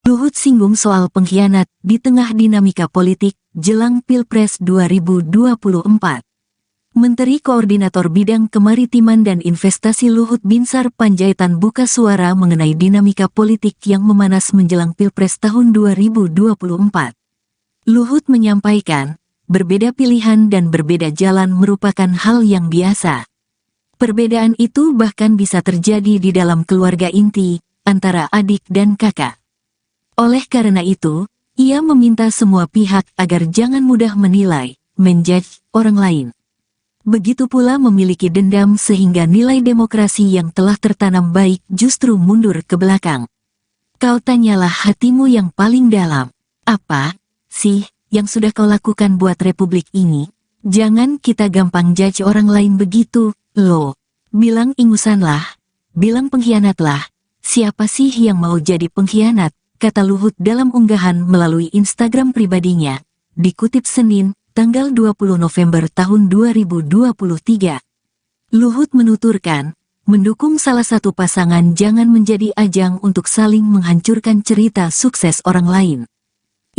Luhut singgung soal pengkhianat di tengah dinamika politik jelang Pilpres 2024. Menteri Koordinator Bidang Kemaritiman dan Investasi Luhut Binsar Panjaitan buka suara mengenai dinamika politik yang memanas menjelang Pilpres tahun 2024. Luhut menyampaikan, berbeda pilihan dan berbeda jalan merupakan hal yang biasa. Perbedaan itu bahkan bisa terjadi di dalam keluarga inti, antara adik dan kakak. Oleh karena itu, ia meminta semua pihak agar jangan mudah menilai, menjudge orang lain. Begitu pula memiliki dendam sehingga nilai demokrasi yang telah tertanam baik justru mundur ke belakang. Kau tanyalah hatimu yang paling dalam. Apa sih yang sudah kau lakukan buat republik ini? Jangan kita gampang judge orang lain begitu, loh. Bilang ingusanlah, bilang pengkhianatlah. Siapa sih yang mau jadi pengkhianat? Kata Luhut dalam unggahan melalui Instagram pribadinya, dikutip Senin, tanggal 20 November tahun 2023. Luhut menuturkan, mendukung salah satu pasangan jangan menjadi ajang untuk saling menghancurkan cerita sukses orang lain.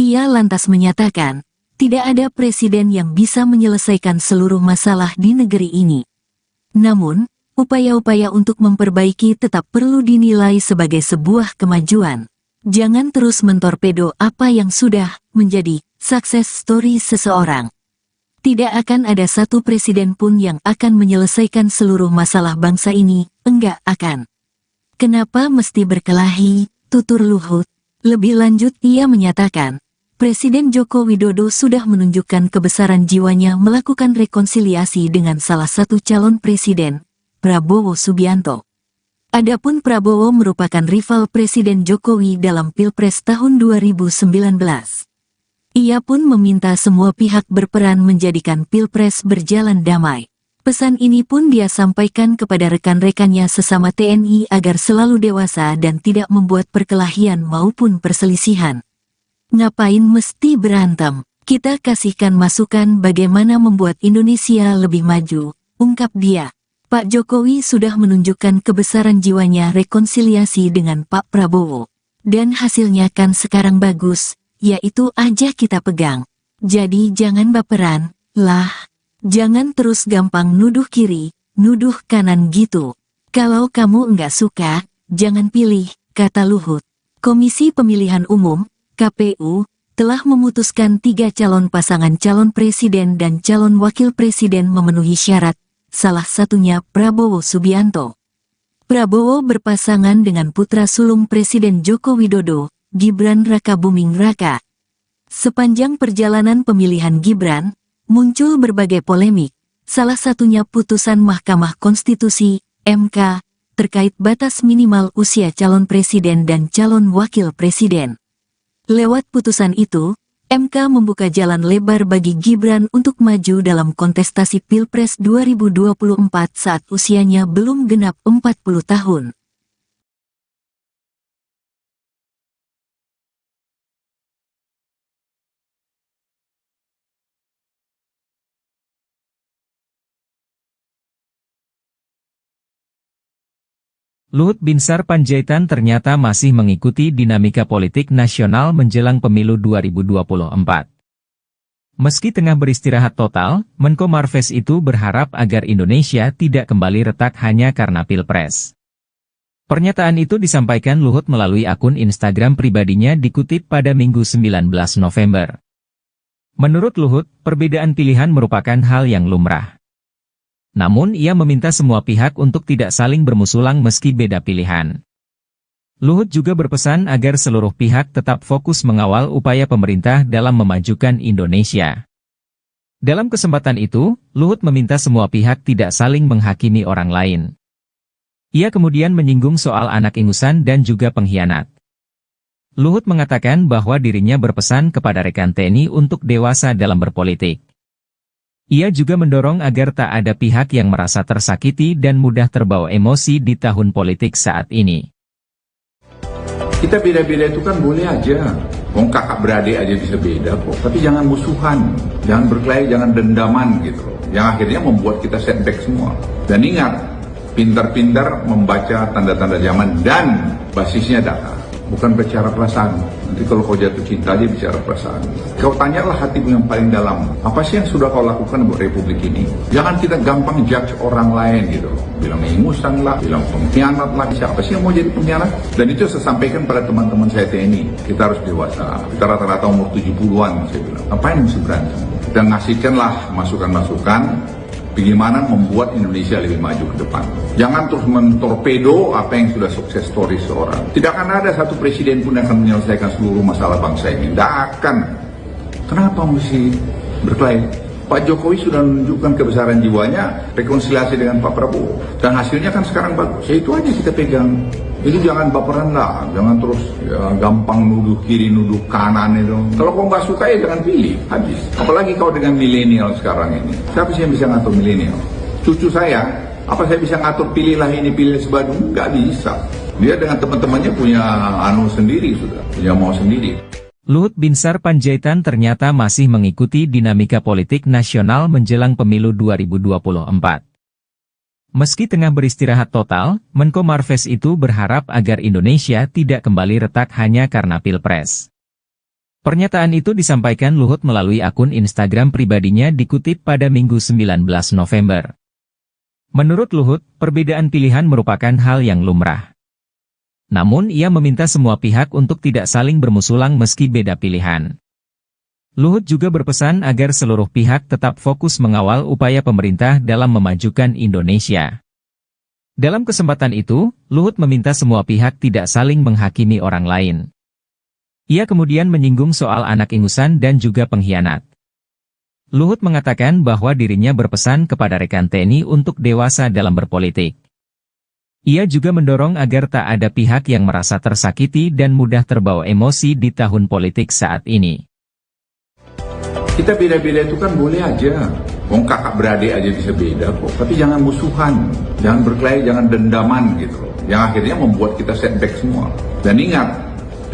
Ia lantas menyatakan, tidak ada presiden yang bisa menyelesaikan seluruh masalah di negeri ini. Namun, upaya-upaya untuk memperbaiki tetap perlu dinilai sebagai sebuah kemajuan. Jangan terus mentorpedo apa yang sudah menjadi success story seseorang. Tidak akan ada satu presiden pun yang akan menyelesaikan seluruh masalah bangsa ini, enggak akan. Kenapa mesti berkelahi, tutur Luhut? Lebih lanjut ia menyatakan, Presiden Joko Widodo sudah menunjukkan kebesaran jiwanya melakukan rekonsiliasi dengan salah satu calon presiden, Prabowo Subianto. Adapun Prabowo merupakan rival Presiden Jokowi dalam Pilpres tahun 2019. Ia pun meminta semua pihak berperan menjadikan Pilpres berjalan damai. Pesan ini pun dia sampaikan kepada rekan-rekannya sesama TNI agar selalu dewasa dan tidak membuat perkelahian maupun perselisihan. Ngapain mesti berantem? Kita kasihkan masukan bagaimana membuat Indonesia lebih maju, ungkap dia. Pak Jokowi sudah menunjukkan kebesaran jiwanya rekonsiliasi dengan Pak Prabowo. Dan hasilnya kan sekarang bagus, yaitu aja kita pegang. Jadi jangan baperan, lah. Jangan terus gampang nuduh kiri, nuduh kanan gitu. Kalau kamu enggak suka, jangan pilih, kata Luhut. Komisi Pemilihan Umum, KPU, telah memutuskan 3 calon pasangan calon presiden dan calon wakil presiden memenuhi syarat. Salah satunya Prabowo Subianto. Prabowo berpasangan dengan putra sulung Presiden Joko Widodo, Gibran Rakabuming Raka. Sepanjang perjalanan pemilihan Gibran, muncul berbagai polemik, salah satunya putusan Mahkamah Konstitusi, MK, terkait batas minimal usia calon presiden dan calon wakil presiden. Lewat putusan itu, MK membuka jalan lebar bagi Gibran untuk maju dalam kontestasi Pilpres 2024 saat usianya belum genap 40 tahun. Luhut Binsar Panjaitan ternyata masih mengikuti dinamika politik nasional menjelang pemilu 2024. Meski tengah beristirahat total, Menko Marves itu berharap agar Indonesia tidak kembali retak hanya karena Pilpres. Pernyataan itu disampaikan Luhut melalui akun Instagram pribadinya dikutip pada Minggu 19 November. Menurut Luhut, perbedaan pilihan merupakan hal yang lumrah. Namun ia meminta semua pihak untuk tidak saling bermusulang meski beda pilihan. Luhut juga berpesan agar seluruh pihak tetap fokus mengawal upaya pemerintah dalam memajukan Indonesia. Dalam kesempatan itu, Luhut meminta semua pihak tidak saling menghakimi orang lain. Ia kemudian menyinggung soal anak ingusan dan juga pengkhianat. Luhut mengatakan bahwa dirinya berpesan kepada rekan TNI untuk dewasa dalam berpolitik. Ia juga mendorong agar tak ada pihak yang merasa tersakiti dan mudah terbawa emosi di tahun politik saat ini. Kita beda-beda itu kan boleh aja. Wong kakak beradik aja bisa beda kok. Tapi jangan musuhan, jangan berkelahi, jangan dendaman gitu loh. Yang akhirnya membuat kita setback semua. Dan ingat, pintar-pintar membaca tanda-tanda zaman dan basisnya data. bukan bicara perasaan. Nanti kalau kau jatuh cinta aja bicara perasaan. Kau tanyalah hatimu yang paling dalam, apa sih yang sudah kau lakukan buat Republik ini? Jangan kita gampang judge orang lain gitu. Bilang ingusan lah, bilang pengkhianat lah. Siapa sih yang mau jadi pengkhianat? Dan itu saya sampaikan pada teman-teman saya TNI. Kita harus dewasa. Kita rata-rata umur 70-an, saya bilang. Ngapain mesti berantem? Kita ngasihkanlah masukan-masukan bagaimana membuat Indonesia lebih maju ke depan. Jangan terus mentorpedo apa yang sudah sukses story seorang. Tidak akan ada satu presiden pun yang akan menyelesaikan seluruh masalah bangsa ini. Tidak akan. Kenapa mesti berkelahi? Pak Jokowi sudah menunjukkan kebesaran jiwanya, rekonsiliasi dengan Pak Prabowo. Dan hasilnya kan sekarang bagus. Ya itu aja kita pegang. Itu jangan baperan lah, jangan terus gampang nuduh kiri, nuduh kanan itu. Kalau kau nggak suka ya jangan pilih, habis. Apalagi kau dengan milenial sekarang ini. Siapa sih yang bisa ngatur milenial? Cucu saya, apa saya bisa ngatur pilihlah ini, pilih sebadung? Nggak bisa. Dia dengan teman-temannya punya sendiri sudah, punya mau sendiri. Luhut Binsar Panjaitan ternyata masih mengikuti dinamika politik nasional menjelang pemilu 2024. Meski tengah beristirahat total, Menko Marves itu berharap agar Indonesia tidak kembali retak hanya karena Pilpres. Pernyataan itu disampaikan Luhut melalui akun Instagram pribadinya dikutip pada Minggu 19 November. Menurut Luhut, perbedaan pilihan merupakan hal yang lumrah. Namun ia meminta semua pihak untuk tidak saling bermusulang meski beda pilihan. Luhut juga berpesan agar seluruh pihak tetap fokus mengawal upaya pemerintah dalam memajukan Indonesia. Dalam kesempatan itu, Luhut meminta semua pihak tidak saling menghakimi orang lain. Ia kemudian menyinggung soal anak ingusan dan juga pengkhianat. Luhut mengatakan bahwa dirinya berpesan kepada rekan TNI untuk dewasa dalam berpolitik. Ia juga mendorong agar tak ada pihak yang merasa tersakiti dan mudah terbawa emosi di tahun politik saat ini. Kita beda-beda itu kan boleh aja. Wong kakak beradik aja bisa beda kok. Tapi jangan musuhan, jangan berkelahi, jangan dendaman gitu loh. Yang akhirnya membuat kita setback semua. Dan ingat,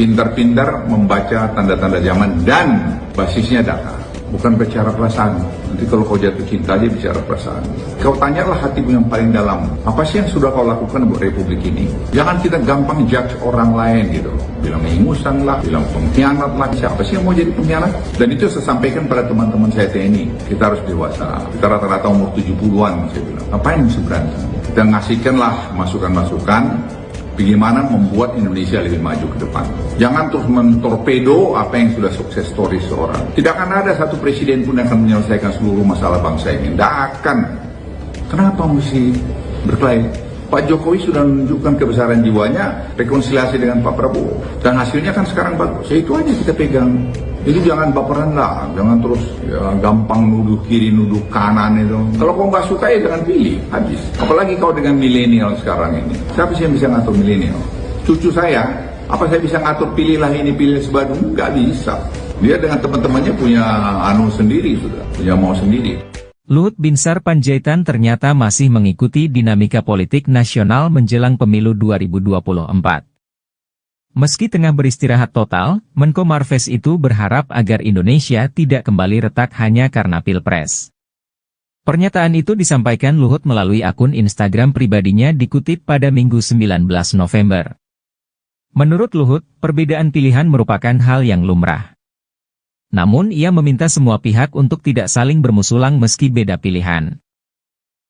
pintar-pintar membaca tanda-tanda zaman dan basisnya data. Bukan bicara perasaan. Nanti kalau kau jatuh cinta aja bicara perasaan. Kau tanyalah hatimu yang paling dalam. Apa sih yang sudah kau lakukan buat Republik ini? Jangan kita gampang judge orang lain gitu. Bilang ingusan lah, bilang pengkhianat lah. Siapa sih yang mau jadi pengkhianat? Dan itu saya sampaikan pada teman-teman saya TNI. Kita harus dewasa. Kita rata-rata umur 70-an, saya bilang. Ngapain mesti berantem? Kita ngasihkanlah masukan-masukan bagaimana membuat Indonesia lebih maju ke depan. Jangan terus mentorpedo apa yang sudah sukses story seorang. Tidak akan ada satu presiden pun yang akan menyelesaikan seluruh masalah bangsa ini. Tidak akan. Kenapa mesti berkelahi? Pak Jokowi sudah menunjukkan kebesaran jiwanya, rekonsiliasi dengan Pak Prabowo. Dan hasilnya kan sekarang bagus. Ya itu aja kita pegang. Itu jangan baperan lah, jangan terus gampang nuduh kiri, nuduh kanan itu. Kalau kau nggak suka ya jangan pilih, habis. Apalagi kau dengan milenial sekarang ini. Siapa sih yang bisa ngatur milenial? Cucu saya, apa saya bisa ngatur pilihlah ini, pilih sebadung? Nggak bisa. Dia dengan teman-temannya punya sendiri sudah, punya mau sendiri. Luhut Binsar Panjaitan ternyata masih mengikuti dinamika politik nasional menjelang pemilu 2024. Meski tengah beristirahat total, Menko Marves itu berharap agar Indonesia tidak kembali retak hanya karena Pilpres. Pernyataan itu disampaikan Luhut melalui akun Instagram pribadinya dikutip pada Minggu 19 November. Menurut Luhut, perbedaan pilihan merupakan hal yang lumrah. Namun ia meminta semua pihak untuk tidak saling bermusulang meski beda pilihan.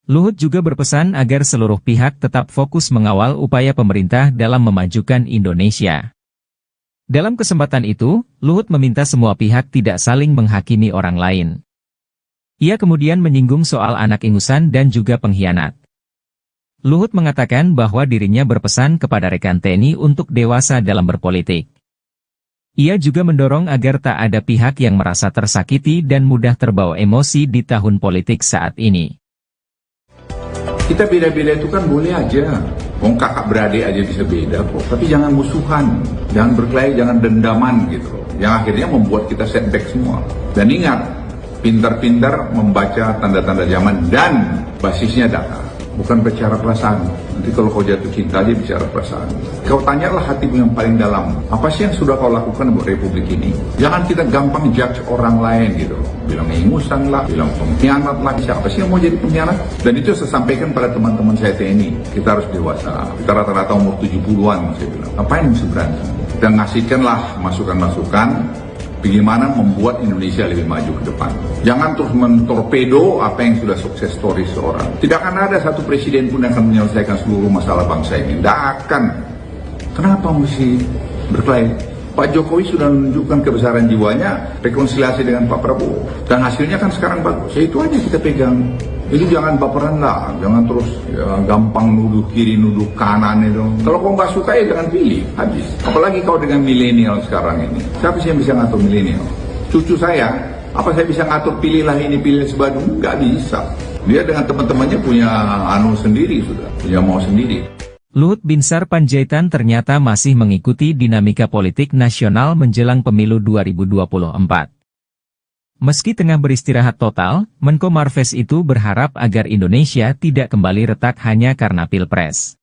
Luhut juga berpesan agar seluruh pihak tetap fokus mengawal upaya pemerintah dalam memajukan Indonesia. Dalam kesempatan itu, Luhut meminta semua pihak tidak saling menghakimi orang lain. Ia kemudian menyinggung soal anak ingusan dan juga pengkhianat. Luhut mengatakan bahwa dirinya berpesan kepada rekan TNI untuk dewasa dalam berpolitik. Ia juga mendorong agar tak ada pihak yang merasa tersakiti dan mudah terbawa emosi di tahun politik saat ini. Kita beda-beda itu kan boleh aja. Wong kakak beradik aja bisa beda kok. Tapi jangan musuhan, jangan berkelahi, jangan dendaman gitu loh. Yang akhirnya membuat kita setback semua. Dan ingat, pintar-pintar membaca tanda-tanda zaman dan basisnya data. Bukan bicara perasaan. Nanti kalau kau jatuh cinta aja bicara perasaan. Kau tanyalah hatimu yang paling dalam. Apa sih yang sudah kau lakukan buat Republik ini? Jangan kita gampang judge orang lain gitu loh. Bilang ingusan lah, bilang pengkhianat lah. Siapa sih yang mau jadi pengkhianat? Dan itu saya sampaikan pada teman-teman saya TNI. Kita harus dewasa. Kita rata-rata umur 70-an, saya bilang. Ngapain mesti berantem? Kita ngasihkanlah masukan-masukan bagaimana membuat Indonesia lebih maju ke depan. Jangan terus mentorpedo apa yang sudah sukses story seorang. Tidak akan ada satu presiden pun yang akan menyelesaikan seluruh masalah bangsa ini. Tidak akan. Kenapa mesti berkelahi? Pak Jokowi sudah menunjukkan kebesaran jiwanya, rekonsiliasi dengan Pak Prabowo. Dan hasilnya kan sekarang bagus. Ya itu aja kita pegang. Itu jangan baperan lah, jangan terus ya, gampang nuduh kiri, nuduh kanan itu. Kalau kau nggak suka ya jangan pilih, habis. Apalagi kau dengan milenial sekarang ini. Siapa sih yang bisa ngatur milenial? Cucu saya, apa saya bisa ngatur pilihlah ini, pilih sebadu? Nggak bisa. Dia dengan teman-temannya punya anu sendiri sudah, punya mau sendiri. Luhut Binsar Panjaitan ternyata masih mengikuti dinamika politik nasional menjelang pemilu 2024. Meski tengah beristirahat total, Menko Marves itu berharap agar Indonesia tidak kembali retak hanya karena Pilpres.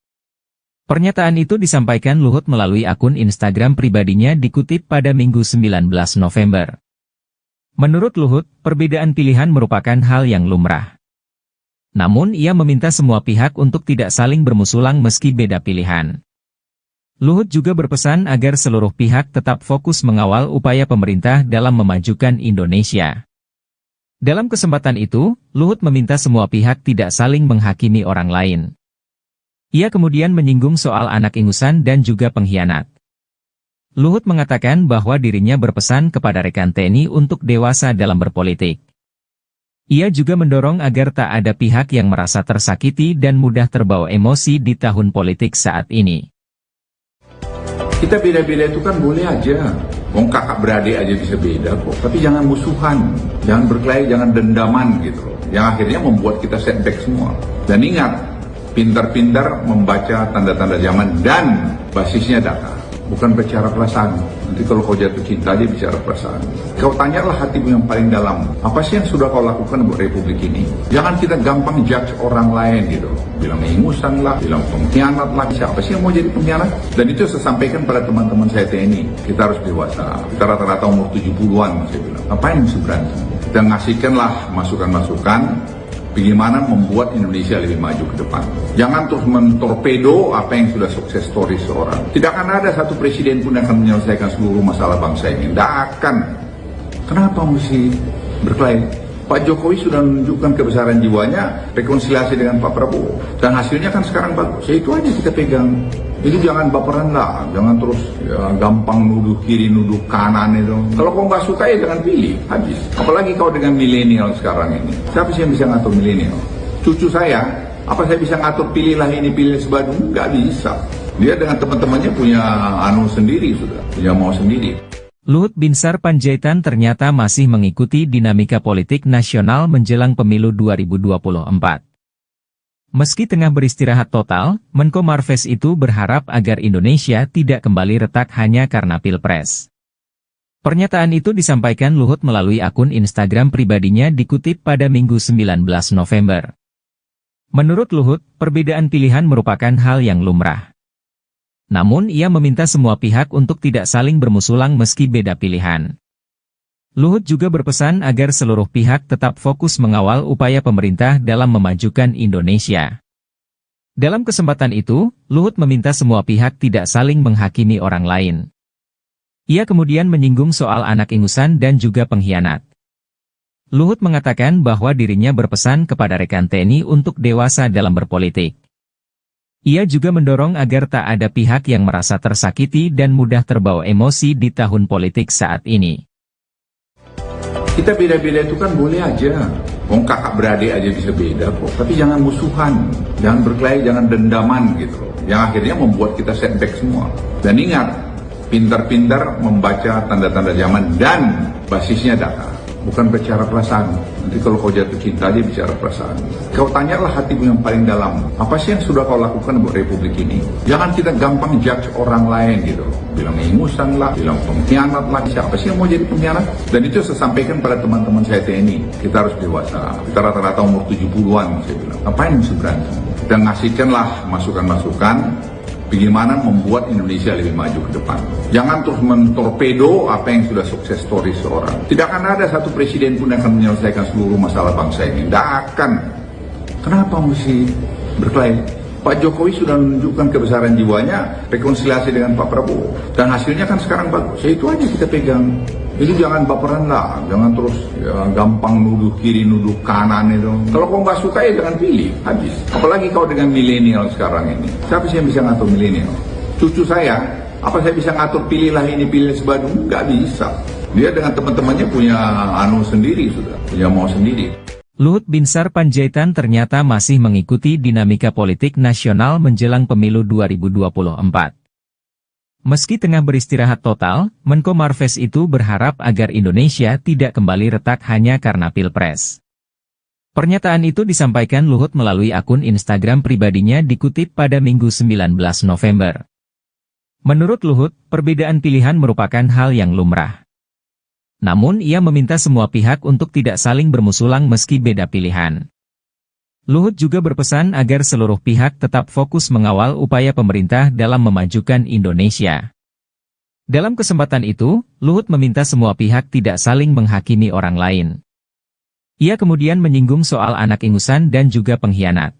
Pernyataan itu disampaikan Luhut melalui akun Instagram pribadinya dikutip pada Minggu 19 November. Menurut Luhut, perbedaan pilihan merupakan hal yang lumrah. Namun ia meminta semua pihak untuk tidak saling bermusulang meski beda pilihan. Luhut juga berpesan agar seluruh pihak tetap fokus mengawal upaya pemerintah dalam memajukan Indonesia. Dalam kesempatan itu, Luhut meminta semua pihak tidak saling menghakimi orang lain. Ia kemudian menyinggung soal anak ingusan dan juga pengkhianat. Luhut mengatakan bahwa dirinya berpesan kepada rekan TNI untuk dewasa dalam berpolitik. Ia juga mendorong agar tak ada pihak yang merasa tersakiti dan mudah terbawa emosi di tahun politik saat ini. Kita beda-beda itu kan boleh aja. Wong kakak beradik aja bisa beda kok. Tapi jangan musuhan, jangan berkelahi, jangan dendaman gitu loh. Yang akhirnya membuat kita setback semua. Dan ingat, pintar-pintar membaca tanda-tanda zaman dan basisnya data. Bukan bicara perasaan. Nanti kalau kau jatuh cinta dia bicara perasaan. Kau tanyalah hatimu yang paling dalam. Apa sih yang sudah kau lakukan buat Republik ini? Jangan kita gampang judge orang lain gitu. Bilang ingusan lah, bilang pengkhianat lah. Siapa sih yang mau jadi pengkhianat? Dan itu saya sampaikan pada teman-teman saya TNI. Kita harus dewasa. Kita rata-rata umur 70-an saya bilang. Ngapain mesti berantem? Kita ngasihkanlah masukan-masukan bagaimana membuat Indonesia lebih maju ke depan. Jangan terus mentorpedo apa yang sudah sukses story seorang. Tidak akan ada satu presiden pun yang akan menyelesaikan seluruh masalah bangsa ini. Tidak akan. Kenapa mesti berkelahi? Pak Jokowi sudah menunjukkan kebesaran jiwanya, rekonsiliasi dengan Pak Prabowo. Dan hasilnya kan sekarang bagus. Ya itu aja kita pegang. Itu jangan baperan lah, jangan terus ya, gampang nuduh kiri, nuduh kanan itu. Kalau kau nggak suka ya jangan pilih, habis. Apalagi kau dengan milenial sekarang ini. Siapa sih yang bisa ngatur milenial? Cucu saya, apa saya bisa ngatur pilihlah ini, pilih sebadu? Nggak bisa. Dia dengan teman-temannya punya anu sendiri sudah, punya mau sendiri. Luhut Binsar Panjaitan ternyata masih mengikuti dinamika politik nasional menjelang pemilu 2024. Meski tengah beristirahat total, Menko Marves itu berharap agar Indonesia tidak kembali retak hanya karena Pilpres. Pernyataan itu disampaikan Luhut melalui akun Instagram pribadinya dikutip pada Minggu 19 November. Menurut Luhut, perbedaan pilihan merupakan hal yang lumrah. Namun ia meminta semua pihak untuk tidak saling bermusulang meski beda pilihan. Luhut juga berpesan agar seluruh pihak tetap fokus mengawal upaya pemerintah dalam memajukan Indonesia. Dalam kesempatan itu, Luhut meminta semua pihak tidak saling menghakimi orang lain. Ia kemudian menyinggung soal anak ingusan dan juga pengkhianat. Luhut mengatakan bahwa dirinya berpesan kepada rekan TNI untuk dewasa dalam berpolitik. Ia juga mendorong agar tak ada pihak yang merasa tersakiti dan mudah terbawa emosi di tahun politik saat ini. Kita beda-beda itu kan boleh aja. Wong kakak beradik aja bisa beda kok. Tapi jangan musuhan, jangan berkelahi, jangan dendaman gitu loh. Yang akhirnya membuat kita setback semua. Dan ingat, pintar-pintar membaca tanda-tanda zaman dan basisnya data. Bukan bicara perasaan. Nanti kalau kau jatuh cinta dia bicara perasaan. Kau tanyalah hatimu yang paling dalam. Apa sih yang sudah kau lakukan buat Republik ini? Jangan kita gampang judge orang lain gitu. Bilang ingusan lah, bilang pengkhianat lah. Siapa sih yang mau jadi pengkhianat? Dan itu saya sampaikan pada teman-teman saya TNI. Kita harus dewasa. Kita rata-rata umur 70-an saya bilang. Ngapain mesti berantem? Kita ngasihkanlah masukan-masukan bagaimana membuat Indonesia lebih maju ke depan. Jangan terus mentorpedo apa yang sudah sukses story seorang. Tidak akan ada satu presiden pun yang akan menyelesaikan seluruh masalah bangsa ini. Tidak akan. Kenapa mesti berkelahi? Pak Jokowi sudah menunjukkan kebesaran jiwanya, rekonsiliasi dengan Pak Prabowo. Dan hasilnya kan sekarang bagus. Ya itu aja kita pegang. Jadi jangan baperan lah, jangan terus ya, gampang nuduh kiri, nuduh kanan itu. Kalau kau nggak suka ya jangan pilih, habis. Apalagi kau dengan milenial sekarang ini. Siapa sih yang bisa ngatur milenial? Cucu saya, apa saya bisa ngatur pilihlah ini, pilih sebadu? Nggak bisa. Dia dengan teman-temannya punya anu sendiri sudah, punya mau sendiri. Luhut Binsar Panjaitan ternyata masih mengikuti dinamika politik nasional menjelang pemilu 2024. Meski tengah beristirahat total, Menko Marves itu berharap agar Indonesia tidak kembali retak hanya karena Pilpres. Pernyataan itu disampaikan Luhut melalui akun Instagram pribadinya dikutip pada Minggu 19 November. Menurut Luhut, perbedaan pilihan merupakan hal yang lumrah. Namun ia meminta semua pihak untuk tidak saling bermusulang meski beda pilihan. Luhut juga berpesan agar seluruh pihak tetap fokus mengawal upaya pemerintah dalam memajukan Indonesia. Dalam kesempatan itu, Luhut meminta semua pihak tidak saling menghakimi orang lain. Ia kemudian menyinggung soal anak ingusan dan juga pengkhianat.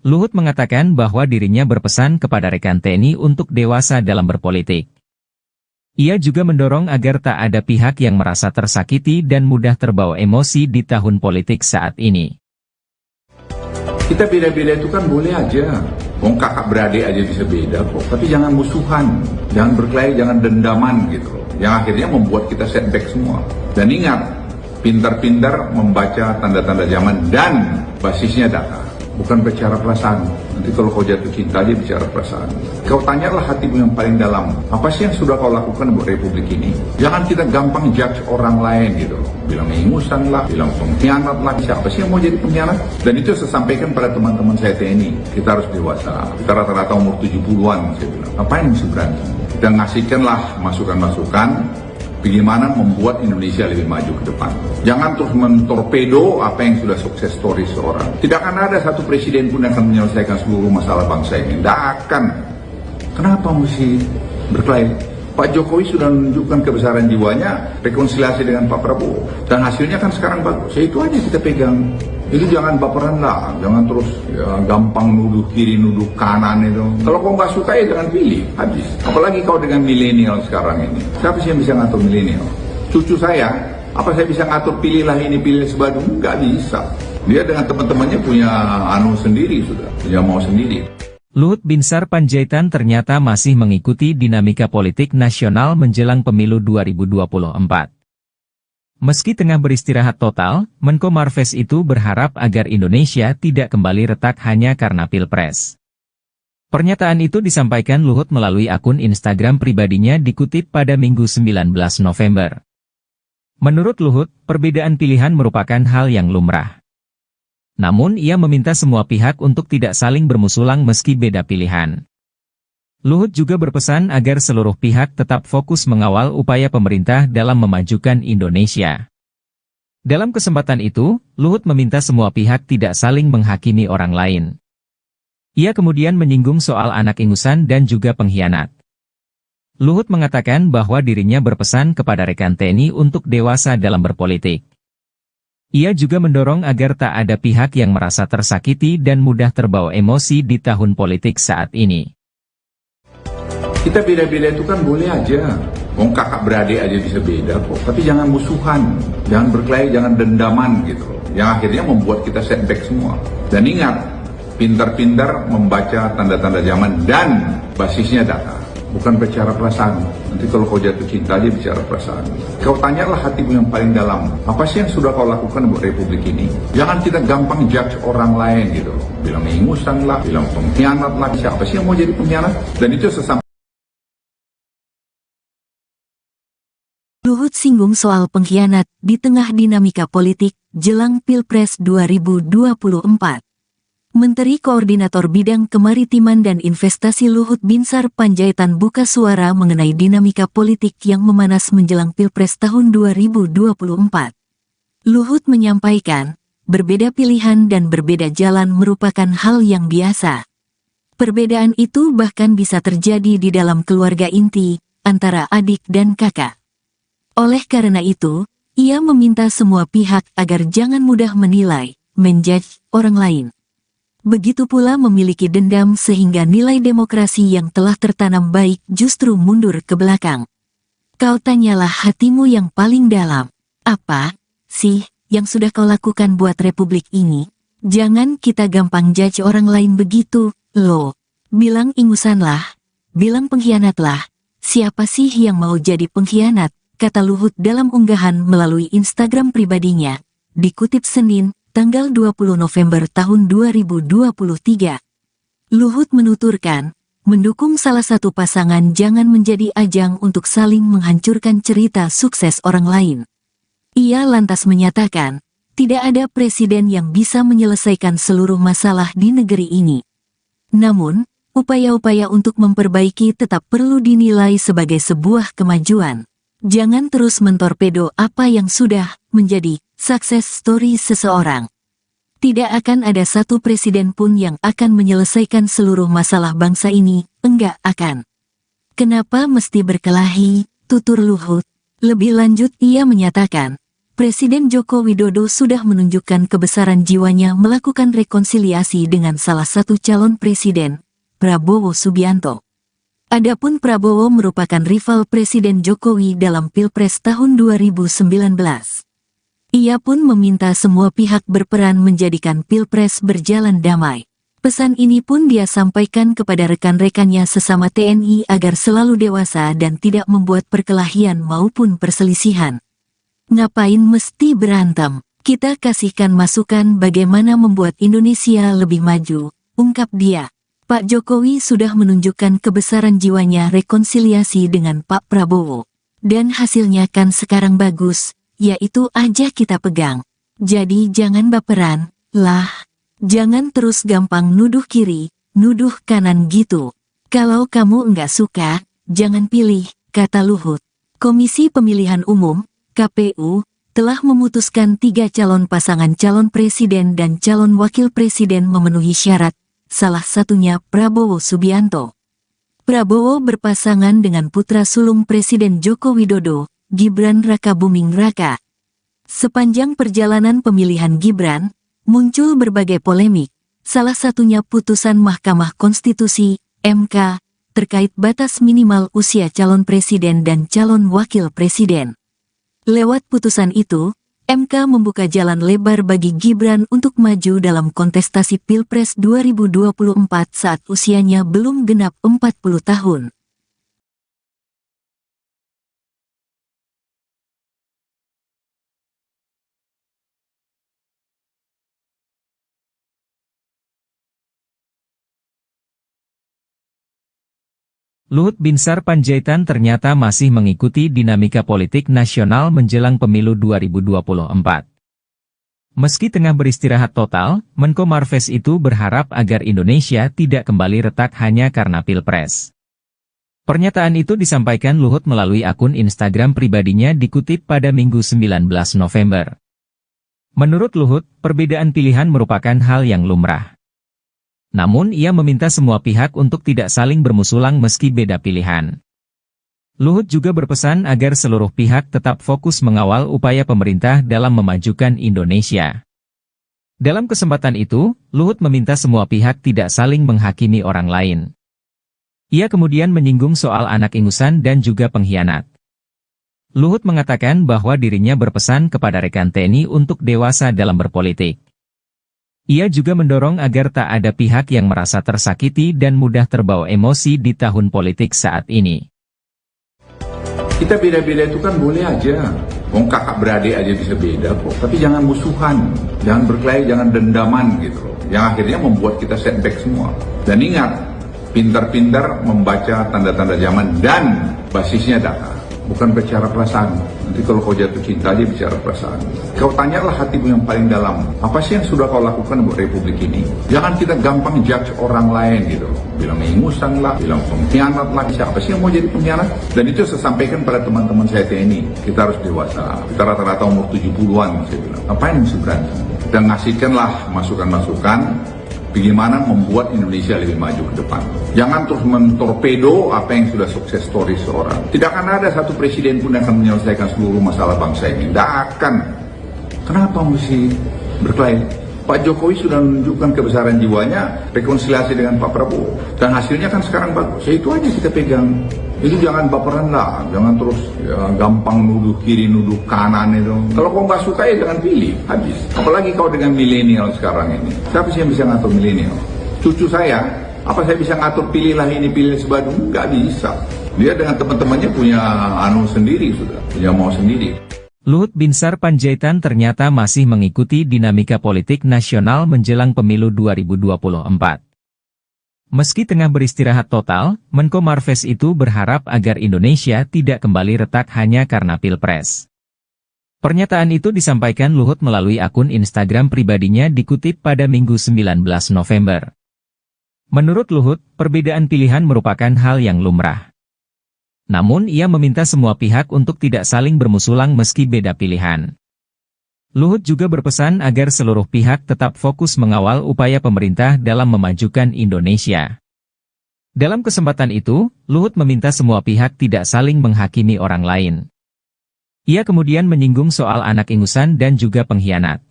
Luhut mengatakan bahwa dirinya berpesan kepada rekan TNI untuk dewasa dalam berpolitik. Ia juga mendorong agar tak ada pihak yang merasa tersakiti dan mudah terbawa emosi di tahun politik saat ini. Kita beda-beda itu kan boleh aja. Wong kakak beradik aja bisa beda kok. Tapi jangan musuhan, jangan berkelahi, jangan dendaman gitu loh. Yang akhirnya membuat kita setback semua. Dan ingat, pintar-pintar membaca tanda-tanda zaman dan basisnya data. Bukan bicara perasaan. Nanti kalau kau jatuh cinta aja bicara perasaan. Kau tanyalah hatimu yang paling dalam. Apa sih yang sudah kau lakukan buat Republik ini? Jangan kita gampang judge orang lain gitu loh. Bilang ingusan lah, bilang pengkhianat lah. Siapa sih yang mau jadi pengkhianat? Dan itu saya sampaikan pada teman-teman saya TNI. Kita harus dewasa. Kita rata-rata umur 70-an saya bilang. Ngapain mesti berantem? Kita ngasihkanlah masukan-masukan bagaimana membuat Indonesia lebih maju ke depan. Jangan terus mentorpedo apa yang sudah sukses story seorang. Tidak akan ada satu presiden pun yang akan menyelesaikan seluruh masalah bangsa ini. Tidak akan. Kenapa mesti berkelahi? Pak Jokowi sudah menunjukkan kebesaran jiwanya, rekonsiliasi dengan Pak Prabowo. Dan hasilnya kan sekarang bagus. Ya itu aja kita pegang. Jadi jangan baperan lah, jangan terus ya, gampang nuduh kiri, nuduh kanan itu. Kalau kau nggak suka ya jangan pilih, habis. Apalagi kau dengan milenial sekarang ini. Siapa sih yang bisa ngatur milenial? Cucu saya, apa saya bisa ngatur pilihlah ini, pilih sebadu? Nggak bisa. Dia dengan teman-temannya punya anu sendiri sudah, punya mau sendiri. Luhut Binsar Panjaitan ternyata masih mengikuti dinamika politik nasional menjelang pemilu 2024. Meski tengah beristirahat total, Menko Marves itu berharap agar Indonesia tidak kembali retak hanya karena Pilpres. Pernyataan itu disampaikan Luhut melalui akun Instagram pribadinya dikutip pada Minggu 19 November. Menurut Luhut, perbedaan pilihan merupakan hal yang lumrah. Namun ia meminta semua pihak untuk tidak saling bermusulang meski beda pilihan. Luhut juga berpesan agar seluruh pihak tetap fokus mengawal upaya pemerintah dalam memajukan Indonesia. Dalam kesempatan itu, Luhut meminta semua pihak tidak saling menghakimi orang lain. Ia kemudian menyinggung soal anak ingusan dan juga pengkhianat. Luhut mengatakan bahwa dirinya berpesan kepada rekan TNI untuk dewasa dalam berpolitik. Ia juga mendorong agar tak ada pihak yang merasa tersakiti dan mudah terbawa emosi di tahun politik saat ini. Kita beda-beda itu kan boleh aja. Wong kakak beradik aja bisa beda kok. Tapi jangan musuhan, jangan berkelahi, jangan dendaman gitu loh. Yang akhirnya membuat kita setback semua. Dan ingat, pintar-pintar membaca tanda-tanda zaman dan basisnya data. Bukan bicara perasaan. Nanti kalau kau jatuh cinta aja bicara perasaan. Kau tanyalah hatimu yang paling dalam. Apa sih yang sudah kau lakukan buat Republik ini? Jangan kita gampang judge orang lain gitu loh. Bilang ingusan lah, bilang pengkhianat lah. Siapa sih yang mau jadi pengkhianat? Dan itu sesampai Luhut singgung soal pengkhianat di tengah dinamika politik jelang Pilpres 2024. Menteri Koordinator Bidang Kemaritiman dan Investasi Luhut Binsar Panjaitan buka suara mengenai dinamika politik yang memanas menjelang Pilpres tahun 2024. Luhut menyampaikan, berbeda pilihan dan berbeda jalan merupakan hal yang biasa. Perbedaan itu bahkan bisa terjadi di dalam keluarga inti, antara adik dan kakak. Oleh karena itu, ia meminta semua pihak agar jangan mudah menilai, menjudge orang lain. Begitu pula memiliki dendam sehingga nilai demokrasi yang telah tertanam baik justru mundur ke belakang. Kau tanyalah hatimu yang paling dalam. Apa sih yang sudah kau lakukan buat republik ini? Jangan kita gampang judge orang lain begitu, loh. Bilang ingusanlah, bilang pengkhianatlah. Siapa sih yang mau jadi pengkhianat? Kata Luhut dalam unggahan melalui Instagram pribadinya. Dikutip Senin, tanggal 20 November tahun 2023. Luhut menuturkan, mendukung salah satu pasangan jangan menjadi ajang untuk saling menghancurkan cerita sukses orang lain. Ia lantas menyatakan, tidak ada presiden yang bisa menyelesaikan seluruh masalah di negeri ini. Namun, upaya-upaya untuk memperbaiki tetap perlu dinilai sebagai sebuah kemajuan. Jangan terus mentorpedo apa yang sudah menjadi success story seseorang. Tidak akan ada satu presiden pun yang akan menyelesaikan seluruh masalah bangsa ini, enggak akan. Kenapa mesti berkelahi, tutur Luhut. Lebih lanjut ia menyatakan, Presiden Joko Widodo sudah menunjukkan kebesaran jiwanya melakukan rekonsiliasi dengan salah satu calon presiden, Prabowo Subianto. Adapun Prabowo merupakan rival Presiden Jokowi dalam Pilpres tahun 2019. Ia pun meminta semua pihak berperan menjadikan Pilpres berjalan damai. Pesan ini pun dia sampaikan kepada rekan-rekannya sesama TNI agar selalu dewasa dan tidak membuat perkelahian maupun perselisihan. Ngapain mesti berantem? Kita kasihkan masukan bagaimana membuat Indonesia lebih maju, ungkap dia. Pak Jokowi sudah menunjukkan kebesaran jiwanya rekonsiliasi dengan Pak Prabowo. Dan hasilnya kan sekarang bagus, yaitu aja kita pegang. Jadi jangan baperan, lah. Jangan terus gampang nuduh kiri, nuduh kanan gitu. Kalau kamu nggak suka, jangan pilih, kata Luhut. Komisi Pemilihan Umum, KPU, telah memutuskan 3 calon pasangan calon presiden dan calon wakil presiden memenuhi syarat, salah satunya Prabowo Subianto. Prabowo berpasangan dengan putra sulung Presiden Joko Widodo, Gibran Rakabuming Raka. Sepanjang perjalanan pemilihan Gibran, muncul berbagai polemik, salah satunya putusan Mahkamah Konstitusi, MK, terkait batas minimal usia calon presiden dan calon wakil presiden. Lewat putusan itu, MK membuka jalan lebar bagi Gibran untuk maju dalam kontestasi Pilpres 2024 saat usianya belum genap 40 tahun. Luhut Binsar Panjaitan ternyata masih mengikuti dinamika politik nasional menjelang pemilu 2024. Meski tengah beristirahat total, Menko Marves itu berharap agar Indonesia tidak kembali retak hanya karena Pilpres. Pernyataan itu disampaikan Luhut melalui akun Instagram pribadinya dikutip pada Minggu 19 November. Menurut Luhut, perbedaan pilihan merupakan hal yang lumrah. Namun ia meminta semua pihak untuk tidak saling bermusulang meski beda pilihan. Luhut juga berpesan agar seluruh pihak tetap fokus mengawal upaya pemerintah dalam memajukan Indonesia. Dalam kesempatan itu, Luhut meminta semua pihak tidak saling menghakimi orang lain. Ia kemudian menyinggung soal anak ingusan dan juga pengkhianat. Luhut mengatakan bahwa dirinya berpesan kepada rekan TNI untuk dewasa dalam berpolitik. Ia juga mendorong agar tak ada pihak yang merasa tersakiti dan mudah terbawa emosi di tahun politik saat ini. Kita beda-beda itu kan boleh aja. Wong kakak beradik aja bisa beda kok. Tapi jangan musuhan, jangan berkelahi, jangan dendaman gitu loh. Yang akhirnya membuat kita setback semua. Dan ingat, pintar-pintar membaca tanda-tanda zaman dan basisnya data. Bukan bicara perasaan. Nanti kalau kau jatuh cinta aja bicara perasaan. Kau tanyalah hatimu yang paling dalam. Apa sih yang sudah kau lakukan buat republik ini? Jangan kita gampang judge orang lain gitu. Bilang ingusan lah, bilang pengkhianat lah. Siapa sih yang mau jadi pengkhianat? Dan itu saya sampaikan pada teman-teman saya TNI. Kita harus dewasa. Kita rata-rata umur 70-an saya bilang. Apa yang mesti berantem? Kita ngasihkanlah masukan-masukan. Bagaimana membuat Indonesia lebih maju ke depan. Jangan terus mentorpedo apa yang sudah sukses story seorang. Tidak akan ada satu presiden pun yang akan menyelesaikan seluruh masalah bangsa ini. Tidak akan. Kenapa mesti berkelahi? Pak Jokowi sudah menunjukkan kebesaran jiwanya, rekonsiliasi dengan Pak Prabowo. Dan hasilnya kan sekarang bagus. Ya itu aja kita pegang. Itu jangan baperan lah, jangan terus ya, gampang nuduh kiri, nuduh kanan itu. Kalau kau nggak suka ya jangan pilih, habis. Apalagi kau dengan milenial sekarang ini. Siapa sih yang bisa ngatur milenial? Cucu saya, apa saya bisa ngatur pilihlah ini, pilih sebadung? Nggak bisa. Dia dengan teman-temannya punya sendiri sudah, punya mau sendiri. Luhut Binsar Panjaitan ternyata masih mengikuti dinamika politik nasional menjelang pemilu 2024. Meski tengah beristirahat total, Menko Marves itu berharap agar Indonesia tidak kembali retak hanya karena Pilpres. Pernyataan itu disampaikan Luhut melalui akun Instagram pribadinya dikutip pada Minggu 19 November. Menurut Luhut, perbedaan pilihan merupakan hal yang lumrah. Namun ia meminta semua pihak untuk tidak saling bermusulang meski beda pilihan. Luhut juga berpesan agar seluruh pihak tetap fokus mengawal upaya pemerintah dalam memajukan Indonesia. Dalam kesempatan itu, Luhut meminta semua pihak tidak saling menghakimi orang lain. Ia kemudian menyinggung soal anak ingusan dan juga pengkhianat.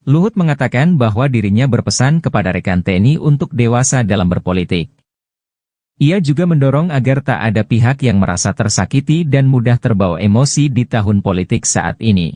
Luhut mengatakan bahwa dirinya berpesan kepada rekan TNI untuk dewasa dalam berpolitik. Ia juga mendorong agar tak ada pihak yang merasa tersakiti dan mudah terbawa emosi di tahun politik saat ini.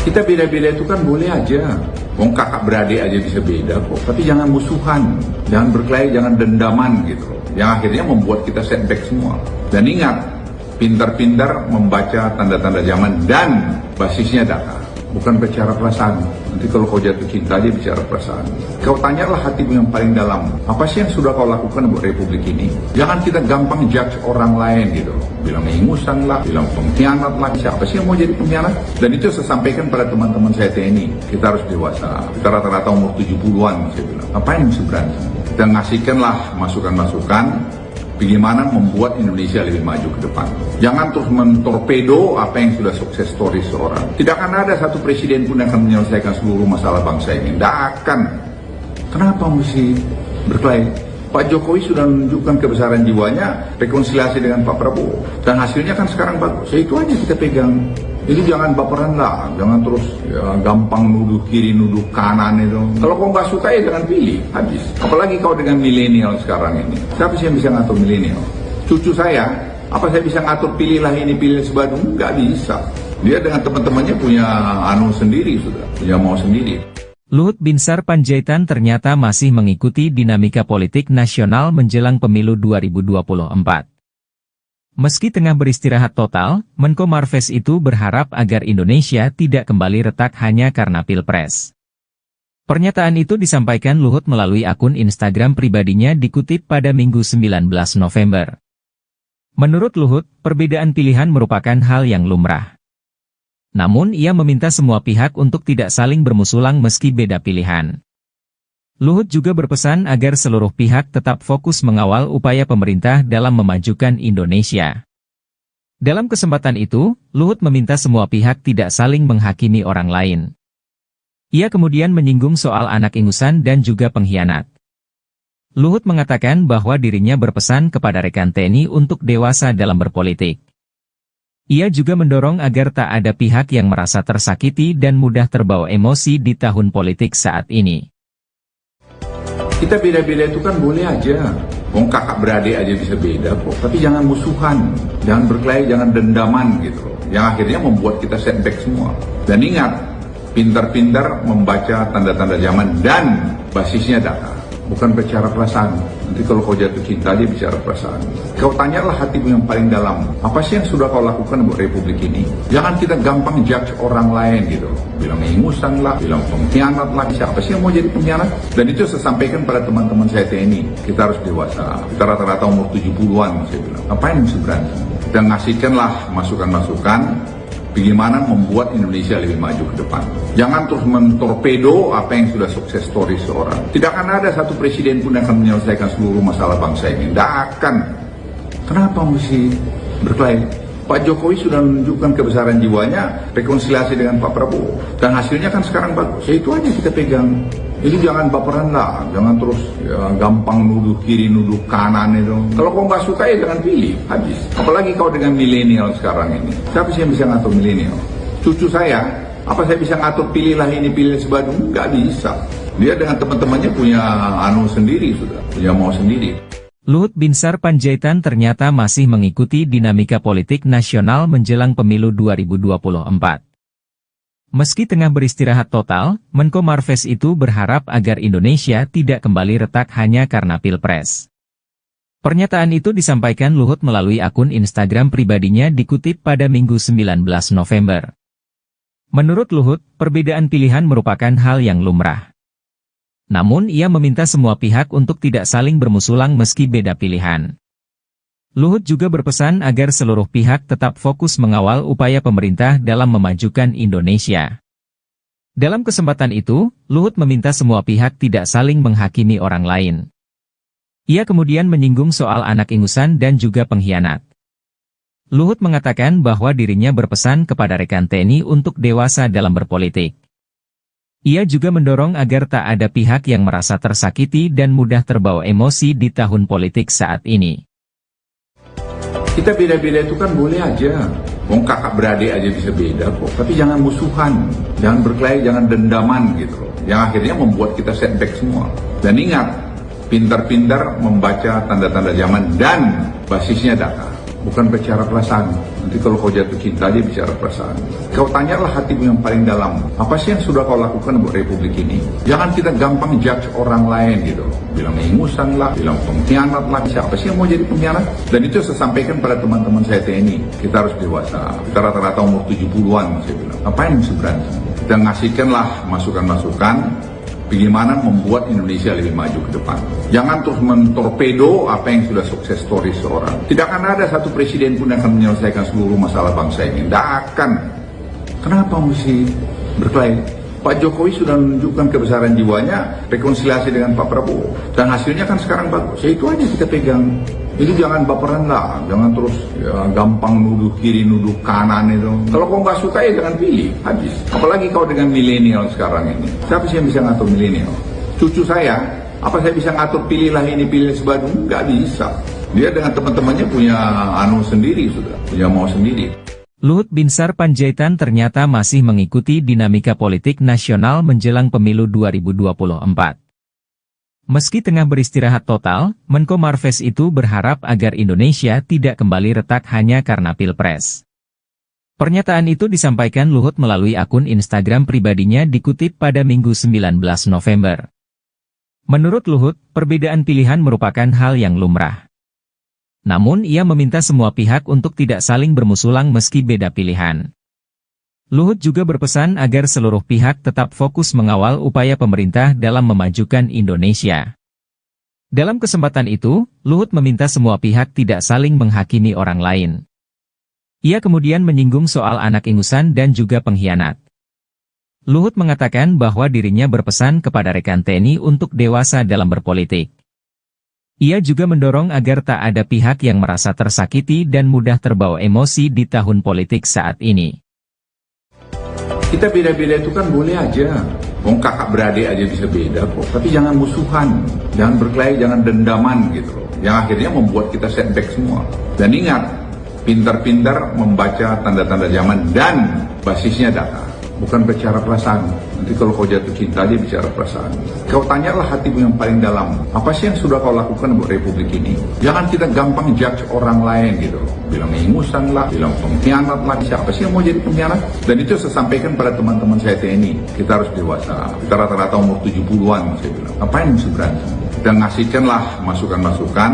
Kita beda-beda itu kan boleh aja. Wong kakak beradik aja bisa beda kok. Tapi jangan musuhan, jangan berkelahi, jangan dendaman gitu loh. Yang akhirnya membuat kita setback semua. Dan ingat, pintar-pintar membaca tanda-tanda zaman dan basisnya data. Bukan bicara perasaan. Nanti kalau kau jatuh cinta aja bicara perasaan. Kau tanyalah hatimu yang paling dalam. Apa sih yang sudah kau lakukan buat Republik ini? Jangan kita gampang judge orang lain gitu loh. Bilang ingusan lah, bilang pengkhianat lah. Siapa sih yang mau jadi pengkhianat? Dan itu saya sampaikan pada teman-teman saya TNI. Kita harus dewasa. Kita rata-rata umur 70-an saya bilang. Apa yang mesti berantem? Kita ngasihkanlah masukan-masukan. Bagaimana membuat Indonesia lebih maju ke depan. Jangan terus mentorpedo apa yang sudah sukses story seorang. Tidak akan ada satu presiden pun yang akan menyelesaikan seluruh masalah bangsa ini. Tidak akan. Kenapa mesti berkelahi? Pak Jokowi sudah menunjukkan kebesaran jiwanya, rekonsiliasi dengan Pak Prabowo. Dan hasilnya kan sekarang bagus. Ya itu aja kita pegang. Itu jangan baperan lah, jangan terus ya, gampang nuduh kiri, nuduh kanan itu. Kalau kau nggak suka ya jangan pilih, habis. Apalagi kau dengan milenial sekarang ini. Siapa sih yang bisa ngatur milenial? Cucu saya, apa saya bisa ngatur pilihlah ini, pilih sebadung? Nggak bisa. Dia dengan teman-temannya punya sendiri sudah, punya mau sendiri. Luhut Binsar Panjaitan ternyata masih mengikuti dinamika politik nasional menjelang pemilu 2024. Meski tengah beristirahat total, Menko Marves itu berharap agar Indonesia tidak kembali retak hanya karena Pilpres. Pernyataan itu disampaikan Luhut melalui akun Instagram pribadinya dikutip pada Minggu 19 November. Menurut Luhut, perbedaan pilihan merupakan hal yang lumrah. Namun ia meminta semua pihak untuk tidak saling bermusulang meski beda pilihan. Luhut juga berpesan agar seluruh pihak tetap fokus mengawal upaya pemerintah dalam memajukan Indonesia. Dalam kesempatan itu, Luhut meminta semua pihak tidak saling menghakimi orang lain. Ia kemudian menyinggung soal anak ingusan dan juga pengkhianat. Luhut mengatakan bahwa dirinya berpesan kepada rekan TNI untuk dewasa dalam berpolitik. Ia juga mendorong agar tak ada pihak yang merasa tersakiti dan mudah terbawa emosi di tahun politik saat ini. Kita beda-beda itu kan boleh aja. Wong kakak beradik aja bisa beda kok. Tapi jangan musuhan, jangan berkelahi, jangan dendaman gitu loh. Yang akhirnya membuat kita setback semua. Dan ingat, pintar-pintar membaca tanda-tanda zaman dan basisnya data. Bukan bicara perasaan. Nanti kalau kau jatuh cinta aja bicara perasaan. Kau tanyalah hatimu yang paling dalam. Apa sih yang sudah kau lakukan buat Republik ini? Jangan kita gampang judge orang lain gitu. Bilang ingusan lah, bilang pengkhianat lah. Siapa sih yang mau jadi pengkhianat? Dan itu saya sampaikan pada teman-teman saya TNI. Kita harus dewasa. Kita rata-rata umur 70-an saya bilang. Apa yang mesti berantem? Kita ngasihkanlah masukan-masukan. Bagaimana membuat Indonesia lebih maju ke depan. Jangan terus mentorpedo apa yang sudah sukses story seorang. Tidak akan ada satu presiden pun yang akan menyelesaikan seluruh masalah bangsa ini. Tidak akan. Kenapa mesti berkelahi? Pak Jokowi sudah menunjukkan kebesaran jiwanya, rekonsiliasi dengan Pak Prabowo. Dan hasilnya kan sekarang bagus. Ya itu aja kita pegang. Itu jangan baperan lah, jangan terus ya, gampang nuduh kiri, nuduh kanan itu. Kalau kau nggak suka ya jangan pilih, habis. Apalagi kau dengan milenial sekarang ini. Siapa sih yang bisa ngatur milenial? Cucu saya, Apa saya bisa ngatur pilihlah ini, pilih sebagainya? Nggak bisa. Dia dengan teman-temannya punya sendiri sudah, punya mau sendiri. Luhut Binsar Panjaitan ternyata masih mengikuti dinamika politik nasional menjelang pemilu 2024. Meski tengah beristirahat total, Menko Marves itu berharap agar Indonesia tidak kembali retak hanya karena Pilpres. Pernyataan itu disampaikan Luhut melalui akun Instagram pribadinya dikutip pada Minggu 19 November. Menurut Luhut, perbedaan pilihan merupakan hal yang lumrah. Namun ia meminta semua pihak untuk tidak saling bermusulang meski beda pilihan. Luhut juga berpesan agar seluruh pihak tetap fokus mengawal upaya pemerintah dalam memajukan Indonesia. Dalam kesempatan itu, Luhut meminta semua pihak tidak saling menghakimi orang lain. Ia kemudian menyinggung soal anak ingusan dan juga pengkhianat. Luhut mengatakan bahwa dirinya berpesan kepada rekan TNI untuk dewasa dalam berpolitik. Ia juga mendorong agar tak ada pihak yang merasa tersakiti dan mudah terbawa emosi di tahun politik saat ini. Kita beda-beda itu kan boleh aja. Wong kakak beradik aja bisa beda kok. Tapi jangan musuhan, jangan berkelahi, jangan dendaman gitu loh. Yang akhirnya membuat kita setback semua. Dan ingat, pintar-pintar membaca tanda-tanda zaman dan basisnya data. Bukan bicara perasaan. Nanti kalau kau jatuh cinta dia bicara perasaan. Kau tanyalah hatimu yang paling dalam. Apa sih yang sudah kau lakukan buat republik ini? Jangan kita gampang judge orang lain gitu. Bilang ingusan lah, bilang pengkhianat lah. Siapa sih yang mau jadi pengkhianat? Dan itu saya sampaikan pada teman-teman saya TNI. Kita harus dewasa. Kita rata-rata umur 70-an saya bilang. Ngapain mesti berantem? Kita ngasihkanlah masukan-masukan. Bagaimana membuat Indonesia lebih maju ke depan. Jangan terus mentorpedo apa yang sudah sukses story seorang. Tidak akan ada satu presiden pun yang akan menyelesaikan seluruh masalah bangsa ini. Tidak akan. Kenapa mesti berkelahi? Pak Jokowi sudah menunjukkan kebesaran jiwanya, rekonsiliasi dengan Pak Prabowo. Dan hasilnya kan sekarang bagus. Ya itu aja kita pegang. Itu jangan baperan lah, jangan terus gampang nuduh kiri, nuduh kanan itu. Kalau kau nggak suka ya jangan pilih, habis. Apalagi kau dengan milenial sekarang ini. Siapa sih yang bisa ngatur milenial? Cucu saya, apa saya bisa ngatur pilihlah ini, pilih sebagainya? Nggak bisa. Dia dengan teman-temannya punya sendiri sudah, punya mau sendiri. Luhut Binsar Panjaitan ternyata masih mengikuti dinamika politik nasional menjelang pemilu 2024. Meski tengah beristirahat total, Menko Marves itu berharap agar Indonesia tidak kembali retak hanya karena Pilpres. Pernyataan itu disampaikan Luhut melalui akun Instagram pribadinya dikutip pada Minggu 19 November. Menurut Luhut, perbedaan pilihan merupakan hal yang lumrah. Namun ia meminta semua pihak untuk tidak saling bermusulang meski beda pilihan. Luhut juga berpesan agar seluruh pihak tetap fokus mengawal upaya pemerintah dalam memajukan Indonesia. Dalam kesempatan itu, Luhut meminta semua pihak tidak saling menghakimi orang lain. Ia kemudian menyinggung soal anak ingusan dan juga pengkhianat. Luhut mengatakan bahwa dirinya berpesan kepada rekan TNI untuk dewasa dalam berpolitik. Ia juga mendorong agar tak ada pihak yang merasa tersakiti dan mudah terbawa emosi di tahun politik saat ini. Kita beda-beda itu kan boleh aja. Wong kakak beradik aja bisa beda kok. Tapi jangan musuhan, jangan berkelahi, jangan dendaman gitu loh. Yang akhirnya membuat kita setback semua. Dan ingat, pintar-pintar membaca tanda-tanda zaman dan basisnya data. Bukan bicara perasaan. Nanti kalau kau jatuh cinta dia bicara perasaan. Kau tanyalah hatimu yang paling dalam. Apa sih yang sudah kau lakukan buat republik ini? Jangan kita gampang judge orang lain gitu. Bilang ingusan lah, bilang pengkhianat lah. Siapa sih yang mau jadi pengkhianat? Dan itu saya sampaikan pada teman-teman saya TNI. Kita harus dewasa. Kita rata-rata umur 70-an saya bilang. Ngapain mesti berantem? Kita ngasihkanlah masukan-masukan.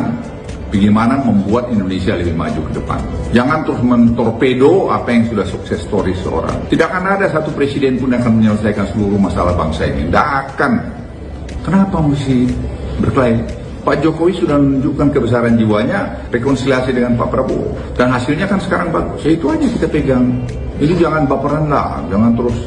Bagaimana membuat Indonesia lebih maju ke depan. Jangan terus mentorpedo apa yang sudah sukses story seorang. Tidak akan ada satu presiden pun yang akan menyelesaikan seluruh masalah bangsa ini. Tidak akan. Kenapa mesti berkelahi? Pak Jokowi sudah menunjukkan kebesaran jiwanya, rekonsiliasi dengan Pak Prabowo. Dan hasilnya kan sekarang bagus. Ya itu aja kita pegang. Itu jangan baperan lah, jangan terus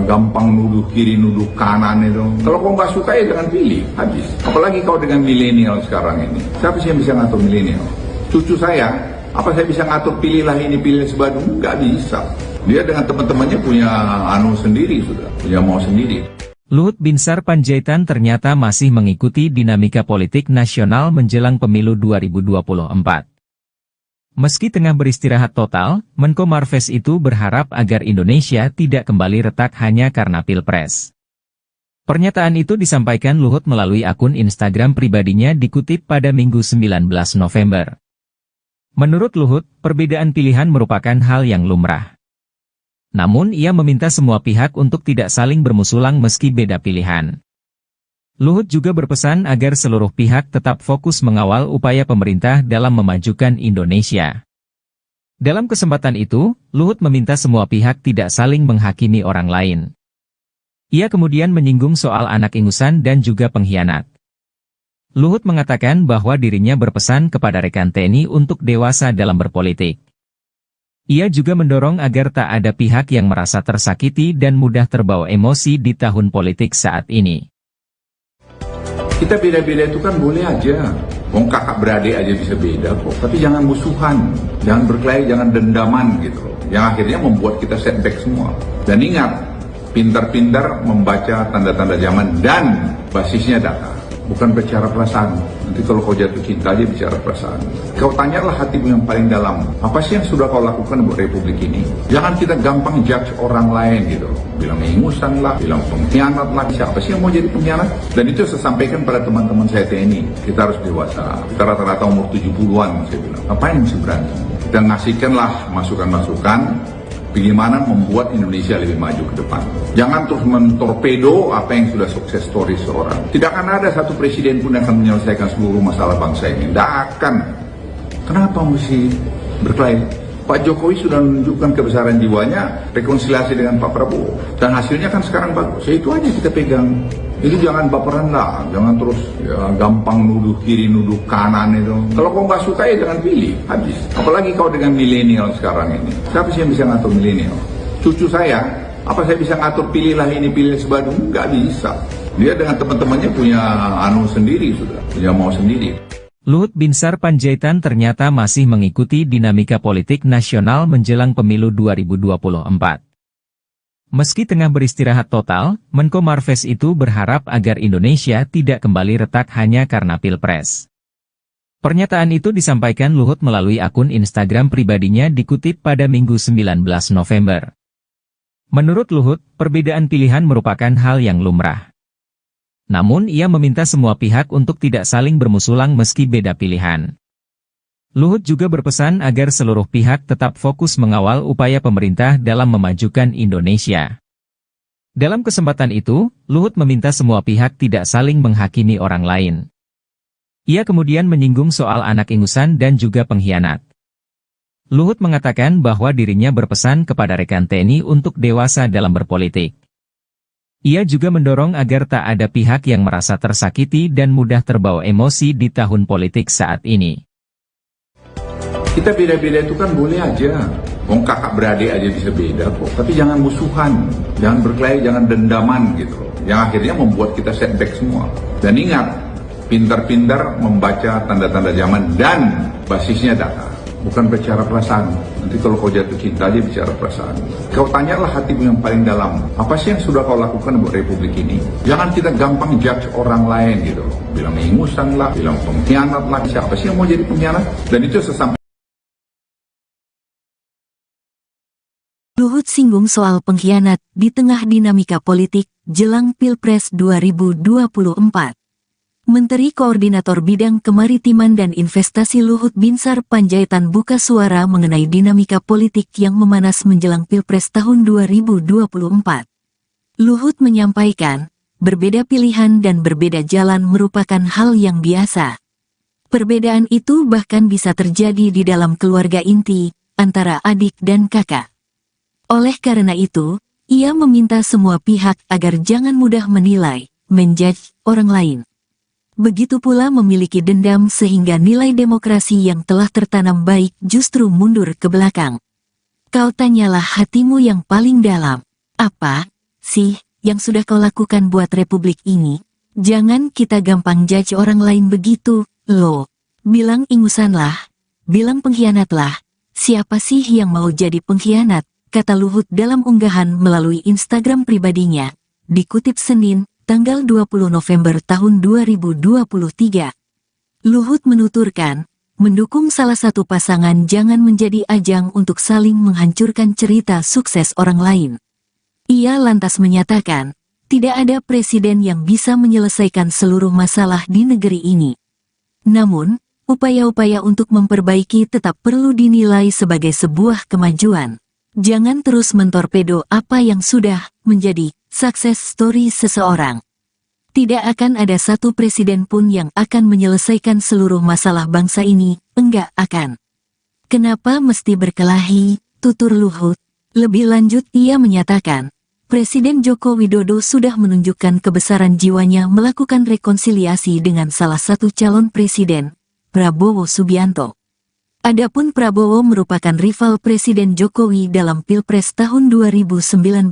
gampang nuduh kiri, nuduh kanan itu. Kalau kau nggak suka ya jangan pilih, habis. Apalagi kau dengan milenial sekarang ini. Siapa sih yang bisa ngatur milenial? Cucu saya, apa saya bisa ngatur pilihlah ini, pilih sebagainya? Nggak bisa. Dia dengan teman-temannya punya sendiri sudah, punya mau sendiri. Luhut Binsar Panjaitan ternyata masih mengikuti dinamika politik nasional menjelang pemilu 2024. Meski tengah beristirahat total, Menko Marves itu berharap agar Indonesia tidak kembali retak hanya karena Pilpres. Pernyataan itu disampaikan Luhut melalui akun Instagram pribadinya dikutip pada Minggu 19 November. Menurut Luhut, perbedaan pilihan merupakan hal yang lumrah. Namun ia meminta semua pihak untuk tidak saling bermusulang meski beda pilihan. Luhut juga berpesan agar seluruh pihak tetap fokus mengawal upaya pemerintah dalam memajukan Indonesia. Dalam kesempatan itu, Luhut meminta semua pihak tidak saling menghakimi orang lain. Ia kemudian menyinggung soal anak ingusan dan juga pengkhianat. Luhut mengatakan bahwa dirinya berpesan kepada rekan TNI untuk dewasa dalam berpolitik. Ia juga mendorong agar tak ada pihak yang merasa tersakiti dan mudah terbawa emosi di tahun politik saat ini. Kita beda-beda itu kan boleh aja. Wong kakak beradik aja bisa beda kok. Tapi jangan musuhan, jangan berkelahi, jangan dendaman gitu loh. Yang akhirnya membuat kita setback semua. Dan ingat, pintar-pintar membaca tanda-tanda zaman dan basisnya data. Bukan bicara perasaan. Nanti kalau kau jatuh cinta aja bicara perasaan. Kau tanyalah hatimu yang paling dalam. Apa sih yang sudah kau lakukan buat Republik ini? Jangan kita gampang judge orang lain gitu loh. Bilang ingusan lah, bilang pengkhianat lah. Siapa sih yang mau jadi pengkhianat? Dan itu saya sampaikan pada teman-teman saya TNI. Kita harus dewasa. Kita rata-rata umur 70-an saya bilang. Ngapain mesti berantem? Kita ngasihkanlah masukan-masukan. Bagaimana membuat Indonesia lebih maju ke depan. Jangan terus mentorpedo apa yang sudah sukses story seorang. Tidak akan ada satu presiden pun yang akan menyelesaikan seluruh masalah bangsa ini. Tidak akan. Kenapa mesti berkelahi? Pak Jokowi sudah menunjukkan kebesaran jiwanya, rekonsiliasi dengan Pak Prabowo. Dan hasilnya kan sekarang bagus. Ya itu aja kita pegang. Itu jangan baperan lah, jangan terus ya, gampang nuduh kiri, nuduh kanan itu. Kalau kau nggak suka ya jangan pilih, habis. Apalagi kau dengan milenial sekarang ini. Siapa sih yang bisa ngatur milenial? Cucu saya, apa saya bisa ngatur pilihlah ini, pilih sebadu? Nggak bisa. Dia dengan teman-temannya punya sendiri sudah, punya mau sendiri. Luhut Binsar Panjaitan ternyata masih mengikuti dinamika politik nasional menjelang pemilu 2024. Meski tengah beristirahat total, Menko Marves itu berharap agar Indonesia tidak kembali retak hanya karena Pilpres. Pernyataan itu disampaikan Luhut melalui akun Instagram pribadinya dikutip pada Minggu 19 November. Menurut Luhut, perbedaan pilihan merupakan hal yang lumrah. Namun ia meminta semua pihak untuk tidak saling bermusulang meski beda pilihan. Luhut juga berpesan agar seluruh pihak tetap fokus mengawal upaya pemerintah dalam memajukan Indonesia. Dalam kesempatan itu, Luhut meminta semua pihak tidak saling menghakimi orang lain. Ia kemudian menyinggung soal anak ingusan dan juga pengkhianat. Luhut mengatakan bahwa dirinya berpesan kepada rekan TNI untuk dewasa dalam berpolitik. Ia juga mendorong agar tak ada pihak yang merasa tersakiti dan mudah terbawa emosi di tahun politik saat ini. Kita beda-beda itu kan boleh aja. Wong kakak beradik aja bisa beda kok. Tapi jangan musuhan, jangan berkelahi, jangan dendaman gitu loh. Yang akhirnya membuat kita setback semua. Dan ingat, pintar-pintar membaca tanda-tanda zaman dan basisnya data. Bukan bicara perasaan. Nanti kalau kau jatuh cinta aja bicara perasaan. Kau tanyalah hatimu yang paling dalam. Apa sih yang sudah kau lakukan buat Republik ini? Jangan kita gampang judge orang lain gitu loh. Bilang ingusan lah, bilang pengkhianat lah. Siapa sih yang mau jadi pengkhianat? Dan itu sesampai Luhut singgung soal pengkhianat di tengah dinamika politik jelang Pilpres 2024. Menteri Koordinator Bidang Kemaritiman dan Investasi Luhut Binsar Panjaitan buka suara mengenai dinamika politik yang memanas menjelang Pilpres tahun 2024. Luhut menyampaikan, berbeda pilihan dan berbeda jalan merupakan hal yang biasa. Perbedaan itu bahkan bisa terjadi di dalam keluarga inti, antara adik dan kakak. Oleh karena itu, ia meminta semua pihak agar jangan mudah menilai, menjudge orang lain. Begitu pula memiliki dendam sehingga nilai demokrasi yang telah tertanam baik justru mundur ke belakang. Kau tanyalah hatimu yang paling dalam. Apa sih yang sudah kau lakukan buat Republik ini? Jangan kita gampang judge orang lain begitu, loh. Bilang ingusanlah, bilang pengkhianatlah. Siapa sih yang mau jadi pengkhianat? Kata Luhut dalam unggahan melalui Instagram pribadinya, dikutip Senin, tanggal 20 November tahun 2023. Luhut menuturkan, mendukung salah satu pasangan jangan menjadi ajang untuk saling menghancurkan cerita sukses orang lain. Ia lantas menyatakan, tidak ada presiden yang bisa menyelesaikan seluruh masalah di negeri ini. Namun, upaya-upaya untuk memperbaiki tetap perlu dinilai sebagai sebuah kemajuan. Jangan terus mentorpedo apa yang sudah menjadi success story seseorang. Tidak akan ada satu presiden pun yang akan menyelesaikan seluruh masalah bangsa ini, enggak akan. Kenapa mesti berkelahi, tutur Luhut? Lebih lanjut ia menyatakan, Presiden Joko Widodo sudah menunjukkan kebesaran jiwanya melakukan rekonsiliasi dengan salah satu calon presiden, Prabowo Subianto. Adapun Prabowo merupakan rival Presiden Jokowi dalam Pilpres tahun 2019.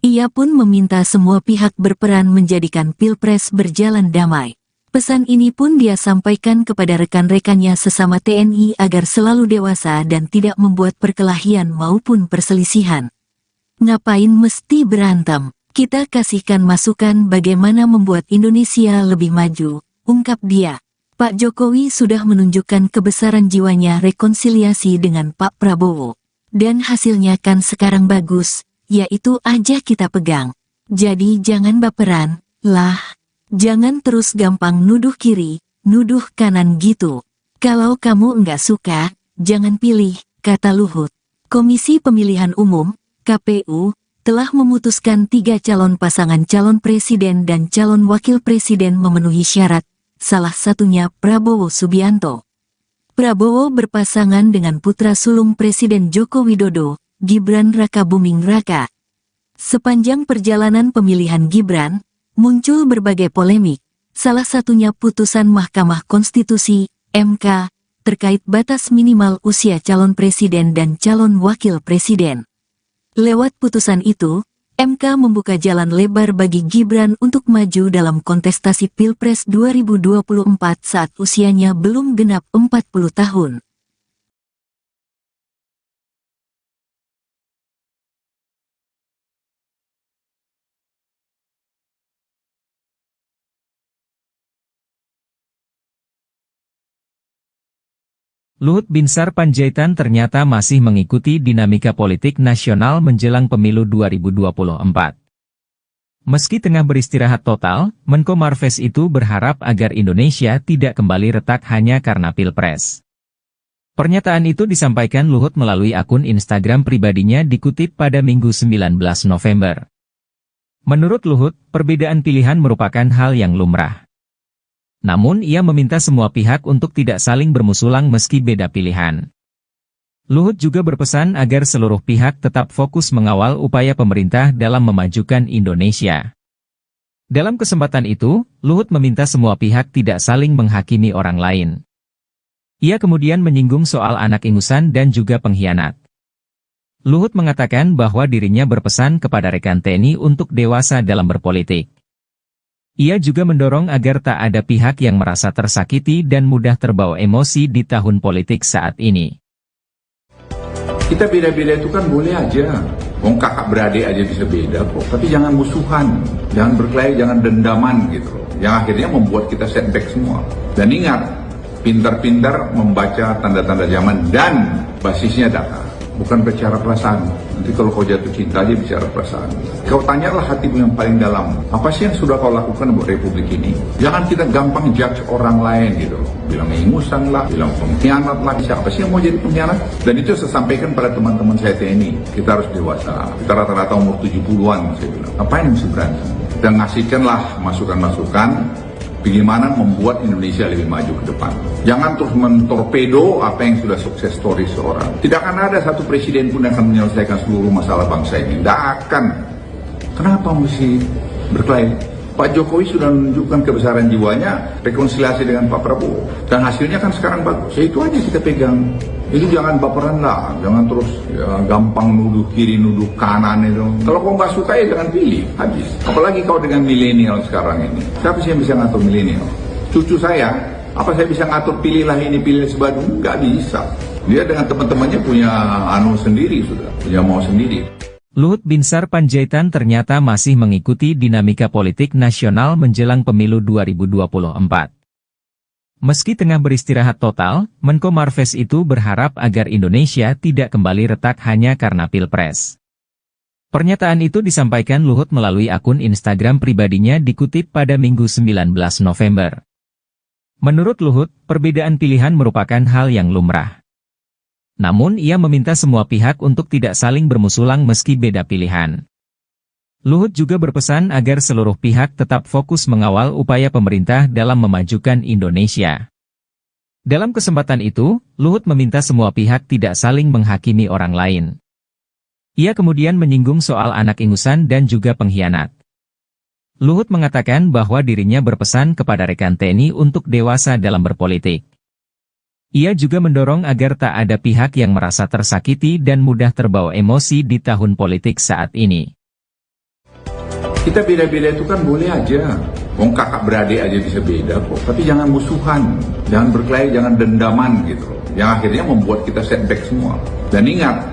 Ia pun meminta semua pihak berperan menjadikan Pilpres berjalan damai. Pesan ini pun dia sampaikan kepada rekan-rekannya sesama TNI agar selalu dewasa dan tidak membuat perkelahian maupun perselisihan. Ngapain mesti berantem? Kita kasihkan masukan bagaimana membuat Indonesia lebih maju, ungkap dia. Pak Jokowi sudah menunjukkan kebesaran jiwanya rekonsiliasi dengan Pak Prabowo. Dan hasilnya kan sekarang bagus. Yaitu aja kita pegang. Jadi jangan baperan, lah. Jangan terus gampang nuduh kiri, nuduh kanan gitu. Kalau kamu enggak suka, jangan pilih, kata Luhut. Komisi Pemilihan Umum, KPU, telah memutuskan 3 calon pasangan calon presiden dan calon wakil presiden memenuhi syarat, salah satunya Prabowo Subianto. Prabowo berpasangan dengan putra sulung Presiden Joko Widodo, Gibran Rakabuming Raka. Sepanjang perjalanan pemilihan Gibran, muncul berbagai polemik, salah satunya putusan Mahkamah Konstitusi, MK, terkait batas minimal usia calon presiden dan calon wakil presiden. Lewat putusan itu, MK membuka jalan lebar bagi Gibran untuk maju dalam kontestasi Pilpres 2024 saat usianya belum genap 40 tahun. Luhut Binsar Panjaitan ternyata masih mengikuti dinamika politik nasional menjelang pemilu 2024. Meski tengah beristirahat total, Menko Marves itu berharap agar Indonesia tidak kembali retak hanya karena Pilpres. Pernyataan itu disampaikan Luhut melalui akun Instagram pribadinya dikutip pada Minggu 19 November. Menurut Luhut, perbedaan pilihan merupakan hal yang lumrah. Namun ia meminta semua pihak untuk tidak saling bermusulang meski beda pilihan. Luhut juga berpesan agar seluruh pihak tetap fokus mengawal upaya pemerintah dalam memajukan Indonesia. Dalam kesempatan itu, Luhut meminta semua pihak tidak saling menghakimi orang lain. Ia kemudian menyinggung soal anak ingusan dan juga pengkhianat. Luhut mengatakan bahwa dirinya berpesan kepada rekan TNI untuk dewasa dalam berpolitik. Ia juga mendorong agar tak ada pihak yang merasa tersakiti dan mudah terbawa emosi di tahun politik saat ini. Kita beda-beda itu kan boleh aja. Wong kakak beradik aja bisa beda kok. Tapi jangan musuhan, jangan berkelahi, jangan dendaman gitu loh. Yang akhirnya membuat kita setback semua. Dan ingat, pintar-pintar membaca tanda-tanda zaman dan basisnya data. Bukan bicara perasaan. Nanti kalau kau jatuh cinta aja bicara perasaan. Kau tanyalah hatimu yang paling dalam. Apa sih yang sudah kau lakukan buat republik ini? Jangan kita gampang judge orang lain gitu loh. Bilang ingusan lah, bilang pengkhianat lah. Siapa sih yang mau jadi pengkhianat? Dan itu saya sampaikan pada teman-teman saya TNI. Kita harus dewasa. Kita rata-rata umur 70-an saya bilang. Ngapain mesti berantem? Dan ngasihkanlah masukan-masukan bagaimana membuat Indonesia lebih maju ke depan. Jangan terus mentorpedo apa yang sudah sukses story seorang. Tidak akan ada satu presiden pun yang akan menyelesaikan seluruh masalah bangsa ini. Tidak akan. Kenapa mesti berkelahi? Pak Jokowi sudah menunjukkan kebesaran jiwanya, rekonsiliasi dengan Pak Prabowo. Dan hasilnya kan sekarang bagus. Ya itu aja kita pegang. Itu jangan baperan lah, jangan terus ya, gampang nuduh kiri, nuduh kanan itu. Kalau kau nggak suka ya jangan pilih, habis. Apalagi kau dengan milenial sekarang ini. Siapa sih yang bisa ngatur milenial? Cucu saya, apa saya bisa ngatur pilihlah ini, pilih sebagainya? Nggak bisa. Dia dengan teman-temannya punya sendiri sudah, punya mau sendiri. Luhut Binsar Panjaitan ternyata masih mengikuti dinamika politik nasional menjelang pemilu 2024. Meski tengah beristirahat total, Menko Marves itu berharap agar Indonesia tidak kembali retak hanya karena Pilpres. Pernyataan itu disampaikan Luhut melalui akun Instagram pribadinya dikutip pada Minggu 19 November. Menurut Luhut, perbedaan pilihan merupakan hal yang lumrah. Namun ia meminta semua pihak untuk tidak saling bermusulang meski beda pilihan. Luhut juga berpesan agar seluruh pihak tetap fokus mengawal upaya pemerintah dalam memajukan Indonesia. Dalam kesempatan itu, Luhut meminta semua pihak tidak saling menghakimi orang lain. Ia kemudian menyinggung soal anak ingusan dan juga pengkhianat. Luhut mengatakan bahwa dirinya berpesan kepada rekan TNI untuk dewasa dalam berpolitik. Ia juga mendorong agar tak ada pihak yang merasa tersakiti dan mudah terbawa emosi di tahun politik saat ini. Kita beda-beda itu kan boleh aja. Wong kakak beradik aja bisa beda kok. Tapi jangan musuhan, jangan berkelahi, jangan dendaman gitu loh. Yang akhirnya membuat kita setback semua. Dan ingat,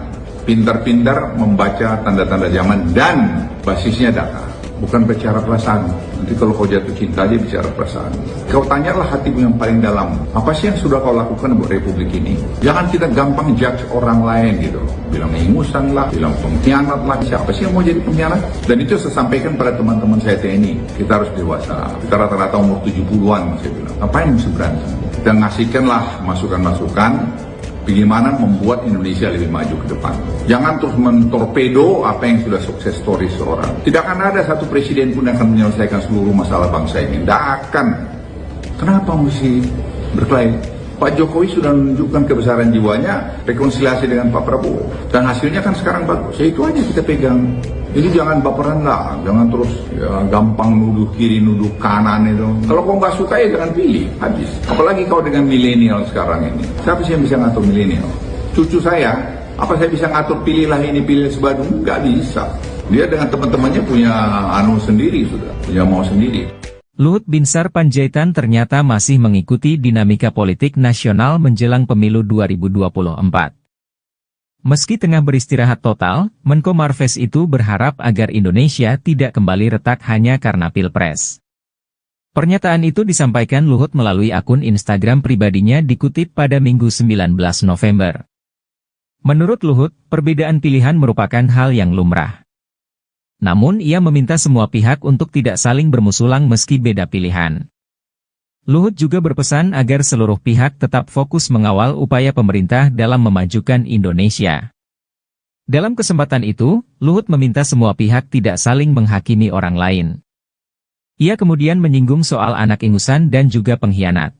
pintar-pintar membaca tanda-tanda zaman dan basisnya data. Bukan bicara perasaan. Nanti kalau kau jatuh cinta aja bicara perasaan. Kau tanyalah hatimu yang paling dalam. Apa sih yang sudah kau lakukan buat Republik ini? Jangan kita gampang judge orang lain gitu. Bilang ingusan lah, bilang pengkhianat lah. Siapa sih yang mau jadi pengkhianat? Dan itu saya sampaikan pada teman-teman saya TNI. Kita harus dewasa. Kita rata-rata umur 70-an saya bilang. Ngapain mesti berantem? Kita ngasihkanlah masukan-masukan. Bagaimana membuat Indonesia lebih maju ke depan. Jangan terus mentorpedo apa yang sudah sukses story seorang. Tidak akan ada satu presiden pun yang akan menyelesaikan seluruh masalah bangsa ini. Tidak akan. Kenapa mesti berkelahi? Pak Jokowi sudah menunjukkan kebesaran jiwanya, rekonsiliasi dengan Pak Prabowo. Dan hasilnya kan sekarang bagus. Ya itu aja kita pegang. Jadi jangan baperan lah, jangan terus ya, gampang nuduh kiri, nuduh kanan itu. Kalau kau nggak suka ya jangan pilih, habis. Apalagi kau dengan milenial sekarang ini. Siapa sih yang bisa ngatur milenial? Cucu saya, apa saya bisa ngatur pilihlah ini, pilih sebadung? Nggak bisa. Dia dengan teman-temannya punya sendiri sudah, punya mau sendiri. Luhut Binsar Panjaitan ternyata masih mengikuti dinamika politik nasional menjelang pemilu 2024. Meski tengah beristirahat total, Menko Marves itu berharap agar Indonesia tidak kembali retak hanya karena Pilpres. Pernyataan itu disampaikan Luhut melalui akun Instagram pribadinya dikutip pada Minggu 19 November. Menurut Luhut, perbedaan pilihan merupakan hal yang lumrah. Namun ia meminta semua pihak untuk tidak saling bermusulang meski beda pilihan. Luhut juga berpesan agar seluruh pihak tetap fokus mengawal upaya pemerintah dalam memajukan Indonesia. Dalam kesempatan itu, Luhut meminta semua pihak tidak saling menghakimi orang lain. Ia kemudian menyinggung soal anak ingusan dan juga pengkhianat.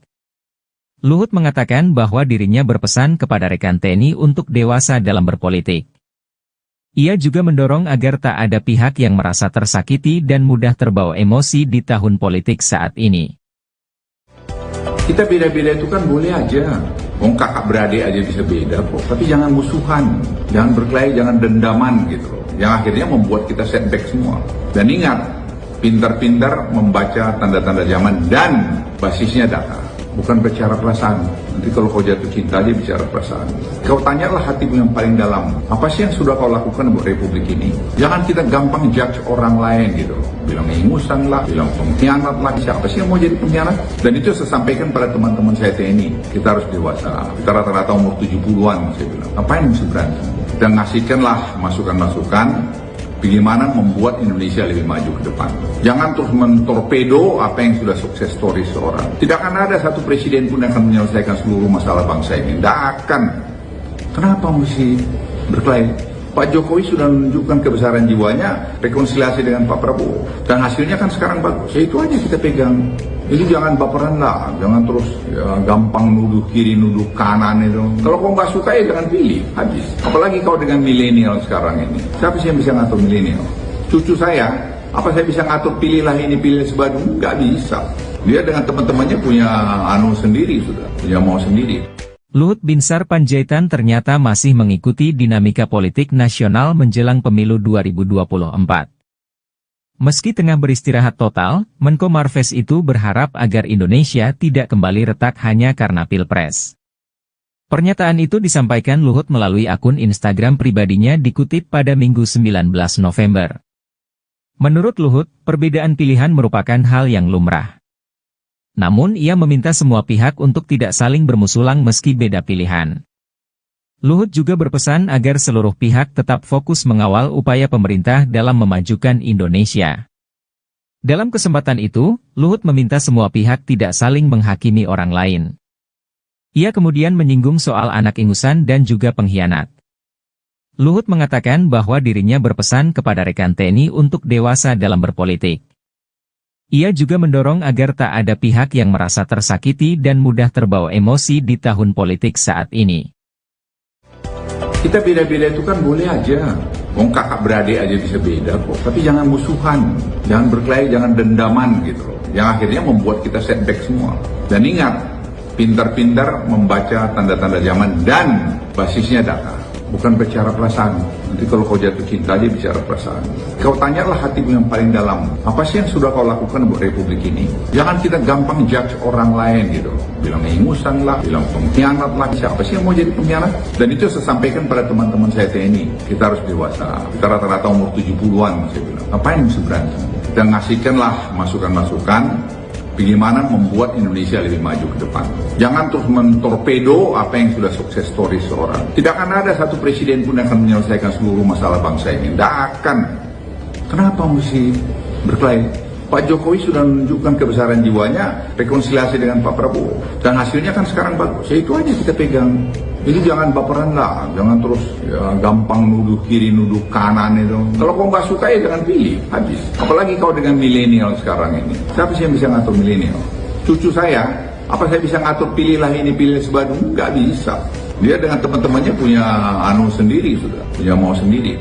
Luhut mengatakan bahwa dirinya berpesan kepada rekan TNI untuk dewasa dalam berpolitik. Ia juga mendorong agar tak ada pihak yang merasa tersakiti dan mudah terbawa emosi di tahun politik saat ini. Kita beda-beda itu kan boleh aja. Wong kakak beradik aja bisa beda kok. Tapi jangan musuhan, jangan berkelahi, jangan dendaman gitu loh. Yang akhirnya membuat kita setback semua. Dan ingat, pintar-pintar membaca tanda-tanda zaman dan basisnya data. Bukan bicara perasaan. Nanti kalau kau jatuh cinta aja bicara perasaan. Kau tanyalah hatimu yang paling dalam. Apa sih yang sudah kau lakukan buat Republik ini? Jangan kita gampang judge orang lain gitu loh. Bilang ingusan lah, bilang pengkhianat lah. Siapa sih yang mau jadi pengkhianat? Dan itu saya sampaikan pada teman-teman saya TNI. Kita harus dewasa. Kita rata-rata umur 70-an saya bilang. Ngapain mesti berantem? Kita ngasihkanlah masukan-masukan. Bagaimana membuat Indonesia lebih maju ke depan. Jangan terus mentorpedo apa yang sudah sukses story seorang. Tidak akan ada satu presiden pun yang akan menyelesaikan seluruh masalah bangsa ini. Tidak akan. Kenapa mesti berkelahi? Pak Jokowi sudah menunjukkan kebesaran jiwanya, rekonsiliasi dengan Pak Prabowo. Dan hasilnya kan sekarang bagus. Ya itu aja kita pegang. Jadi jangan baperan lah, jangan terus ya, gampang nuduh kiri, nuduh kanan itu. Kalau kau nggak suka ya jangan pilih, habis. Apalagi kau dengan milenial sekarang ini. Siapa sih yang bisa ngatur milenial? Cucu saya, apa saya bisa ngatur pilihlah ini, pilih sebadung? Nggak bisa. Dia dengan teman-temannya punya sendiri sudah, punya mau sendiri. Luhut Binsar Panjaitan ternyata masih mengikuti dinamika politik nasional menjelang pemilu 2024. Meski tengah beristirahat total, Menko Marves itu berharap agar Indonesia tidak kembali retak hanya karena Pilpres. Pernyataan itu disampaikan Luhut melalui akun Instagram pribadinya dikutip pada Minggu 19 November. Menurut Luhut, perbedaan pilihan merupakan hal yang lumrah. Namun ia meminta semua pihak untuk tidak saling bermusulang meski beda pilihan. Luhut juga berpesan agar seluruh pihak tetap fokus mengawal upaya pemerintah dalam memajukan Indonesia. Dalam kesempatan itu, Luhut meminta semua pihak tidak saling menghakimi orang lain. Ia kemudian menyinggung soal anak ingusan dan juga pengkhianat. Luhut mengatakan bahwa dirinya berpesan kepada rekan TNI untuk dewasa dalam berpolitik. Ia juga mendorong agar tak ada pihak yang merasa tersakiti dan mudah terbawa emosi di tahun politik saat ini. Kita beda-beda itu kan boleh aja. Wong kakak beradik aja bisa beda kok. Tapi jangan musuhan, jangan berkelahi, jangan dendaman gitu loh. Yang akhirnya membuat kita setback semua. Dan ingat, pintar-pintar membaca tanda-tanda zaman dan basisnya data. Bukan bicara perasaan. Nanti kalau kau jatuh cinta dia bicara perasaan. Kau tanyalah hatimu yang paling dalam. Apa sih yang sudah kau lakukan buat Republik ini? Jangan kita gampang judge orang lain gitu. Bilang ingusan lah, bilang pengkhianat lah. Siapa sih yang mau jadi pengkhianat? Dan itu saya sampaikan pada teman-teman saya TNI. Kita harus dewasa. Kita rata-rata umur 70-an saya bilang. Ngapain mesti berantem? Kita ngasihkanlah masukan-masukan. Bagaimana membuat Indonesia lebih maju ke depan. Jangan terus mentorpedo apa yang sudah sukses story seorang. Tidak akan ada satu presiden pun yang akan menyelesaikan seluruh masalah bangsa ini. Tidak akan. Kenapa mesti berkelahi? Pak Jokowi sudah menunjukkan kebesaran jiwanya, rekonsiliasi dengan Pak Prabowo. Dan hasilnya kan sekarang bagus. Ya itu aja kita pegang. Jadi jangan baperan lah, jangan terus ya, gampang nuduh kiri, nuduh kanan itu. Kalau kau nggak suka ya jangan pilih, habis. Apalagi kau dengan milenial sekarang ini. Siapa sih yang bisa ngatur milenial? Cucu saya, apa saya bisa ngatur pilihlah ini, pilih sebadung? Nggak bisa. Dia dengan teman-temannya punya sendiri sudah, punya mau sendiri.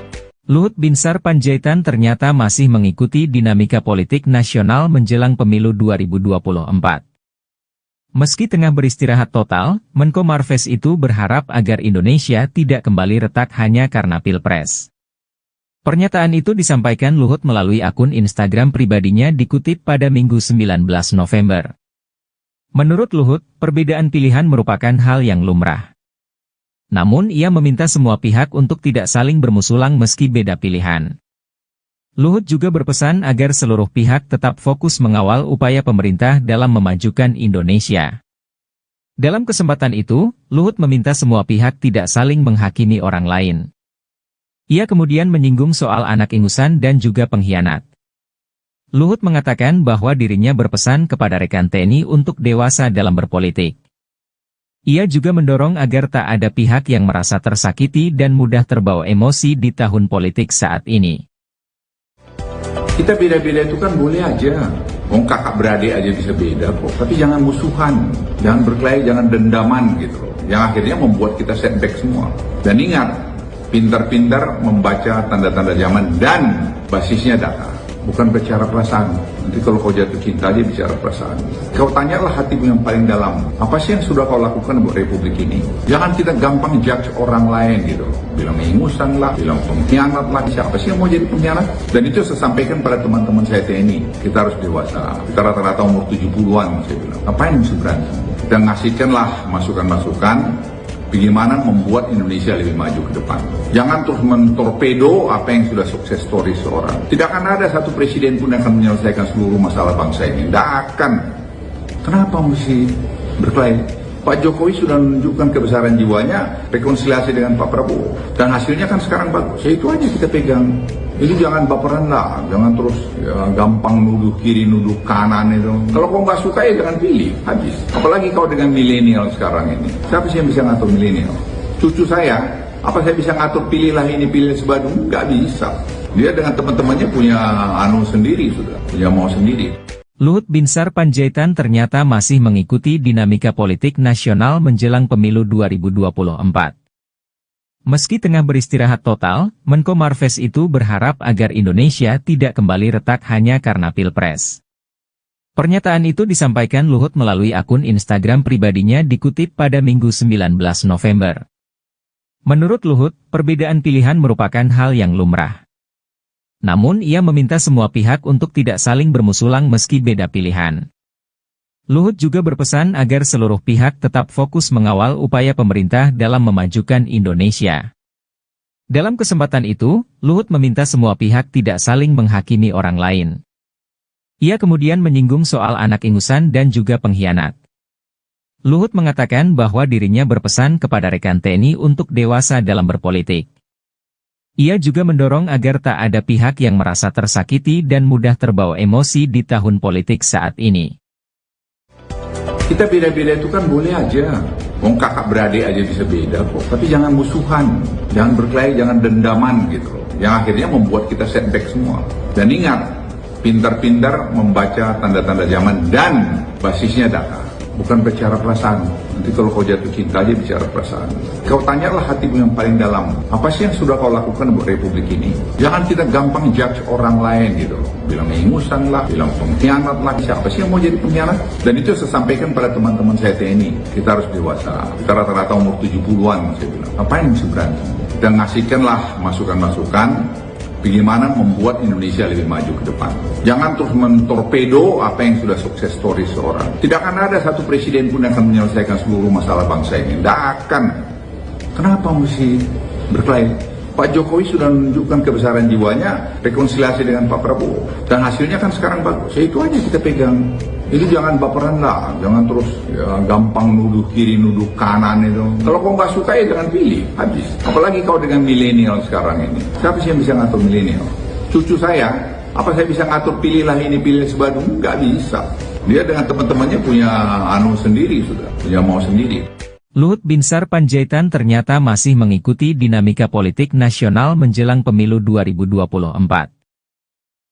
Luhut Binsar Panjaitan ternyata masih mengikuti dinamika politik nasional menjelang pemilu 2024. Meski tengah beristirahat total, Menko Marves itu berharap agar Indonesia tidak kembali retak hanya karena Pilpres. Pernyataan itu disampaikan Luhut melalui akun Instagram pribadinya dikutip pada Minggu 19 November. Menurut Luhut, perbedaan pilihan merupakan hal yang lumrah. Namun ia meminta semua pihak untuk tidak saling bermusulang meski beda pilihan. Luhut juga berpesan agar seluruh pihak tetap fokus mengawal upaya pemerintah dalam memajukan Indonesia. Dalam kesempatan itu, Luhut meminta semua pihak tidak saling menghakimi orang lain. Ia kemudian menyinggung soal anak ingusan dan juga pengkhianat. Luhut mengatakan bahwa dirinya berpesan kepada rekan TNI untuk dewasa dalam berpolitik. Ia juga mendorong agar tak ada pihak yang merasa tersakiti dan mudah terbawa emosi di tahun politik saat ini. Kita beda-beda itu kan boleh aja. Wong kakak beradik aja bisa beda kok. Tapi jangan musuhan, jangan berkelahi, jangan dendaman gitu loh. Yang akhirnya membuat kita setback semua. Dan ingat, pintar-pintar membaca tanda-tanda zaman dan basisnya data. Bukan bicara perasaan. Nanti kalau kau jatuh cinta dia bicara perasaan. Kau tanyalah hatimu yang paling dalam. Apa sih yang sudah kau lakukan buat Republik ini? Jangan kita gampang judge orang lain gitu. Bilang ingusan lah, bilang pengkhianat lah. Siapa sih yang mau jadi pengkhianat? Dan itu saya sampaikan pada teman-teman saya TNI. Kita harus dewasa. Kita rata-rata umur 70-an saya bilang. Ngapain mesti berantem? Kita ngasihkanlah masukan-masukan. Bagaimana membuat Indonesia lebih maju ke depan. Jangan terus mentorpedo apa yang sudah sukses story seorang. Tidak akan ada satu presiden pun yang akan menyelesaikan seluruh masalah bangsa ini. Tidak akan. Kenapa mesti berkelahi? Pak Jokowi sudah menunjukkan kebesaran jiwanya, rekonsiliasi dengan Pak Prabowo. Dan hasilnya kan sekarang bagus. Ya itu aja kita pegang. Jadi jangan baperan lah, jangan terus ya, gampang nuduh kiri, nuduh kanan itu. Kalau kau nggak suka ya jangan pilih, habis. Apalagi kau dengan milenial sekarang ini. Siapa sih yang bisa ngatur milenial? Cucu saya, apa saya bisa ngatur pilihlah ini, pilih sebadung? Nggak bisa. Dia dengan teman-temannya punya sendiri sudah, punya mau sendiri. Luhut Binsar Panjaitan ternyata masih mengikuti dinamika politik nasional menjelang pemilu 2024. Meski tengah beristirahat total, Menko Marves itu berharap agar Indonesia tidak kembali retak hanya karena Pilpres. Pernyataan itu disampaikan Luhut melalui akun Instagram pribadinya dikutip pada Minggu 19 November. Menurut Luhut, perbedaan pilihan merupakan hal yang lumrah. Namun ia meminta semua pihak untuk tidak saling bermusulang meski beda pilihan. Luhut juga berpesan agar seluruh pihak tetap fokus mengawal upaya pemerintah dalam memajukan Indonesia. Dalam kesempatan itu, Luhut meminta semua pihak tidak saling menghakimi orang lain. Ia kemudian menyinggung soal anak ingusan dan juga pengkhianat. Luhut mengatakan bahwa dirinya berpesan kepada rekan TNI untuk dewasa dalam berpolitik. Ia juga mendorong agar tak ada pihak yang merasa tersakiti dan mudah terbawa emosi di tahun politik saat ini. Kita beda-beda itu kan boleh aja. Wong kakak beradik aja bisa beda kok. Tapi jangan musuhan, jangan berkelahi, jangan dendaman gitu loh. Yang akhirnya membuat kita setback semua. Dan ingat, pintar-pintar membaca tanda-tanda zaman dan basisnya data. Bukan bicara perasaan. Nanti kalau kau jatuh cinta aja bicara perasaan. Kau tanyalah hatimu yang paling dalam. Apa sih yang sudah kau lakukan buat republik ini? Jangan kita gampang judge orang lain gitu loh. Bilang ingusan lah, bilang pengkhianat lah. Siapa sih yang mau jadi pengkhianat? Dan itu saya sampaikan pada teman-teman saya TNI. Kita harus dewasa. Kita rata-rata umur 70-an saya bilang. Apa yang mesti berantem? Dan ngasihkanlah masukan-masukan bagaimana membuat Indonesia lebih maju ke depan. Jangan terus mentorpedo apa yang sudah sukses story seorang. Tidak akan ada satu presiden pun yang akan menyelesaikan seluruh masalah bangsa ini. Tidak akan. Kenapa mesti berkelahi? Pak Jokowi sudah menunjukkan kebesaran jiwanya, rekonsiliasi dengan Pak Prabowo. Dan hasilnya kan sekarang bagus. Ya itu aja kita pegang. Itu jangan baperan lah, jangan terus ya, gampang nuduh kiri, nuduh kanan itu. Kalau kau nggak suka ya jangan pilih, habis. Apalagi kau dengan milenial sekarang ini. Siapa sih yang bisa ngatur milenial? Cucu saya, apa saya bisa ngatur pilihlah ini, pilih sebadu? Nggak bisa. Dia dengan teman-temannya punya anu sendiri sudah, punya mau sendiri. Luhut Binsar Panjaitan ternyata masih mengikuti dinamika politik nasional menjelang pemilu 2024.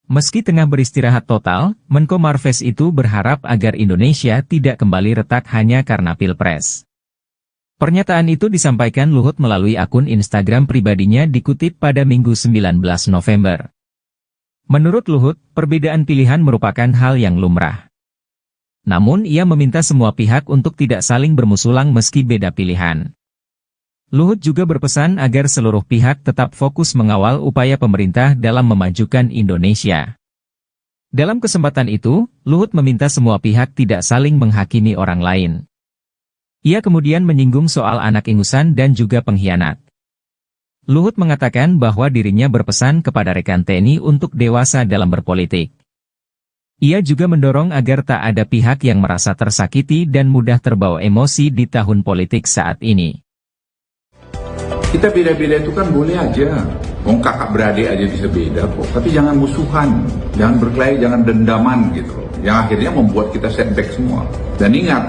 Meski tengah beristirahat total, Menko Marves itu berharap agar Indonesia tidak kembali retak hanya karena Pilpres. Pernyataan itu disampaikan Luhut melalui akun Instagram pribadinya dikutip pada Minggu 19 November. Menurut Luhut, perbedaan pilihan merupakan hal yang lumrah. Namun ia meminta semua pihak untuk tidak saling bermusulang meski beda pilihan. Luhut juga berpesan agar seluruh pihak tetap fokus mengawal upaya pemerintah dalam memajukan Indonesia. Dalam kesempatan itu, Luhut meminta semua pihak tidak saling menghakimi orang lain. Ia kemudian menyinggung soal anak ingusan dan juga pengkhianat. Luhut mengatakan bahwa dirinya berpesan kepada rekan TNI untuk dewasa dalam berpolitik. Ia juga mendorong agar tak ada pihak yang merasa tersakiti dan mudah terbawa emosi di tahun politik saat ini. Kita beda-beda itu kan boleh aja. Wong kakak beradik aja bisa beda kok. Tapi jangan musuhan, jangan berkelahi, jangan dendaman gitu loh. Yang akhirnya membuat kita setback semua. Dan ingat,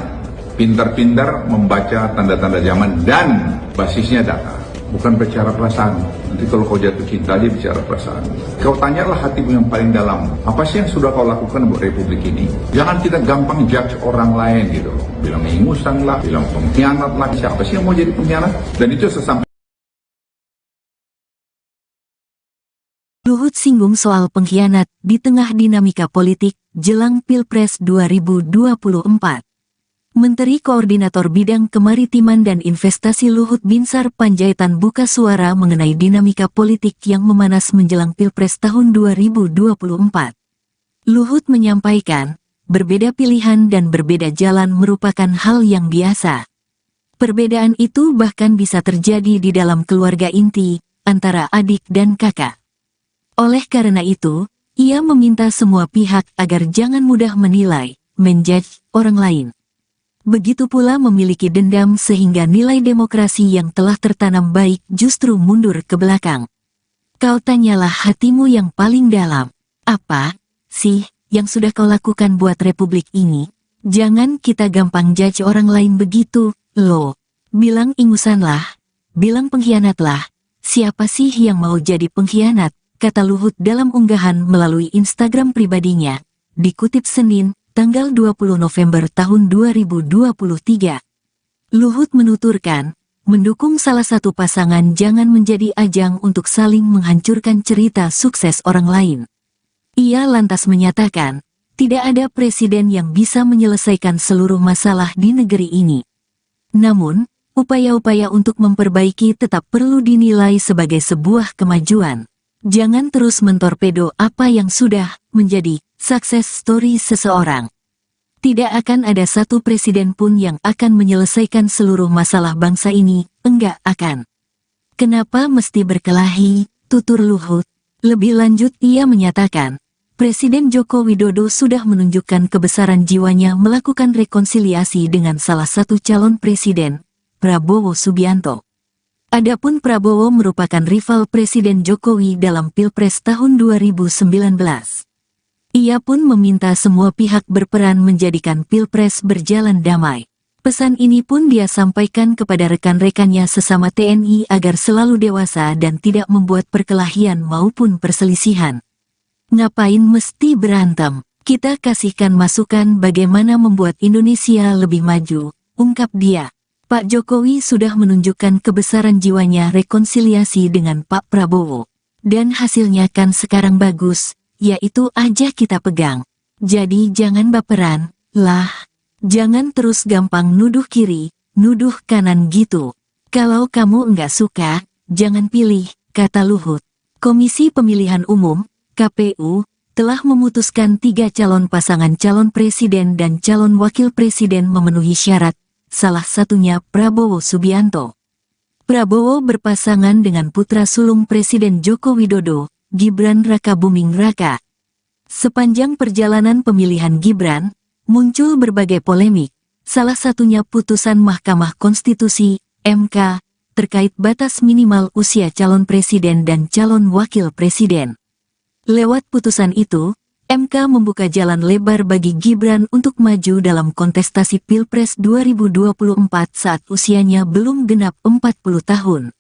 pintar-pintar membaca tanda-tanda zaman dan basisnya data. Bukan bicara perasaan. Nanti kalau kau jatuh cinta aja bicara perasaan. Kau tanyalah hatimu yang paling dalam. Apa sih yang sudah kau lakukan buat republik ini? Jangan kita gampang judge orang lain gitu loh. Bilang ingusan lah, bilang pengkhianat lah. Siapa sih yang mau jadi pengkhianat? Dan itu sesampai Luhut singgung soal pengkhianat di tengah dinamika politik jelang Pilpres 2024. Menteri Koordinator Bidang Kemaritiman dan Investasi Luhut Binsar Panjaitan buka suara mengenai dinamika politik yang memanas menjelang Pilpres tahun 2024. Luhut menyampaikan, berbeda pilihan dan berbeda jalan merupakan hal yang biasa. Perbedaan itu bahkan bisa terjadi di dalam keluarga inti, antara adik dan kakak. Oleh karena itu, ia meminta semua pihak agar jangan mudah menilai, menjudge orang lain. Begitu pula memiliki dendam sehingga nilai demokrasi yang telah tertanam baik justru mundur ke belakang. Kau tanyalah hatimu yang paling dalam. Apa sih yang sudah kau lakukan buat republik ini? Jangan kita gampang judge orang lain begitu, loh. Bilang ingusanlah, bilang pengkhianatlah. Siapa sih yang mau jadi pengkhianat? Kata Luhut dalam unggahan melalui Instagram pribadinya, dikutip Senin, tanggal 20 November tahun 2023. Luhut menuturkan, mendukung salah satu pasangan jangan menjadi ajang untuk saling menghancurkan cerita sukses orang lain. Ia lantas menyatakan, tidak ada presiden yang bisa menyelesaikan seluruh masalah di negeri ini. Namun, upaya-upaya untuk memperbaiki tetap perlu dinilai sebagai sebuah kemajuan. Jangan terus mentorpedo apa yang sudah menjadi success story seseorang. Tidak akan ada satu presiden pun yang akan menyelesaikan seluruh masalah bangsa ini, enggak akan. Kenapa mesti berkelahi, tutur Luhut? Lebih lanjut ia menyatakan, Presiden Joko Widodo sudah menunjukkan kebesaran jiwanya melakukan rekonsiliasi dengan salah satu calon presiden, Prabowo Subianto. Adapun Prabowo merupakan rival Presiden Jokowi dalam Pilpres tahun 2019. Ia pun meminta semua pihak berperan menjadikan Pilpres berjalan damai. Pesan ini pun dia sampaikan kepada rekan-rekannya sesama TNI agar selalu dewasa dan tidak membuat perkelahian maupun perselisihan. Ngapain mesti berantem? Kita kasihkan masukan bagaimana membuat Indonesia lebih maju, ungkap dia. Pak Jokowi sudah menunjukkan kebesaran jiwanya rekonsiliasi dengan Pak Prabowo. Dan hasilnya kan sekarang bagus, yaitu aja kita pegang. Jadi jangan baperan, lah. Jangan terus gampang nuduh kiri, nuduh kanan gitu. Kalau kamu enggak suka, jangan pilih, kata Luhut. Komisi Pemilihan Umum, KPU, telah memutuskan 3 calon pasangan calon presiden dan calon wakil presiden memenuhi syarat, salah satunya Prabowo Subianto. Prabowo berpasangan dengan putra sulung Presiden Joko Widodo, Gibran Rakabuming Raka. Sepanjang perjalanan pemilihan Gibran, muncul berbagai polemik, salah satunya putusan Mahkamah Konstitusi, MK, terkait batas minimal usia calon presiden dan calon wakil presiden. Lewat putusan itu, MK membuka jalan lebar bagi Gibran untuk maju dalam kontestasi Pilpres 2024 saat usianya belum genap 40 tahun.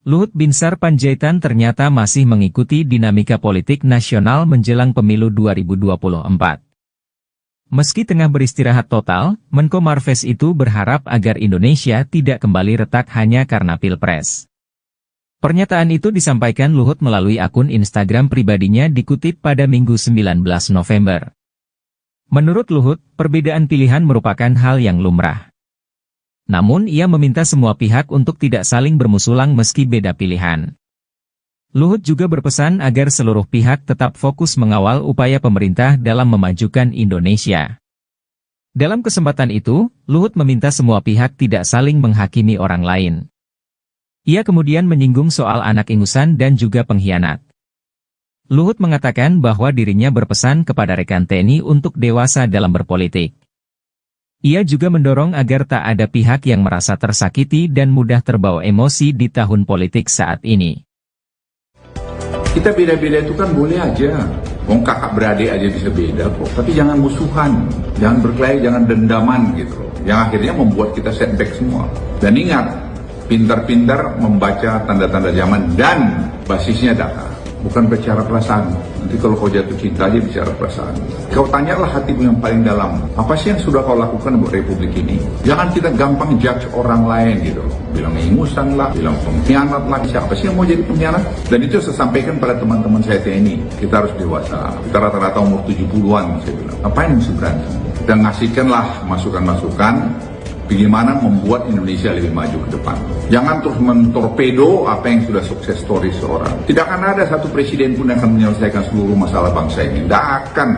Luhut Binsar Panjaitan ternyata masih mengikuti dinamika politik nasional menjelang pemilu 2024. Meski tengah beristirahat total, Menko Marves itu berharap agar Indonesia tidak kembali retak hanya karena Pilpres. Pernyataan itu disampaikan Luhut melalui akun Instagram pribadinya dikutip pada Minggu 19 November. Menurut Luhut, perbedaan pilihan merupakan hal yang lumrah. Namun ia meminta semua pihak untuk tidak saling bermusulang meski beda pilihan. Luhut juga berpesan agar seluruh pihak tetap fokus mengawal upaya pemerintah dalam memajukan Indonesia. Dalam kesempatan itu, Luhut meminta semua pihak tidak saling menghakimi orang lain. Ia kemudian menyinggung soal anak ingusan dan juga pengkhianat. Luhut mengatakan bahwa dirinya berpesan kepada rekan TNI untuk dewasa dalam berpolitik. Ia juga mendorong agar tak ada pihak yang merasa tersakiti dan mudah terbawa emosi di tahun politik saat ini. Kita beda-beda itu kan boleh aja. Wong kakak beradik aja bisa beda kok. Tapi jangan musuhan, jangan berkelahi, jangan dendaman gitu loh. Yang akhirnya membuat kita setback semua. Dan ingat, pintar-pintar membaca tanda-tanda zaman dan basisnya data. Bukan bicara perasaan. Nanti kalau kau jatuh cinta aja bicara perasaan. Kau tanyalah hatimu yang paling dalam. Apa sih yang sudah kau lakukan buat Republik ini? Jangan kita gampang judge orang lain gitu. Bilang ingusan lah, bilang pengkhianat lah. Siapa sih yang mau jadi pengkhianat? Dan itu saya sampaikan pada teman-teman saya TNI. Kita harus dewasa. Kita rata-rata umur 70-an saya bilang. Apa yang mesti berantem? Kita ngasihkanlah masukan-masukan. Bagaimana membuat Indonesia lebih maju ke depan. Jangan terus mentorpedo apa yang sudah sukses story seorang. Tidak akan ada satu presiden pun yang akan menyelesaikan seluruh masalah bangsa ini. Tidak akan.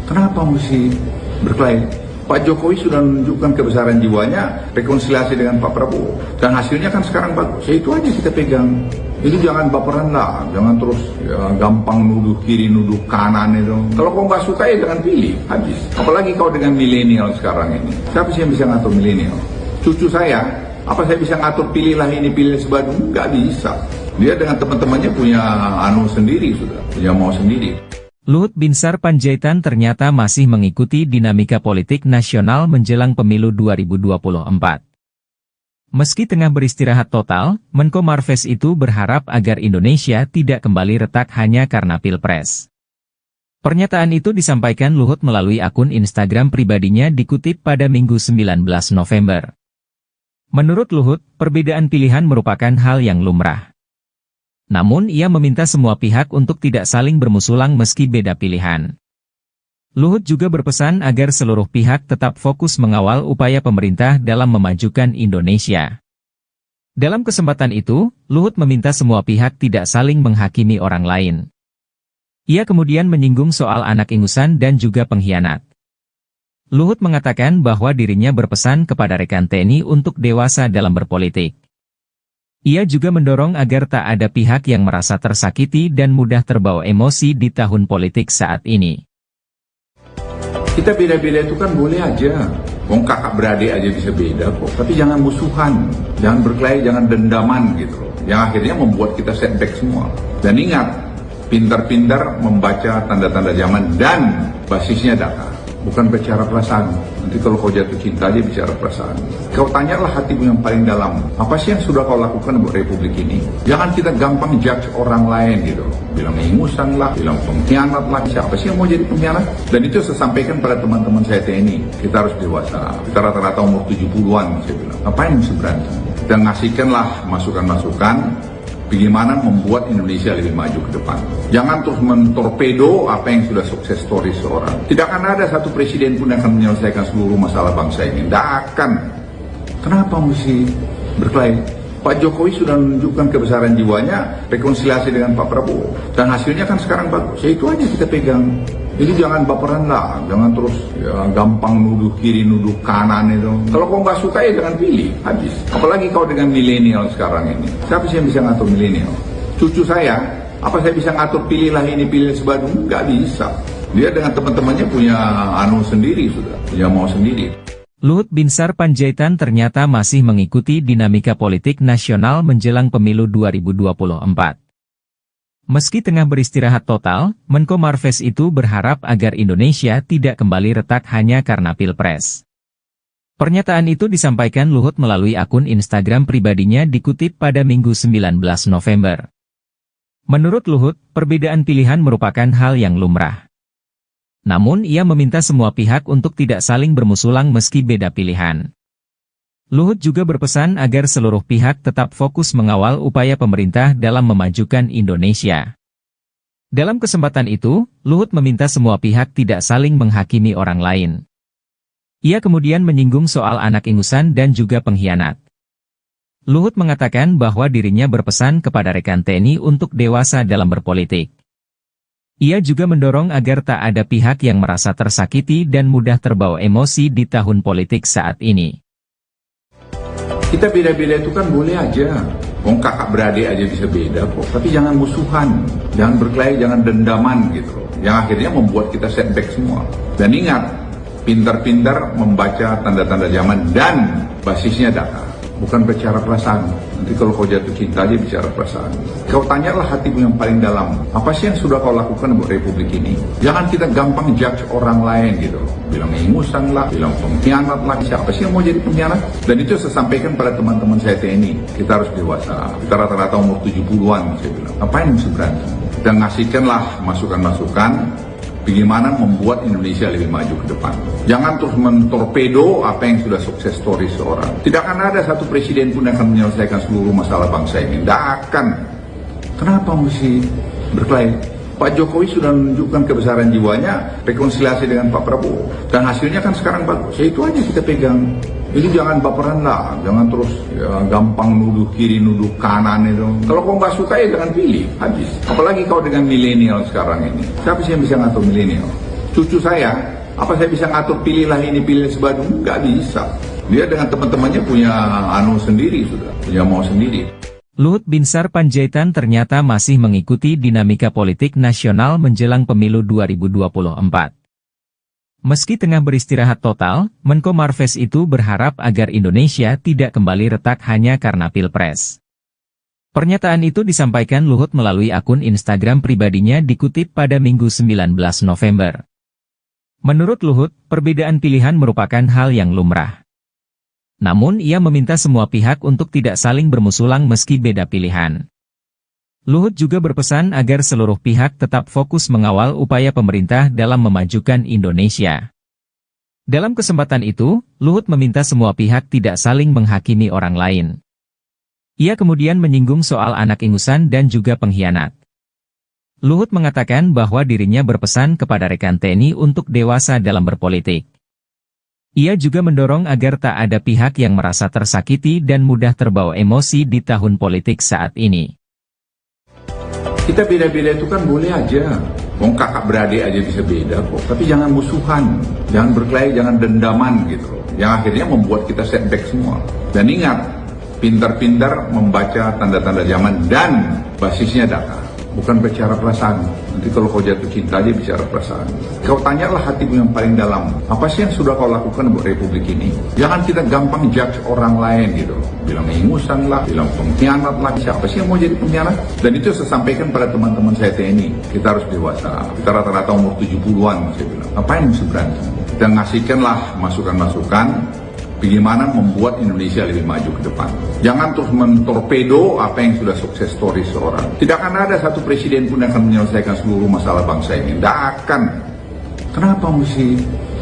Kenapa mesti berkelahi? Pak Jokowi sudah menunjukkan kebesaran jiwanya, rekonsiliasi dengan Pak Prabowo. Dan hasilnya kan sekarang bagus. Ya itu aja kita pegang. Itu jangan baperan lah, jangan terus ya, gampang nuduh kiri, nuduh kanan itu. Kalau kau nggak suka ya jangan pilih, habis. Apalagi kau dengan milenial sekarang ini. Siapa sih yang bisa ngatur milenial? Cucu saya, apa saya bisa ngatur pilihlah ini, pilih sebadu? Nggak bisa. Dia dengan teman-temannya punya sendiri sudah, punya mau sendiri. Luhut Binsar Panjaitan ternyata masih mengikuti dinamika politik nasional menjelang pemilu 2024. Meski tengah beristirahat total, Menko Marves itu berharap agar Indonesia tidak kembali retak hanya karena Pilpres. Pernyataan itu disampaikan Luhut melalui akun Instagram pribadinya dikutip pada Minggu 19 November. Menurut Luhut, perbedaan pilihan merupakan hal yang lumrah. Namun ia meminta semua pihak untuk tidak saling bermusulang meski beda pilihan. Luhut juga berpesan agar seluruh pihak tetap fokus mengawal upaya pemerintah dalam memajukan Indonesia. Dalam kesempatan itu, Luhut meminta semua pihak tidak saling menghakimi orang lain. Ia kemudian menyinggung soal anak ingusan dan juga pengkhianat. Luhut mengatakan bahwa dirinya berpesan kepada rekan TNI untuk dewasa dalam berpolitik. Ia juga mendorong agar tak ada pihak yang merasa tersakiti dan mudah terbawa emosi di tahun politik saat ini. Kita beda-beda itu kan boleh aja. Wong kakak beradik aja bisa beda kok. Tapi jangan musuhan, jangan berkelahi, jangan dendaman gitu loh. Yang akhirnya membuat kita setback semua. Dan ingat, pintar-pintar membaca tanda-tanda zaman dan basisnya data. Bukan bicara perasaan. Nanti kalau kau jatuh cinta aja bicara perasaan. Kau tanyalah hatimu yang paling dalam. Apa sih yang sudah kau lakukan buat republik ini? Jangan kita gampang judge orang lain gitu. Bilang ingusan lah, bilang pengkhianat lah. Siapa sih yang mau jadi pengkhianat? Dan itu saya sampaikan pada teman-teman saya TNI. Kita harus dewasa. Kita rata-rata umur 70-an saya bilang. Ngapain mesti berantem? Kita ngasihkanlah masukan-masukan. Bagaimana membuat Indonesia lebih maju ke depan. Jangan terus mentorpedo apa yang sudah sukses story seorang. Tidak akan ada satu presiden pun yang akan menyelesaikan seluruh masalah bangsa ini. Tidak akan. Kenapa mesti berkelahi? Pak Jokowi sudah menunjukkan kebesaran jiwanya, rekonsiliasi dengan Pak Prabowo. Dan hasilnya kan sekarang bagus. Ya itu aja kita pegang. Jadi jangan baperan lah, jangan terus ya, gampang nuduh kiri, nuduh kanan itu. Kalau kau nggak suka ya jangan pilih, habis. Apalagi kau dengan milenial sekarang ini. Siapa sih yang bisa ngatur milenial? Cucu saya, apa saya bisa ngatur pilihlah ini, pilih sebadung? Nggak bisa. Dia dengan teman-temannya punya anu sendiri sudah, punya mau sendiri. Luhut Binsar Panjaitan ternyata masih mengikuti dinamika politik nasional menjelang pemilu 2024. Meski tengah beristirahat total, Menko Marves itu berharap agar Indonesia tidak kembali retak hanya karena Pilpres. Pernyataan itu disampaikan Luhut melalui akun Instagram pribadinya dikutip pada Minggu 19 November. Menurut Luhut, perbedaan pilihan merupakan hal yang lumrah. Namun ia meminta semua pihak untuk tidak saling bermusulang meski beda pilihan. Luhut juga berpesan agar seluruh pihak tetap fokus mengawal upaya pemerintah dalam memajukan Indonesia. Dalam kesempatan itu, Luhut meminta semua pihak tidak saling menghakimi orang lain. Ia kemudian menyinggung soal anak ingusan dan juga pengkhianat. Luhut mengatakan bahwa dirinya berpesan kepada rekan TNI untuk dewasa dalam berpolitik. Ia juga mendorong agar tak ada pihak yang merasa tersakiti dan mudah terbawa emosi di tahun politik saat ini. Kita beda-beda itu kan boleh aja. Wong kakak beradik aja bisa beda kok. Tapi jangan musuhan, jangan berkelahi, jangan dendaman gitu loh. Yang akhirnya membuat kita setback semua. Dan ingat, pintar-pintar membaca tanda-tanda zaman dan basisnya data. Bukan bicara perasaan. Nanti kalau kau jatuh cinta aja bicara perasaan. Kau tanyalah hatimu yang paling dalam. Apa sih yang sudah kau lakukan buat republik ini? Jangan kita gampang judge orang lain gitu loh. Bilang ingusan lah, bilang pengkhianat lah. Siapa sih yang mau jadi pengkhianat? Dan itu saya sampaikan pada teman-teman saya TNI. Kita harus dewasa. Kita rata-rata umur 70-an saya bilang. Ngapain mesti berantem? Kita ngasihkanlah masukan-masukan. Bagaimana membuat Indonesia lebih maju ke depan. Jangan terus mentorpedo apa yang sudah sukses story seorang. Tidak akan ada satu presiden pun yang akan menyelesaikan seluruh masalah bangsa ini. Tidak akan. Kenapa mesti berkelahi? Pak Jokowi sudah menunjukkan kebesaran jiwanya, rekonsiliasi dengan Pak Prabowo. Dan hasilnya kan sekarang bagus. Ya itu aja kita pegang. Jadi jangan baperan lah, jangan terus ya, gampang nuduh kiri, nuduh kanan itu. Kalau kau nggak suka ya jangan pilih, habis. Apalagi kau dengan milenial sekarang ini. Siapa sih yang bisa ngatur milenial? Cucu saya, apa saya bisa ngatur pilihlah ini, pilih sebadung? Nggak bisa. Dia dengan teman-temannya punya anu sendiri sudah, punya mau sendiri. Luhut Binsar Panjaitan ternyata masih mengikuti dinamika politik nasional menjelang pemilu 2024. Meski tengah beristirahat total, Menko Marves itu berharap agar Indonesia tidak kembali retak hanya karena Pilpres. Pernyataan itu disampaikan Luhut melalui akun Instagram pribadinya dikutip pada Minggu 19 November. Menurut Luhut, perbedaan pilihan merupakan hal yang lumrah. Namun ia meminta semua pihak untuk tidak saling bermusulang meski beda pilihan. Luhut juga berpesan agar seluruh pihak tetap fokus mengawal upaya pemerintah dalam memajukan Indonesia. Dalam kesempatan itu, Luhut meminta semua pihak tidak saling menghakimi orang lain. Ia kemudian menyinggung soal anak ingusan dan juga pengkhianat. Luhut mengatakan bahwa dirinya berpesan kepada rekan TNI untuk dewasa dalam berpolitik. Ia juga mendorong agar tak ada pihak yang merasa tersakiti dan mudah terbawa emosi di tahun politik saat ini. Kita beda-beda itu kan boleh aja. Wong kakak beradik aja bisa beda kok. Tapi jangan musuhan, jangan berkelahi, jangan dendaman gitu loh. Yang akhirnya membuat kita setback semua. Dan ingat, pintar-pintar membaca tanda-tanda zaman dan basisnya data. Bukan bicara perasaan. Nanti kalau kau jatuh cinta aja bicara perasaan. Kau tanyalah hatimu yang paling dalam. Apa sih yang sudah kau lakukan buat Republik ini? Jangan kita gampang judge orang lain gitu. Bilang ingusan lah, bilang pengkhianat lah. Siapa sih yang mau jadi pengkhianat? Dan itu saya sampaikan pada teman-teman saya TNI. Kita harus dewasa. Kita rata-rata umur 70-an saya bilang. Ngapain mesti berantem? Kita ngasihkanlah masukan-masukan bagaimana membuat Indonesia lebih maju ke depan. Jangan terus mentorpedo apa yang sudah sukses story seorang. Tidak akan ada satu presiden pun yang akan menyelesaikan seluruh masalah bangsa ini. Tidak akan. Kenapa mesti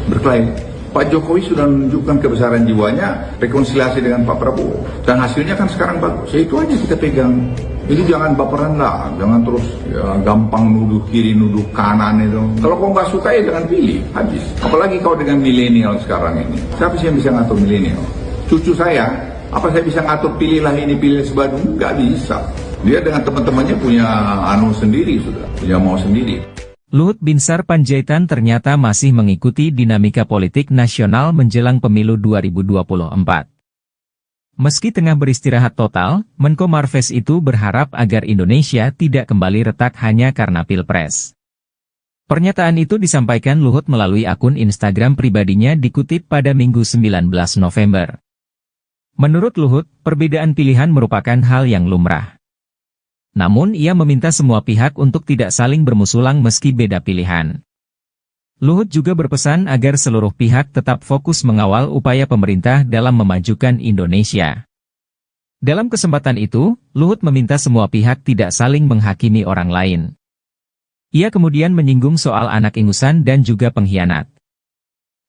berkelahi? Pak Jokowi sudah menunjukkan kebesaran jiwanya, rekonsiliasi dengan Pak Prabowo. Dan hasilnya kan sekarang bagus. Ya itu aja kita pegang. Jadi jangan baperan lah, jangan terus ya, gampang nuduh kiri, nuduh kanan itu. Kalau kau nggak suka ya jangan pilih, habis. Apalagi kau dengan milenial sekarang ini. Siapa sih yang bisa ngatur milenial? Cucu saya, apa saya bisa ngatur pilihlah ini, pilih sebadu? Nggak bisa. Dia dengan teman-temannya punya anu sendiri sudah, punya mau sendiri. Luhut Binsar Panjaitan ternyata masih mengikuti dinamika politik nasional menjelang pemilu 2024. Meski tengah beristirahat total, Menko Marves itu berharap agar Indonesia tidak kembali retak hanya karena Pilpres. Pernyataan itu disampaikan Luhut melalui akun Instagram pribadinya dikutip pada Minggu 19 November. Menurut Luhut, perbedaan pilihan merupakan hal yang lumrah. Namun ia meminta semua pihak untuk tidak saling bermusulang meski beda pilihan. Luhut juga berpesan agar seluruh pihak tetap fokus mengawal upaya pemerintah dalam memajukan Indonesia. Dalam kesempatan itu, Luhut meminta semua pihak tidak saling menghakimi orang lain. Ia kemudian menyinggung soal anak ingusan dan juga pengkhianat.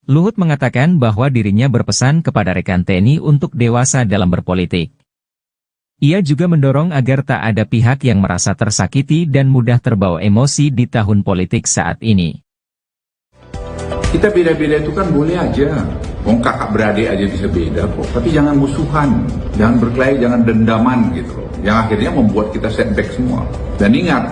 Luhut mengatakan bahwa dirinya berpesan kepada rekan TNI untuk dewasa dalam berpolitik. Ia juga mendorong agar tak ada pihak yang merasa tersakiti dan mudah terbawa emosi di tahun politik saat ini. Kita beda-beda itu kan boleh aja. Wong kakak beradik aja bisa beda kok. Tapi jangan musuhan, jangan berkelahi, jangan dendaman gitu loh. Yang akhirnya membuat kita setback semua. Dan ingat,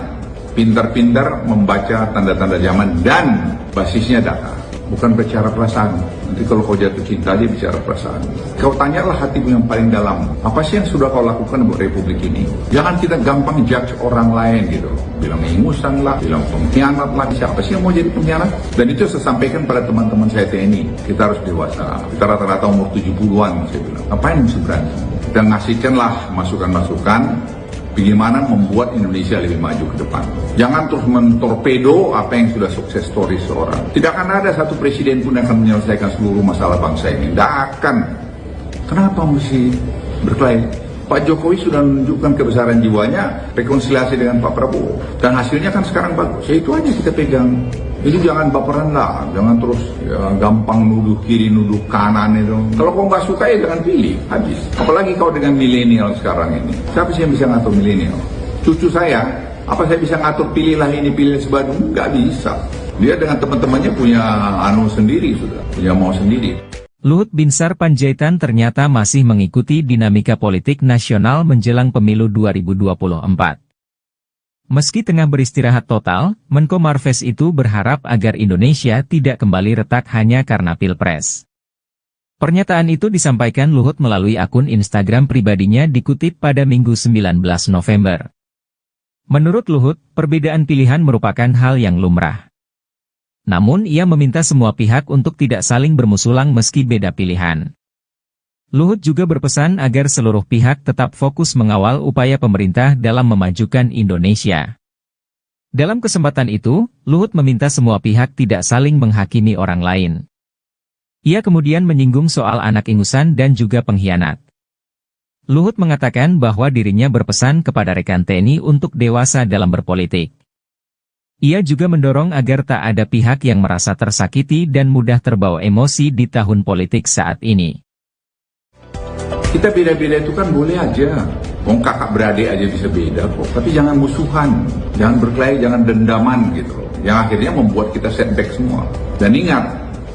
pintar-pintar membaca tanda-tanda zaman dan basisnya data. Bukan bicara perasaan. Nanti kalau kau jatuh cinta aja bicara perasaan. Kau tanyalah hatimu yang paling dalam. Apa sih yang sudah kau lakukan buat Republik ini? Jangan kita gampang judge orang lain gitu. Bilang ingusan lah, bilang pengkhianat lah. Siapa sih yang mau jadi pengkhianat? Dan itu saya sampaikan pada teman-teman saya TNI. Kita harus dewasa. Kita rata-rata umur 70-an saya bilang. Ngapain mesti berantem? Kita ngasihkanlah masukan-masukan bagaimana membuat Indonesia lebih maju ke depan. Jangan terus mentorpedo apa yang sudah sukses story seorang. Tidak akan ada satu presiden pun yang akan menyelesaikan seluruh masalah bangsa ini. Tidak akan. Kenapa mesti berkelahi? Pak Jokowi sudah menunjukkan kebesaran jiwanya, rekonsiliasi dengan Pak Prabowo. Dan hasilnya kan sekarang bagus. Ya itu aja kita pegang. Jadi jangan baperan lah, jangan terus ya, gampang nuduh kiri, nuduh kanan itu. Kalau kau nggak suka ya jangan pilih, habis. Apalagi kau dengan milenial sekarang ini. Siapa sih yang bisa ngatur milenial? Cucu saya, apa saya bisa ngatur pilihlah ini, pilih sebadu? Nggak bisa. Dia dengan teman-temannya punya anu sendiri sudah, punya mau sendiri. Luhut Binsar Panjaitan ternyata masih mengikuti dinamika politik nasional menjelang pemilu 2024. Meski tengah beristirahat total, Menko Marves itu berharap agar Indonesia tidak kembali retak hanya karena Pilpres. Pernyataan itu disampaikan Luhut melalui akun Instagram pribadinya dikutip pada Minggu 19 November. Menurut Luhut, perbedaan pilihan merupakan hal yang lumrah. Namun ia meminta semua pihak untuk tidak saling bermusulang meski beda pilihan. Luhut juga berpesan agar seluruh pihak tetap fokus mengawal upaya pemerintah dalam memajukan Indonesia. Dalam kesempatan itu, Luhut meminta semua pihak tidak saling menghakimi orang lain. Ia kemudian menyinggung soal anak ingusan dan juga pengkhianat. Luhut mengatakan bahwa dirinya berpesan kepada rekan TNI untuk dewasa dalam berpolitik. Ia juga mendorong agar tak ada pihak yang merasa tersakiti dan mudah terbawa emosi di tahun politik saat ini. Kita beda-beda itu kan boleh aja. Wong kakak beradik aja bisa beda kok. Tapi jangan musuhan, jangan berkelahi, jangan dendaman gitu loh. Yang akhirnya membuat kita setback semua. Dan ingat,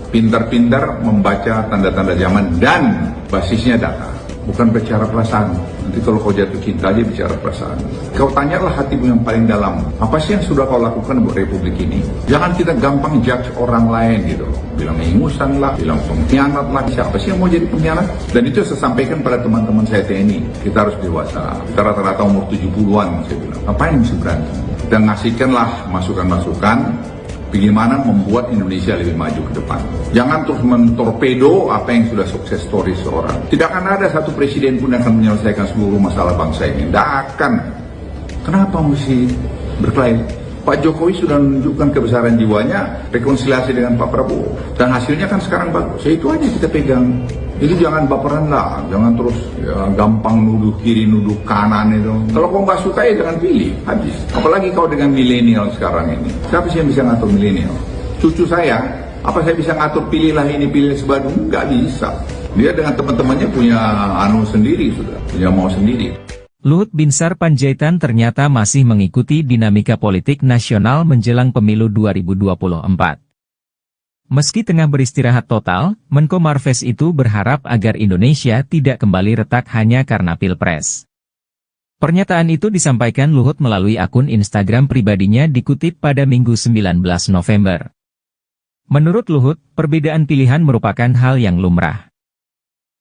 pintar-pintar membaca tanda-tanda zaman dan basisnya data. bukan bicara perasaan. Nanti kalau kau jatuh cinta aja bicara perasaan. Kau tanyalah hatimu yang paling dalam, apa sih yang sudah kau lakukan buat Republik ini? Jangan kita gampang judge orang lain gitu loh. Bilang ingusan lah, bilang pengkhianat lah. Siapa sih yang mau jadi pengkhianat? Dan itu saya sampaikan pada teman-teman saya TNI. Kita harus dewasa. Kita rata-rata umur 70-an, saya bilang. Ngapain mesti berantem? Kita ngasihkanlah masukan-masukan bagaimana membuat Indonesia lebih maju ke depan. Jangan terus mentorpedo apa yang sudah sukses story seorang. Tidak akan ada satu presiden pun yang akan menyelesaikan seluruh masalah bangsa ini. Tidak akan. Kenapa mesti berkelahi? Pak Jokowi sudah menunjukkan kebesaran jiwanya, rekonsiliasi dengan Pak Prabowo. Dan hasilnya kan sekarang bagus. Ya itu aja kita pegang. Itu jangan baperan lah, jangan terus ya, gampang nuduh kiri, nuduh kanan itu. Kalau kau nggak suka ya jangan pilih, habis. Apalagi kau dengan milenial sekarang ini. Siapa sih yang bisa ngatur milenial? Cucu saya, apa saya bisa ngatur pilihlah ini, pilih sebadung? Nggak bisa. Dia dengan teman-temannya punya sendiri sudah, punya mau sendiri. Luhut Binsar Panjaitan ternyata masih mengikuti dinamika politik nasional menjelang pemilu 2024. Meski tengah beristirahat total, Menko Marves itu berharap agar Indonesia tidak kembali retak hanya karena Pilpres. Pernyataan itu disampaikan Luhut melalui akun Instagram pribadinya dikutip pada Minggu 19 November. Menurut Luhut, perbedaan pilihan merupakan hal yang lumrah.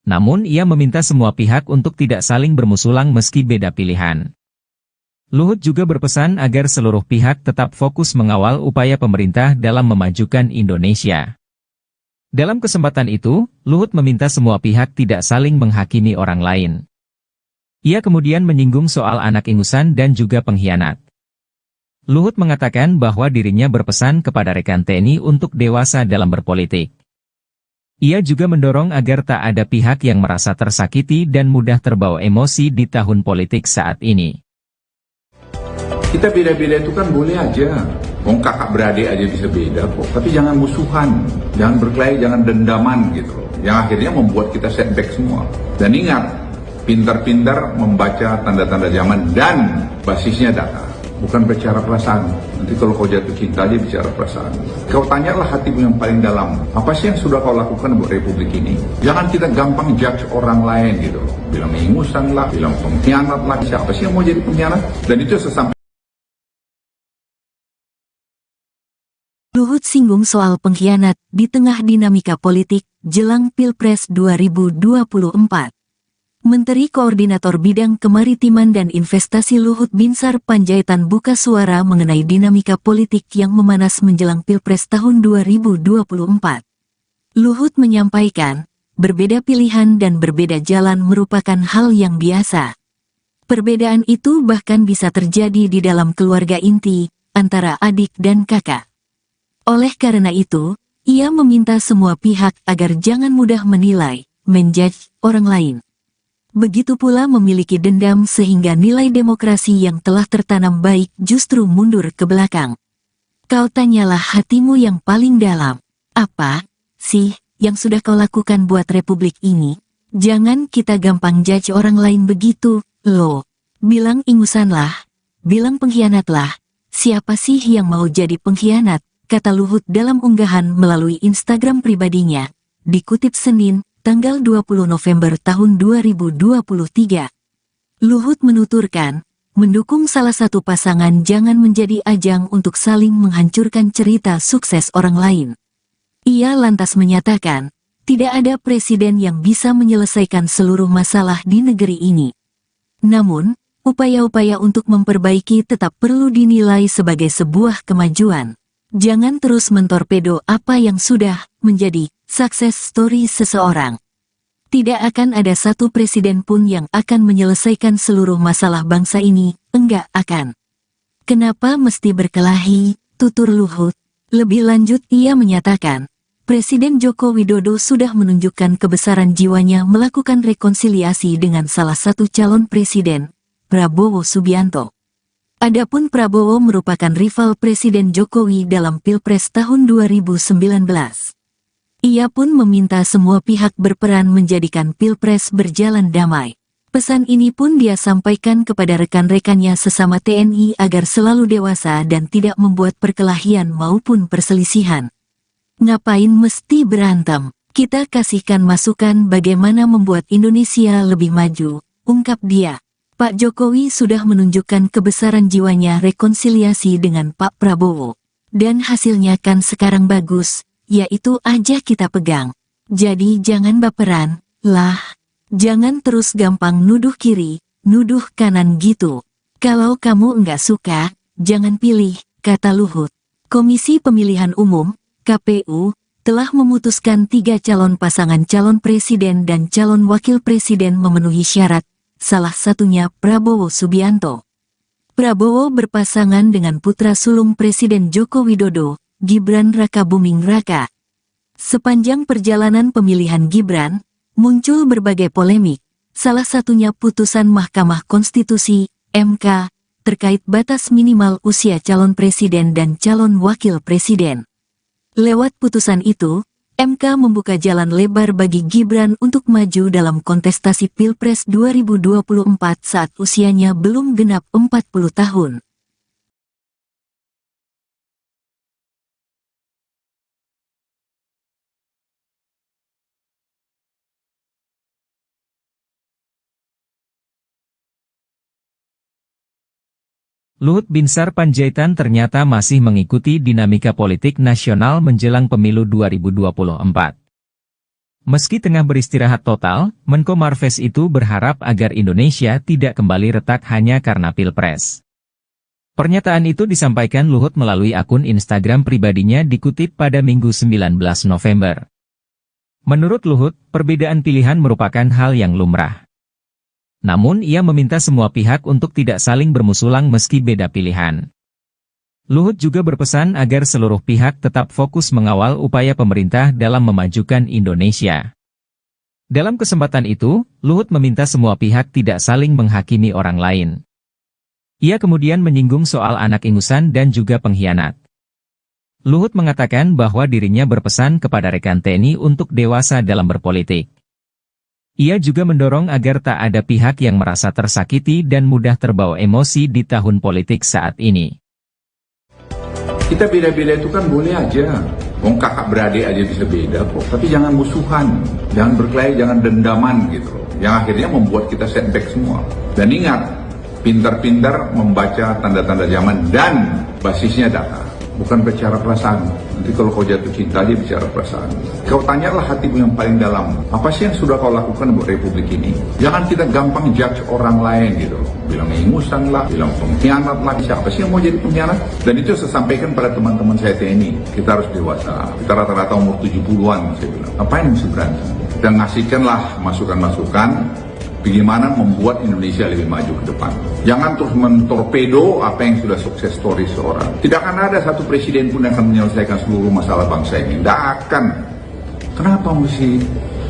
Namun ia meminta semua pihak untuk tidak saling bermusulang meski beda pilihan. Luhut juga berpesan agar seluruh pihak tetap fokus mengawal upaya pemerintah dalam memajukan Indonesia. Dalam kesempatan itu, Luhut meminta semua pihak tidak saling menghakimi orang lain. Ia kemudian menyinggung soal anak ingusan dan juga pengkhianat. Luhut mengatakan bahwa dirinya berpesan kepada rekan TNI untuk dewasa dalam berpolitik. Ia juga mendorong agar tak ada pihak yang merasa tersakiti dan mudah terbawa emosi di tahun politik saat ini. Kita beda-beda itu kan boleh aja. Kakak beradik aja bisa beda kok. Tapi jangan musuhan, jangan berkelahi, jangan dendaman gitu loh. Yang akhirnya membuat kita setback semua. Dan ingat, pintar-pintar membaca tanda-tanda zaman dan basisnya data. Bukan bicara perasaan. Nanti kalau kau jatuh cinta aja bicara perasaan. Kau tanyalah hatimu yang paling dalam. Apa sih yang sudah kau lakukan buat Republik ini? Jangan kita gampang judge orang lain gitu loh. Bilang ingusan lah, bilang pengkhianat lah. Siapa sih yang mau jadi pengkhianat? Dan itu sesampai Luhut singgung soal pengkhianat di tengah dinamika politik jelang Pilpres 2024. Menteri Koordinator Bidang Kemaritiman dan Investasi Luhut Binsar Panjaitan buka suara mengenai dinamika politik yang memanas menjelang Pilpres tahun 2024. Luhut menyampaikan, berbeda pilihan dan berbeda jalan merupakan hal yang biasa. Perbedaan itu bahkan bisa terjadi di dalam keluarga inti, antara adik dan kakak. Oleh karena itu, ia meminta semua pihak agar jangan mudah menilai, menjudge orang lain. Begitu pula memiliki dendam sehingga nilai demokrasi yang telah tertanam baik justru mundur ke belakang. Kau tanyalah hatimu yang paling dalam, apa sih yang sudah kau lakukan buat Republik ini? Jangan kita gampang judge orang lain begitu, loh. Bilang ingusanlah, bilang pengkhianatlah. Siapa sih yang mau jadi pengkhianat? Kata Luhut dalam unggahan melalui Instagram pribadinya, dikutip Senin, tanggal 20 November tahun 2023. Luhut menuturkan, mendukung salah satu pasangan jangan menjadi ajang untuk saling menghancurkan cerita sukses orang lain. Ia lantas menyatakan, tidak ada presiden yang bisa menyelesaikan seluruh masalah di negeri ini. Namun, upaya-upaya untuk memperbaiki tetap perlu dinilai sebagai sebuah kemajuan. Jangan terus mentorpedo apa yang sudah menjadi success story seseorang. Tidak akan ada satu presiden pun yang akan menyelesaikan seluruh masalah bangsa ini, enggak akan. Kenapa mesti berkelahi, tutur Luhut? Lebih lanjut ia menyatakan, Presiden Joko Widodo sudah menunjukkan kebesaran jiwanya melakukan rekonsiliasi dengan salah satu calon presiden, Prabowo Subianto. Adapun Prabowo merupakan rival Presiden Jokowi dalam Pilpres tahun 2019. Ia pun meminta semua pihak berperan menjadikan Pilpres berjalan damai. Pesan ini pun dia sampaikan kepada rekan-rekannya sesama TNI agar selalu dewasa dan tidak membuat perkelahian maupun perselisihan. Ngapain mesti berantem? Kita kasihkan masukan bagaimana membuat Indonesia lebih maju, ungkap dia. Pak Jokowi sudah menunjukkan kebesaran jiwanya rekonsiliasi dengan Pak Prabowo. Dan hasilnya kan sekarang bagus, yaitu aja kita pegang. Jadi jangan baperan, lah. Jangan terus gampang nuduh kiri, nuduh kanan gitu. Kalau kamu enggak suka, jangan pilih, kata Luhut. Komisi Pemilihan Umum, KPU, telah memutuskan 3 calon pasangan calon presiden dan calon wakil presiden memenuhi syarat, salah satunya Prabowo Subianto. Prabowo berpasangan dengan putra sulung Presiden Joko Widodo, Gibran Rakabuming Raka. Sepanjang perjalanan pemilihan Gibran, muncul berbagai polemik, salah satunya putusan Mahkamah Konstitusi, MK, terkait batas minimal usia calon presiden dan calon wakil presiden. Lewat putusan itu, MK membuka jalan lebar bagi Gibran untuk maju dalam kontestasi Pilpres 2024 saat usianya belum genap 40 tahun. Luhut Binsar Panjaitan ternyata masih mengikuti dinamika politik nasional menjelang pemilu 2024. Meski tengah beristirahat total, Menko Marves itu berharap agar Indonesia tidak kembali retak hanya karena Pilpres. Pernyataan itu disampaikan Luhut melalui akun Instagram pribadinya dikutip pada Minggu 19 November. Menurut Luhut, perbedaan pilihan merupakan hal yang lumrah. Namun ia meminta semua pihak untuk tidak saling bermusulang meski beda pilihan. Luhut juga berpesan agar seluruh pihak tetap fokus mengawal upaya pemerintah dalam memajukan Indonesia. Dalam kesempatan itu, Luhut meminta semua pihak tidak saling menghakimi orang lain. Ia kemudian menyinggung soal anak ingusan dan juga pengkhianat. Luhut mengatakan bahwa dirinya berpesan kepada rekan TNI untuk dewasa dalam berpolitik. Ia juga mendorong agar tak ada pihak yang merasa tersakiti dan mudah terbawa emosi di tahun politik saat ini. Kita beda-beda itu kan boleh aja. Wong kakak beradik aja bisa beda kok. Tapi jangan musuhan, jangan berkelahi, jangan dendaman gitu loh. Yang akhirnya membuat kita setback semua. Dan ingat, pintar-pintar membaca tanda-tanda zaman dan basisnya data. Bukan bicara perasaan. Nanti kalau kau jatuh cinta dia bicara perasaan. Kau tanyalah hatimu yang paling dalam. Apa sih yang sudah kau lakukan buat republik ini? Jangan kita gampang judge orang lain gitu loh. Bilang ingusan lah, bilang pengkhianat lah. Siapa sih yang mau jadi pengkhianat? Dan itu saya sampaikan pada teman-teman saya TNI. Kita harus dewasa. Kita rata-rata umur 70-an saya bilang. Ngapain yang berantem? Kita ngasihkanlah masukan-masukan bagaimana membuat Indonesia lebih maju ke depan. Jangan terus mentorpedo apa yang sudah sukses story seorang. Tidak akan ada satu presiden pun yang akan menyelesaikan seluruh masalah bangsa ini. Tidak akan. Kenapa mesti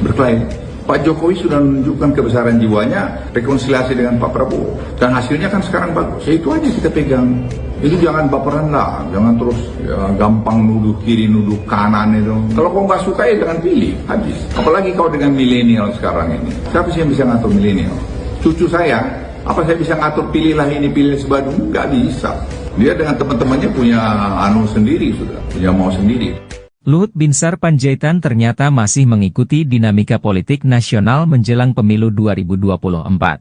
berkelahi? Pak Jokowi sudah menunjukkan kebesaran jiwanya, rekonsiliasi dengan Pak Prabowo. Dan hasilnya kan sekarang bagus. Ya itu aja kita pegang. Itu jangan baperan lah, jangan terus ya, gampang nuduh kiri, nuduh kanan itu. Kalau kau nggak suka ya jangan pilih, habis. Apalagi kau dengan milenial sekarang ini. Siapa sih yang bisa ngatur milenial? Cucu saya, apa saya bisa ngatur pilihlah ini, pilih sebadu? Nggak bisa. Dia dengan teman-temannya punya anu sendiri sudah, punya mau sendiri. Luhut Binsar Panjaitan ternyata masih mengikuti dinamika politik nasional menjelang pemilu 2024.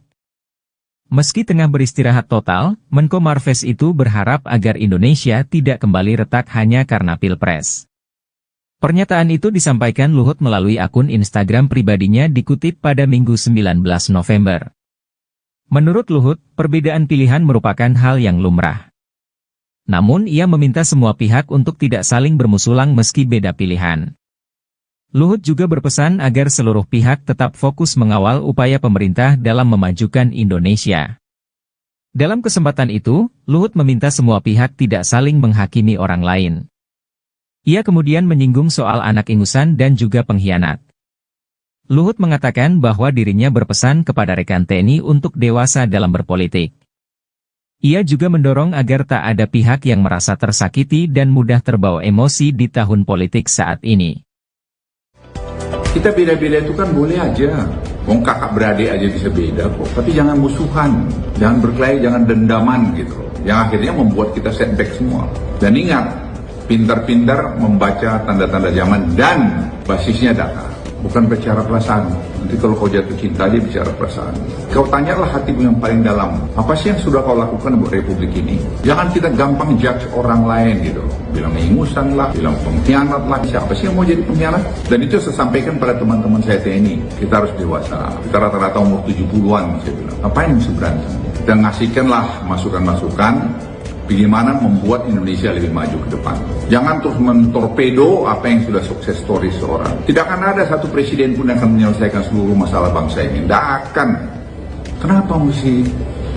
Meski tengah beristirahat total, Menko Marves itu berharap agar Indonesia tidak kembali retak hanya karena Pilpres. Pernyataan itu disampaikan Luhut melalui akun Instagram pribadinya dikutip pada Minggu 19 November. Menurut Luhut, perbedaan pilihan merupakan hal yang lumrah. Namun ia meminta semua pihak untuk tidak saling bermusulang meski beda pilihan. Luhut juga berpesan agar seluruh pihak tetap fokus mengawal upaya pemerintah dalam memajukan Indonesia. Dalam kesempatan itu, Luhut meminta semua pihak tidak saling menghakimi orang lain. Ia kemudian menyinggung soal anak ingusan dan juga pengkhianat. Luhut mengatakan bahwa dirinya berpesan kepada rekan TNI untuk dewasa dalam berpolitik. Ia juga mendorong agar tak ada pihak yang merasa tersakiti dan mudah terbawa emosi di tahun politik saat ini. Kita beda-beda itu kan boleh aja. Wong kakak beradik aja bisa beda kok. Tapi jangan musuhan, jangan berkelahi, jangan dendaman gitu loh. Yang akhirnya membuat kita setback semua. Dan ingat, pintar-pintar membaca tanda-tanda zaman dan basisnya data, bukan bicara perasaan. Nanti kalau kau jatuh cinta dia bicara perasaan. Kau tanyalah hatimu yang paling dalam, apa sih yang sudah kau lakukan buat Republik ini? Jangan kita gampang judge orang lain gitu. Bilang ingusan lah, bilang pengkhianat lah. Siapa sih yang mau jadi pengkhianat? Dan itu saya sampaikan pada teman-teman saya TNI. Kita harus dewasa. Kita rata-rata umur 70-an saya bilang. Ngapain mesti berantem? Kita ngasihkanlah masukan-masukan bagaimana membuat Indonesia lebih maju ke depan. Jangan terus mentorpedo apa yang sudah sukses story seorang. Tidak akan ada satu presiden pun yang akan menyelesaikan seluruh masalah bangsa ini. Tidak akan. Kenapa mesti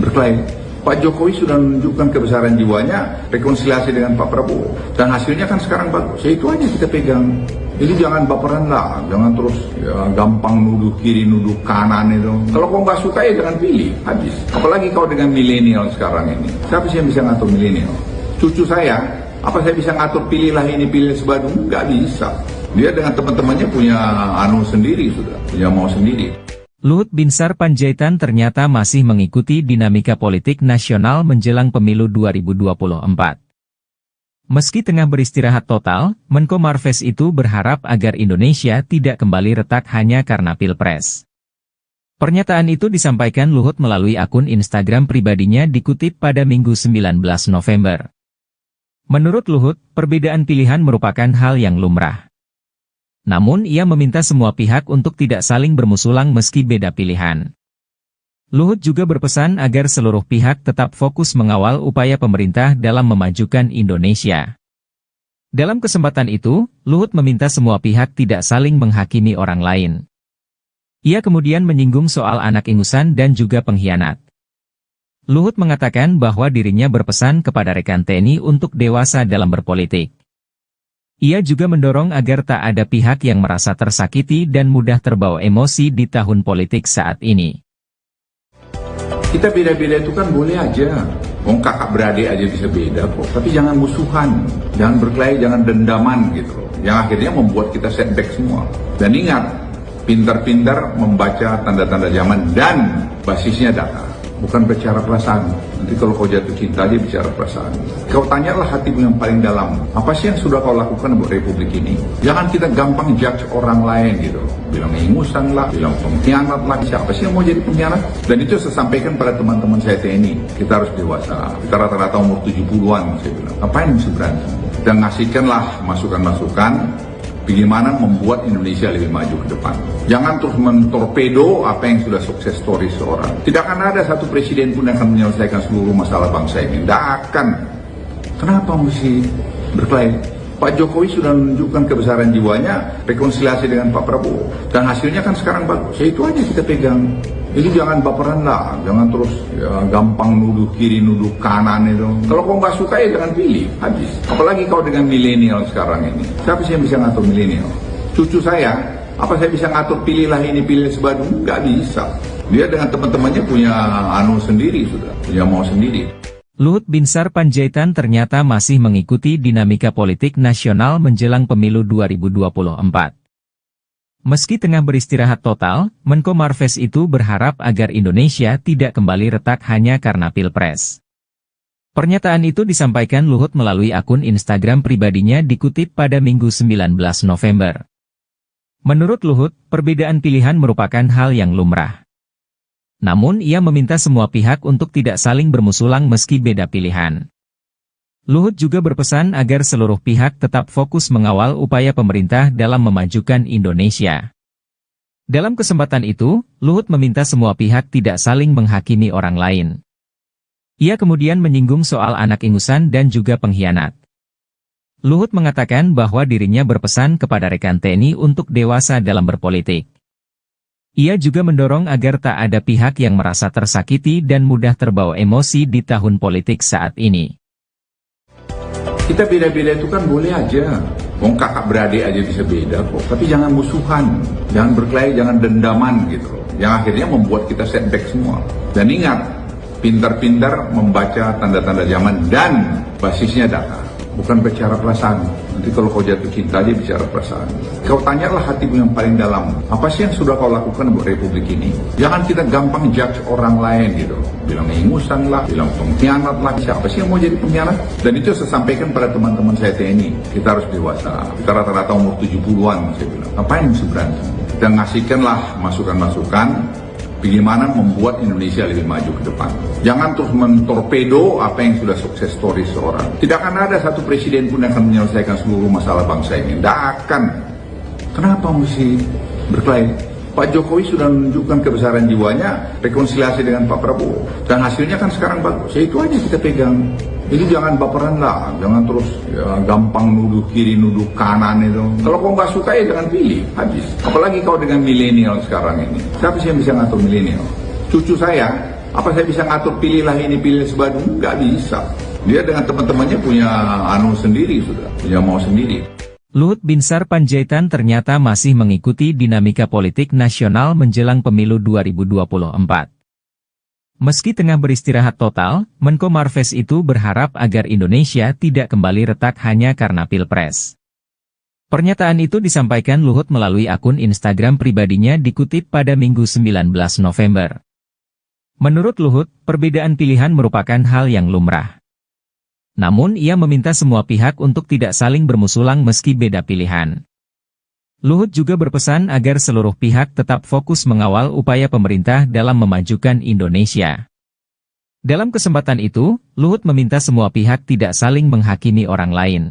berkelahi? Pak Jokowi sudah menunjukkan kebesaran jiwanya, rekonsiliasi dengan Pak Prabowo. Dan hasilnya kan sekarang bagus. Ya itu aja kita pegang. Jadi jangan baperan lah, jangan terus ya, gampang nuduh kiri, nuduh kanan itu. Kalau kau nggak suka ya jangan pilih, habis. Apalagi kau dengan milenial sekarang ini. Siapa sih yang bisa ngatur milenial? Cucu saya, apa saya bisa ngatur pilihlah ini, pilih sebadung? Nggak bisa. Dia dengan teman-temannya punya anu sendiri sudah, punya mau sendiri. Luhut Binsar Panjaitan ternyata masih mengikuti dinamika politik nasional menjelang pemilu 2024. Meski tengah beristirahat total, Menko Marves itu berharap agar Indonesia tidak kembali retak hanya karena Pilpres. Pernyataan itu disampaikan Luhut melalui akun Instagram pribadinya dikutip pada Minggu 19 November. Menurut Luhut, perbedaan pilihan merupakan hal yang lumrah. Namun ia meminta semua pihak untuk tidak saling bermusulang meski beda pilihan. Luhut juga berpesan agar seluruh pihak tetap fokus mengawal upaya pemerintah dalam memajukan Indonesia. Dalam kesempatan itu, Luhut meminta semua pihak tidak saling menghakimi orang lain. Ia kemudian menyinggung soal anak ingusan dan juga pengkhianat. Luhut mengatakan bahwa dirinya berpesan kepada rekan TNI untuk dewasa dalam berpolitik. Ia juga mendorong agar tak ada pihak yang merasa tersakiti dan mudah terbawa emosi di tahun politik saat ini. Kita beda-beda itu kan boleh aja. Wong kakak beradik aja bisa beda kok. Tapi jangan musuhan, jangan berkelahi, jangan dendaman gitu loh. Yang akhirnya membuat kita setback semua. Dan ingat, pintar-pintar membaca tanda-tanda zaman dan basisnya data. Bukan bicara perasaan. Nanti kalau kau jatuh cinta dia bicara perasaan. Kau tanyalah hatimu yang paling dalam. Apa sih yang sudah kau lakukan buat Republik ini? Jangan kita gampang judge orang lain gitu. Bilang ingusan lah, bilang pengkhianat lah. Siapa sih yang mau jadi pengkhianat? Dan itu saya sampaikan pada teman-teman saya TNI. Kita harus dewasa. Kita rata-rata umur 70-an saya bilang. Ngapain mesti berantem? Dan ngasihkanlah masukan-masukan bagaimana membuat Indonesia lebih maju ke depan. Jangan terus mentorpedo apa yang sudah sukses story seorang. Tidak akan ada satu presiden pun yang akan menyelesaikan seluruh masalah bangsa ini. Tidak akan. Kenapa mesti berkelahi? Pak Jokowi sudah menunjukkan kebesaran jiwanya, rekonsiliasi dengan Pak Prabowo. Dan hasilnya kan sekarang bagus. Ya itu aja kita pegang. Jadi jangan baperan lah, jangan terus ya, gampang nuduh kiri, nuduh kanan itu. Kalau kau nggak suka ya jangan pilih, habis. Apalagi kau dengan milenial sekarang ini. Siapa sih yang bisa ngatur milenial? Cucu saya, apa saya bisa ngatur pilihlah ini, pilih sebadung? Nggak bisa. Dia dengan teman-temannya punya anu sendiri sudah, punya mau sendiri. Luhut Binsar Panjaitan ternyata masih mengikuti dinamika politik nasional menjelang pemilu 2024. Meski tengah beristirahat total, Menko Marves itu berharap agar Indonesia tidak kembali retak hanya karena Pilpres. Pernyataan itu disampaikan Luhut melalui akun Instagram pribadinya dikutip pada Minggu 19 November. Menurut Luhut, perbedaan pilihan merupakan hal yang lumrah. Namun ia meminta semua pihak untuk tidak saling bermusulang meski beda pilihan. Luhut juga berpesan agar seluruh pihak tetap fokus mengawal upaya pemerintah dalam memajukan Indonesia. Dalam kesempatan itu, Luhut meminta semua pihak tidak saling menghakimi orang lain. Ia kemudian menyinggung soal anak ingusan dan juga pengkhianat. Luhut mengatakan bahwa dirinya berpesan kepada rekan TNI untuk dewasa dalam berpolitik. Ia juga mendorong agar tak ada pihak yang merasa tersakiti dan mudah terbawa emosi di tahun politik saat ini. Kita beda-beda itu kan boleh aja. Wong kakak beradik aja bisa beda kok. Tapi jangan musuhan, jangan berkelahi, jangan dendaman gitu loh. Yang akhirnya membuat kita setback semua. Dan ingat, pintar-pintar membaca tanda-tanda zaman dan basisnya data. Bukan bicara perasaan. Nanti kalau kau jatuh cinta aja bicara perasaan. Kau tanyalah hatimu yang paling dalam. Apa sih yang sudah kau lakukan buat Republik ini? Jangan kita gampang judge orang lain gitu. Bilang ingusan lah, bilang pengkhianat lah. Siapa sih yang mau jadi pengkhianat? Dan itu saya sampaikan pada teman-teman saya TNI. Kita harus dewasa. Kita rata-rata umur 70-an, saya bilang. Ngapain mesti berantem? Kita ngasihkanlah masukan-masukan bagaimana membuat Indonesia lebih maju ke depan. Jangan terus mentorpedo apa yang sudah sukses story seorang. Tidak akan ada satu presiden pun yang akan menyelesaikan seluruh masalah bangsa ini. Tidak akan. Kenapa mesti berkelahi? Pak Jokowi sudah menunjukkan kebesaran jiwanya, rekonsiliasi dengan Pak Prabowo. Dan hasilnya kan sekarang bagus. Ya itu aja kita pegang. Jadi jangan baperan lah, jangan terus gampang nuduh kiri, nuduh kanan itu. Kalau kau nggak suka ya jangan pilih, habis. Apalagi kau dengan milenial sekarang ini. Siapa sih yang bisa ngatur milenial? Cucu saya, apa saya bisa ngatur pilihlah ini, pilih sebagainya? Nggak bisa. Dia dengan teman-temannya punya sendiri sudah, punya mau sendiri. Luhut Binsar Panjaitan ternyata masih mengikuti dinamika politik nasional menjelang pemilu 2024. Meski tengah beristirahat total, Menko Marves itu berharap agar Indonesia tidak kembali retak hanya karena Pilpres. Pernyataan itu disampaikan Luhut melalui akun Instagram pribadinya dikutip pada Minggu 19 November. Menurut Luhut, perbedaan pilihan merupakan hal yang lumrah. Namun ia meminta semua pihak untuk tidak saling bermusulang meski beda pilihan. Luhut juga berpesan agar seluruh pihak tetap fokus mengawal upaya pemerintah dalam memajukan Indonesia. Dalam kesempatan itu, Luhut meminta semua pihak tidak saling menghakimi orang lain.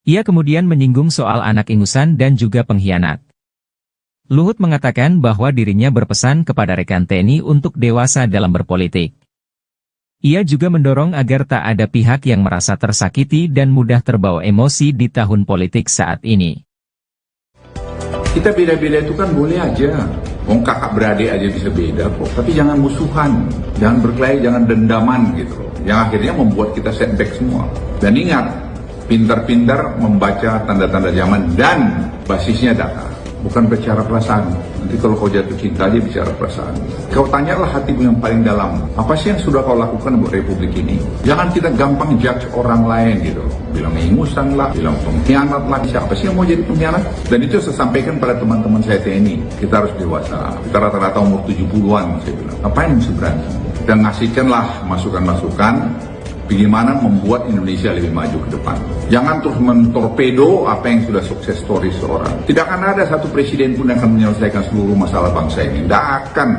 Ia kemudian menyinggung soal anak ingusan dan juga pengkhianat. Luhut mengatakan bahwa dirinya berpesan kepada rekan TNI untuk dewasa dalam berpolitik. Ia juga mendorong agar tak ada pihak yang merasa tersakiti dan mudah terbawa emosi di tahun politik saat ini. Kita beda-beda itu kan boleh aja. Wong kakak beradik aja bisa beda kok. Tapi jangan musuhan, jangan berkelahi, jangan dendaman gitu loh. Yang akhirnya membuat kita setback semua. Dan ingat, pintar-pintar membaca tanda-tanda zaman dan basisnya data. Bukan bicara perasaan. Nanti kalau kau jatuh cinta aja bicara perasaan. Kau tanyalah hatimu yang paling dalam. Apa sih yang sudah kau lakukan buat Republik ini? Jangan kita gampang judge orang lain gitu. Bilang ingusan lah, bilang pengkhianat lah. Siapa sih yang mau jadi pengkhianat? Dan itu saya sampaikan pada teman-teman saya TNI. Kita harus dewasa. Kita rata-rata umur 70-an, saya bilang. Ngapain mesti berantem? Kita ngasihkanlah masukan-masukan bagaimana membuat Indonesia lebih maju ke depan. Jangan terus mentorpedo apa yang sudah sukses story seorang. Tidak akan ada satu presiden pun yang akan menyelesaikan seluruh masalah bangsa ini. Tidak akan.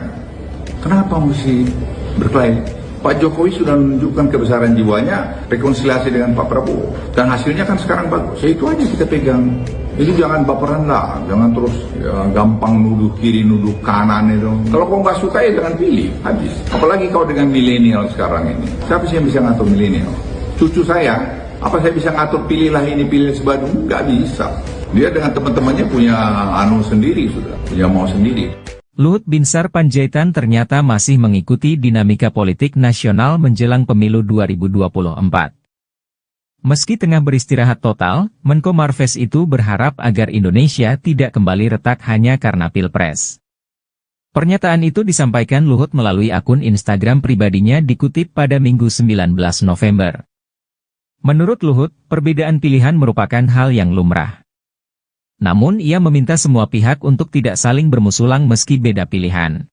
Kenapa mesti berkelahi? Pak Jokowi sudah menunjukkan kebesaran jiwanya, rekonsiliasi dengan Pak Prabowo. Dan hasilnya kan sekarang bagus. Ya itu aja kita pegang. Jadi jangan baperan lah, jangan terus gampang nuduh kiri, nuduh kanan itu. Kalau kau nggak suka ya jangan pilih, habis. Apalagi kau dengan milenial sekarang ini. Siapa sih yang bisa ngatur milenial? Cucu saya, apa saya bisa ngatur pilihlah ini, pilih sebagainya? Nggak bisa. Dia dengan teman-temannya punya sendiri sudah, punya mau sendiri. Luhut Binsar Panjaitan ternyata masih mengikuti dinamika politik nasional menjelang pemilu 2024. Meski tengah beristirahat total, Menko Marves itu berharap agar Indonesia tidak kembali retak hanya karena Pilpres. Pernyataan itu disampaikan Luhut melalui akun Instagram pribadinya dikutip pada Minggu 19 November. Menurut Luhut, perbedaan pilihan merupakan hal yang lumrah. Namun ia meminta semua pihak untuk tidak saling bermusulang meski beda pilihan.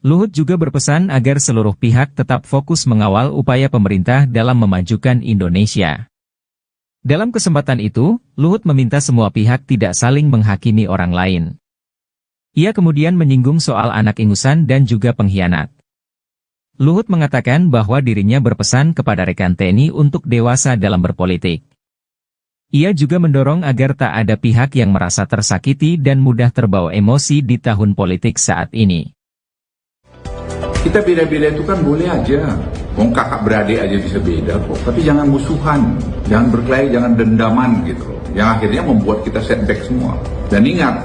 Luhut juga berpesan agar seluruh pihak tetap fokus mengawal upaya pemerintah dalam memajukan Indonesia. Dalam kesempatan itu, Luhut meminta semua pihak tidak saling menghakimi orang lain. Ia kemudian menyinggung soal anak ingusan dan juga pengkhianat. Luhut mengatakan bahwa dirinya berpesan kepada rekan TNI untuk dewasa dalam berpolitik. Ia juga mendorong agar tak ada pihak yang merasa tersakiti dan mudah terbawa emosi di tahun politik saat ini. Kita beda-beda itu kan boleh aja. Wong kakak beradik aja bisa beda kok. Tapi jangan musuhan, jangan berkelahi, jangan dendaman gitu loh. Yang akhirnya membuat kita setback semua. Dan ingat,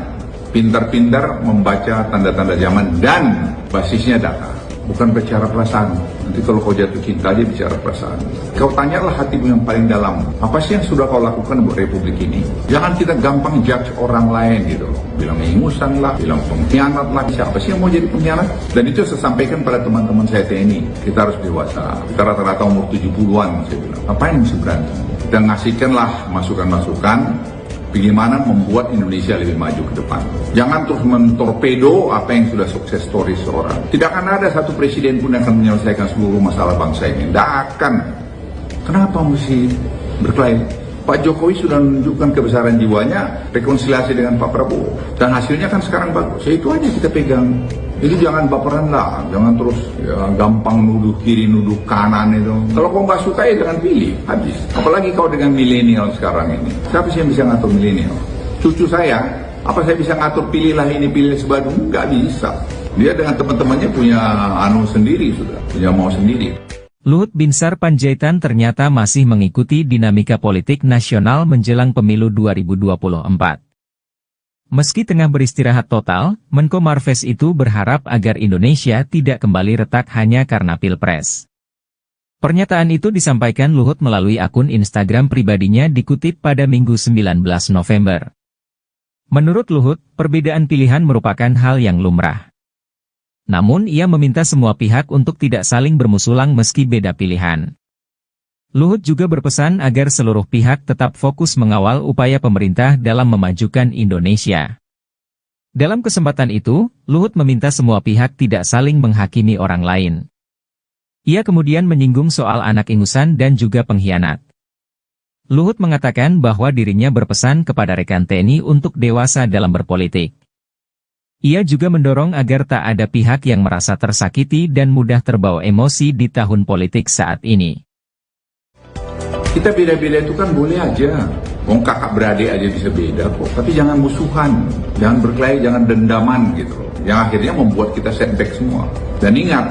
pintar-pintar membaca tanda-tanda zaman dan basisnya data. Bukan bicara perasaan. Nanti kalau kau jatuh cinta aja bicara perasaan. Kau tanyalah hatimu yang paling dalam. Apa sih yang sudah kau lakukan buat Republik ini? Jangan kita gampang judge orang lain gitu loh. Bilang ingusan lah, bilang pengkhianat lah. Siapa sih yang mau jadi pengkhianat? Dan itu saya sampaikan pada teman-teman saya TNI. Kita harus dewasa. Kita rata-rata umur 70-an, saya bilang. Ngapain mesti berantem? Kita ngasihkanlah masukan-masukan bagaimana membuat Indonesia lebih maju ke depan. Jangan terus mentorpedo apa yang sudah sukses story seorang. Tidak akan ada satu presiden pun yang akan menyelesaikan seluruh masalah bangsa ini. Tidak akan. Kenapa mesti berkelahi? Pak Jokowi sudah menunjukkan kebesaran jiwanya, rekonsiliasi dengan Pak Prabowo. Dan hasilnya kan sekarang bagus. Ya itu aja kita pegang. Jadi jangan baperan lah, jangan terus ya, gampang nuduh kiri, nuduh kanan itu. Kalau kau nggak suka ya jangan pilih, habis. Apalagi kau dengan milenial sekarang ini. Siapa sih yang bisa ngatur milenial? Cucu saya, apa saya bisa ngatur pilihlah ini, pilih sebadu? Nggak bisa. Dia dengan teman-temannya punya sendiri sudah, punya mau sendiri. Luhut Binsar Panjaitan ternyata masih mengikuti dinamika politik nasional menjelang pemilu 2024. Meski tengah beristirahat total, Menko Marves itu berharap agar Indonesia tidak kembali retak hanya karena Pilpres. Pernyataan itu disampaikan Luhut melalui akun Instagram pribadinya dikutip pada Minggu 19 November. Menurut Luhut, perbedaan pilihan merupakan hal yang lumrah. Namun ia meminta semua pihak untuk tidak saling bermusulang meski beda pilihan. Luhut juga berpesan agar seluruh pihak tetap fokus mengawal upaya pemerintah dalam memajukan Indonesia. Dalam kesempatan itu, Luhut meminta semua pihak tidak saling menghakimi orang lain. Ia kemudian menyinggung soal anak ingusan dan juga pengkhianat. Luhut mengatakan bahwa dirinya berpesan kepada rekan TNI untuk dewasa dalam berpolitik. Ia juga mendorong agar tak ada pihak yang merasa tersakiti dan mudah terbawa emosi di tahun politik saat ini. Kita beda-beda itu kan boleh aja. Wong kakak beradik aja bisa beda kok. Tapi jangan musuhan, jangan berkelahi, jangan dendaman gitu loh. Yang akhirnya membuat kita setback semua. Dan ingat,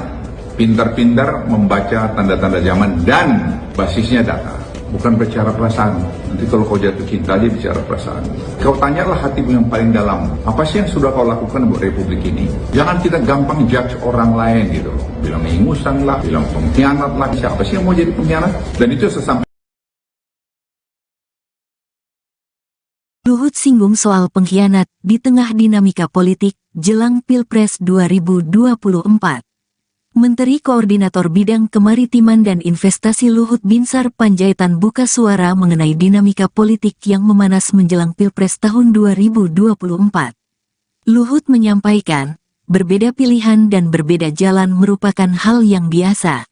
pintar-pintar membaca tanda-tanda zaman dan basisnya data. Bukan bicara perasaan. Nanti kalau kau jatuh cinta dia bicara perasaan. Kau tanyalah hatimu yang paling dalam. Apa sih yang sudah kau lakukan buat republik ini? Jangan kita gampang judge orang lain gitu loh. Bilang ingusan lah, bilang pengkhianat lah. Siapa sih yang mau jadi pengkhianat? Dan itu sesampai Luhut singgung soal pengkhianat di tengah dinamika politik jelang Pilpres 2024. Menteri Koordinator Bidang Kemaritiman dan Investasi Luhut Binsar Panjaitan buka suara mengenai dinamika politik yang memanas menjelang Pilpres tahun 2024. Luhut menyampaikan, berbeda pilihan dan berbeda jalan merupakan hal yang biasa.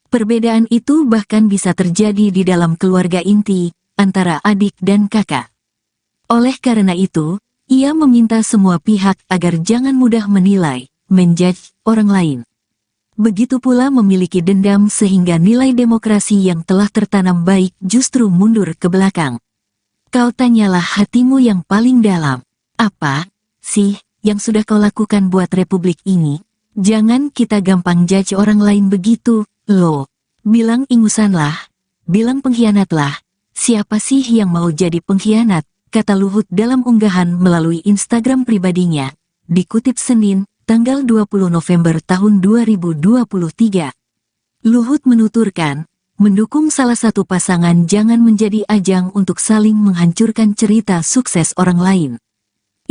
Perbedaan itu bahkan bisa terjadi di dalam keluarga inti, antara adik dan kakak. Oleh karena itu, ia meminta semua pihak agar jangan mudah menilai, menjudge orang lain. Begitu pula memiliki dendam sehingga nilai demokrasi yang telah tertanam baik justru mundur ke belakang. Kau tanyalah hatimu yang paling dalam. Apa sih yang sudah kau lakukan buat republik ini? Jangan kita gampang judge orang lain begitu, loh. Bilang ingusanlah, bilang pengkhianatlah. Siapa sih yang mau jadi pengkhianat? Kata Luhut dalam unggahan melalui Instagram pribadinya, dikutip Senin, tanggal 20 November tahun 2023. Luhut menuturkan, mendukung salah satu pasangan jangan menjadi ajang untuk saling menghancurkan cerita sukses orang lain.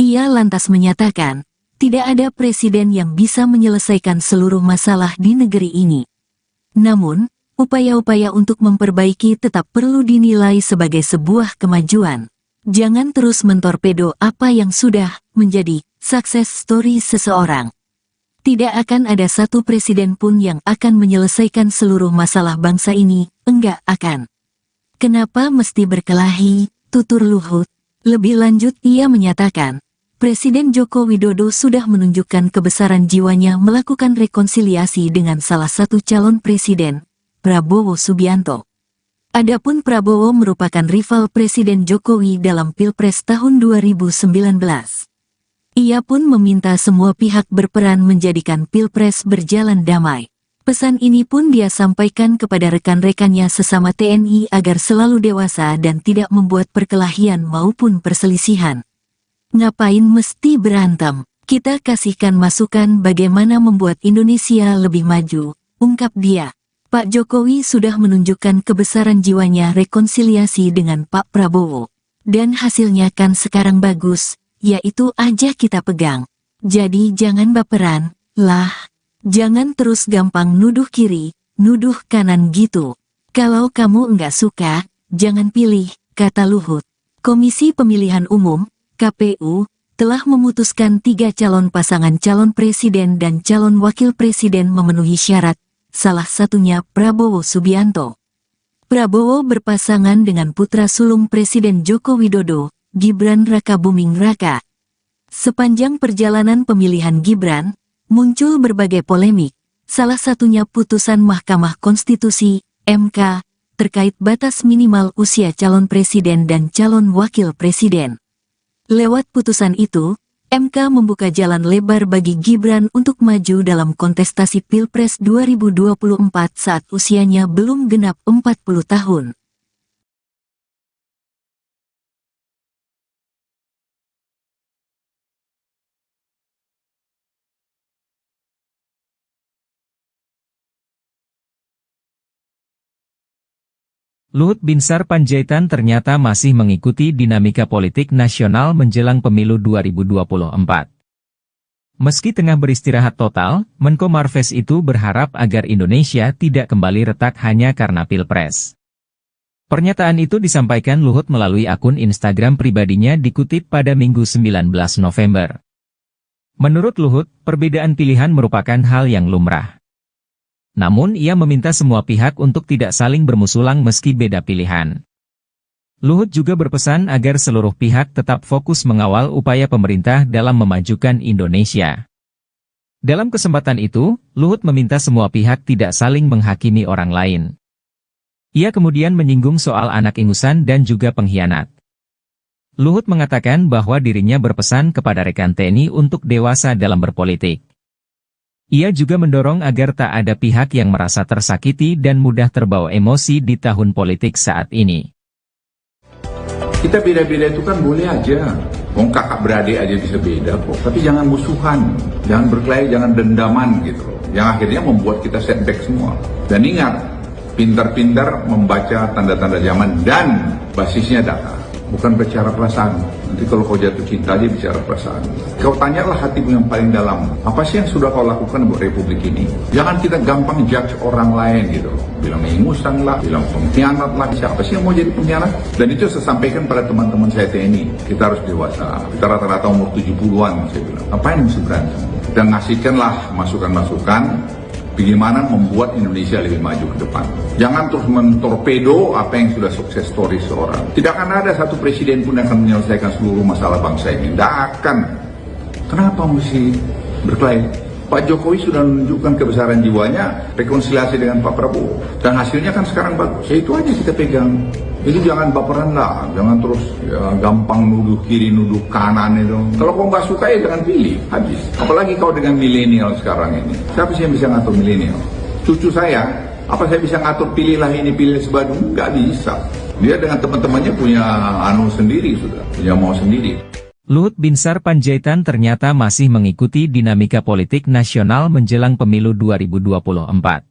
Ia lantas menyatakan, tidak ada presiden yang bisa menyelesaikan seluruh masalah di negeri ini. Namun, upaya-upaya untuk memperbaiki tetap perlu dinilai sebagai sebuah kemajuan. Jangan terus mentorpedo apa yang sudah menjadi success story seseorang. Tidak akan ada satu presiden pun yang akan menyelesaikan seluruh masalah bangsa ini, enggak akan. Kenapa mesti berkelahi, tutur Luhut? Lebih lanjut ia menyatakan, Presiden Joko Widodo sudah menunjukkan kebesaran jiwanya melakukan rekonsiliasi dengan salah satu calon presiden, Prabowo Subianto. Adapun Prabowo merupakan rival Presiden Jokowi dalam Pilpres tahun 2019. Ia pun meminta semua pihak berperan menjadikan Pilpres berjalan damai. Pesan ini pun dia sampaikan kepada rekan-rekannya sesama TNI agar selalu dewasa dan tidak membuat perkelahian maupun perselisihan. Ngapain mesti berantem? Kita kasihkan masukan bagaimana membuat Indonesia lebih maju, ungkap dia. Pak Jokowi sudah menunjukkan kebesaran jiwanya rekonsiliasi dengan Pak Prabowo. Dan hasilnya kan sekarang bagus, yaitu aja kita pegang. Jadi jangan baperan, lah. Jangan terus gampang nuduh kiri, nuduh kanan gitu. Kalau kamu enggak suka, jangan pilih, kata Luhut. Komisi Pemilihan Umum, KPU, telah memutuskan 3 calon pasangan calon presiden dan calon wakil presiden memenuhi syarat, salah satunya Prabowo Subianto. Prabowo berpasangan dengan putra sulung Presiden Joko Widodo, Gibran Rakabuming Raka. Sepanjang perjalanan pemilihan Gibran, muncul berbagai polemik, salah satunya putusan Mahkamah Konstitusi, MK, terkait batas minimal usia calon presiden dan calon wakil presiden. Lewat putusan itu, MK membuka jalan lebar bagi Gibran untuk maju dalam kontestasi Pilpres 2024 saat usianya belum genap 40 tahun. Luhut Binsar Panjaitan ternyata masih mengikuti dinamika politik nasional menjelang pemilu 2024. Meski tengah beristirahat total, Menko Marves itu berharap agar Indonesia tidak kembali retak hanya karena Pilpres. Pernyataan itu disampaikan Luhut melalui akun Instagram pribadinya dikutip pada Minggu 19 November. Menurut Luhut, perbedaan pilihan merupakan hal yang lumrah. Namun ia meminta semua pihak untuk tidak saling bermusulang meski beda pilihan. Luhut juga berpesan agar seluruh pihak tetap fokus mengawal upaya pemerintah dalam memajukan Indonesia. Dalam kesempatan itu, Luhut meminta semua pihak tidak saling menghakimi orang lain. Ia kemudian menyinggung soal anak ingusan dan juga pengkhianat. Luhut mengatakan bahwa dirinya berpesan kepada rekan TNI untuk dewasa dalam berpolitik. Ia juga mendorong agar tak ada pihak yang merasa tersakiti dan mudah terbawa emosi di tahun politik saat ini. Kita beda-beda itu kan boleh aja. Wong kakak beradik aja bisa beda kok. Tapi jangan musuhan, jangan berkelahi, jangan dendaman gitu loh. Yang akhirnya membuat kita setback semua. Dan ingat, pintar-pintar membaca tanda-tanda zaman dan basisnya data. Bukan bicara perasaan. Nanti kalau kau jatuh cinta aja bicara perasaan. Kau tanyalah hatimu yang paling dalam. Apa sih yang sudah kau lakukan buat republik ini? Jangan kita gampang judge orang lain gitu loh. Bilang ingusan lah, bilang pengkhianat lah. Siapa sih yang mau jadi pengkhianat? Dan itu saya sampaikan pada teman-teman saya TNI. Kita harus dewasa. Kita rata-rata umur 70-an saya bilang. Apa yang mesti berantem? Kita ngasihkanlah masukan-masukan. Bagaimana membuat Indonesia lebih maju ke depan. Jangan terus mentorpedo apa yang sudah sukses story seorang. Tidak akan ada satu presiden pun yang akan menyelesaikan seluruh masalah bangsa ini. Tidak akan. Kenapa mesti berkelahi? Pak Jokowi sudah menunjukkan kebesaran jiwanya, rekonsiliasi dengan Pak Prabowo. Dan hasilnya kan sekarang bagus. Ya itu aja kita pegang. Itu jangan baperan lah, jangan terus ya, gampang nuduh kiri, nuduh kanan itu. Kalau kau nggak suka ya jangan pilih, habis. Apalagi kau dengan milenial sekarang ini. Siapa sih yang bisa ngatur milenial? Cucu saya, apa saya bisa ngatur pilihlah ini, pilih sebadu? Nggak bisa. Dia dengan teman-temannya punya sendiri sudah, punya mau sendiri. Luhut Binsar Panjaitan ternyata masih mengikuti dinamika politik nasional menjelang pemilu 2024.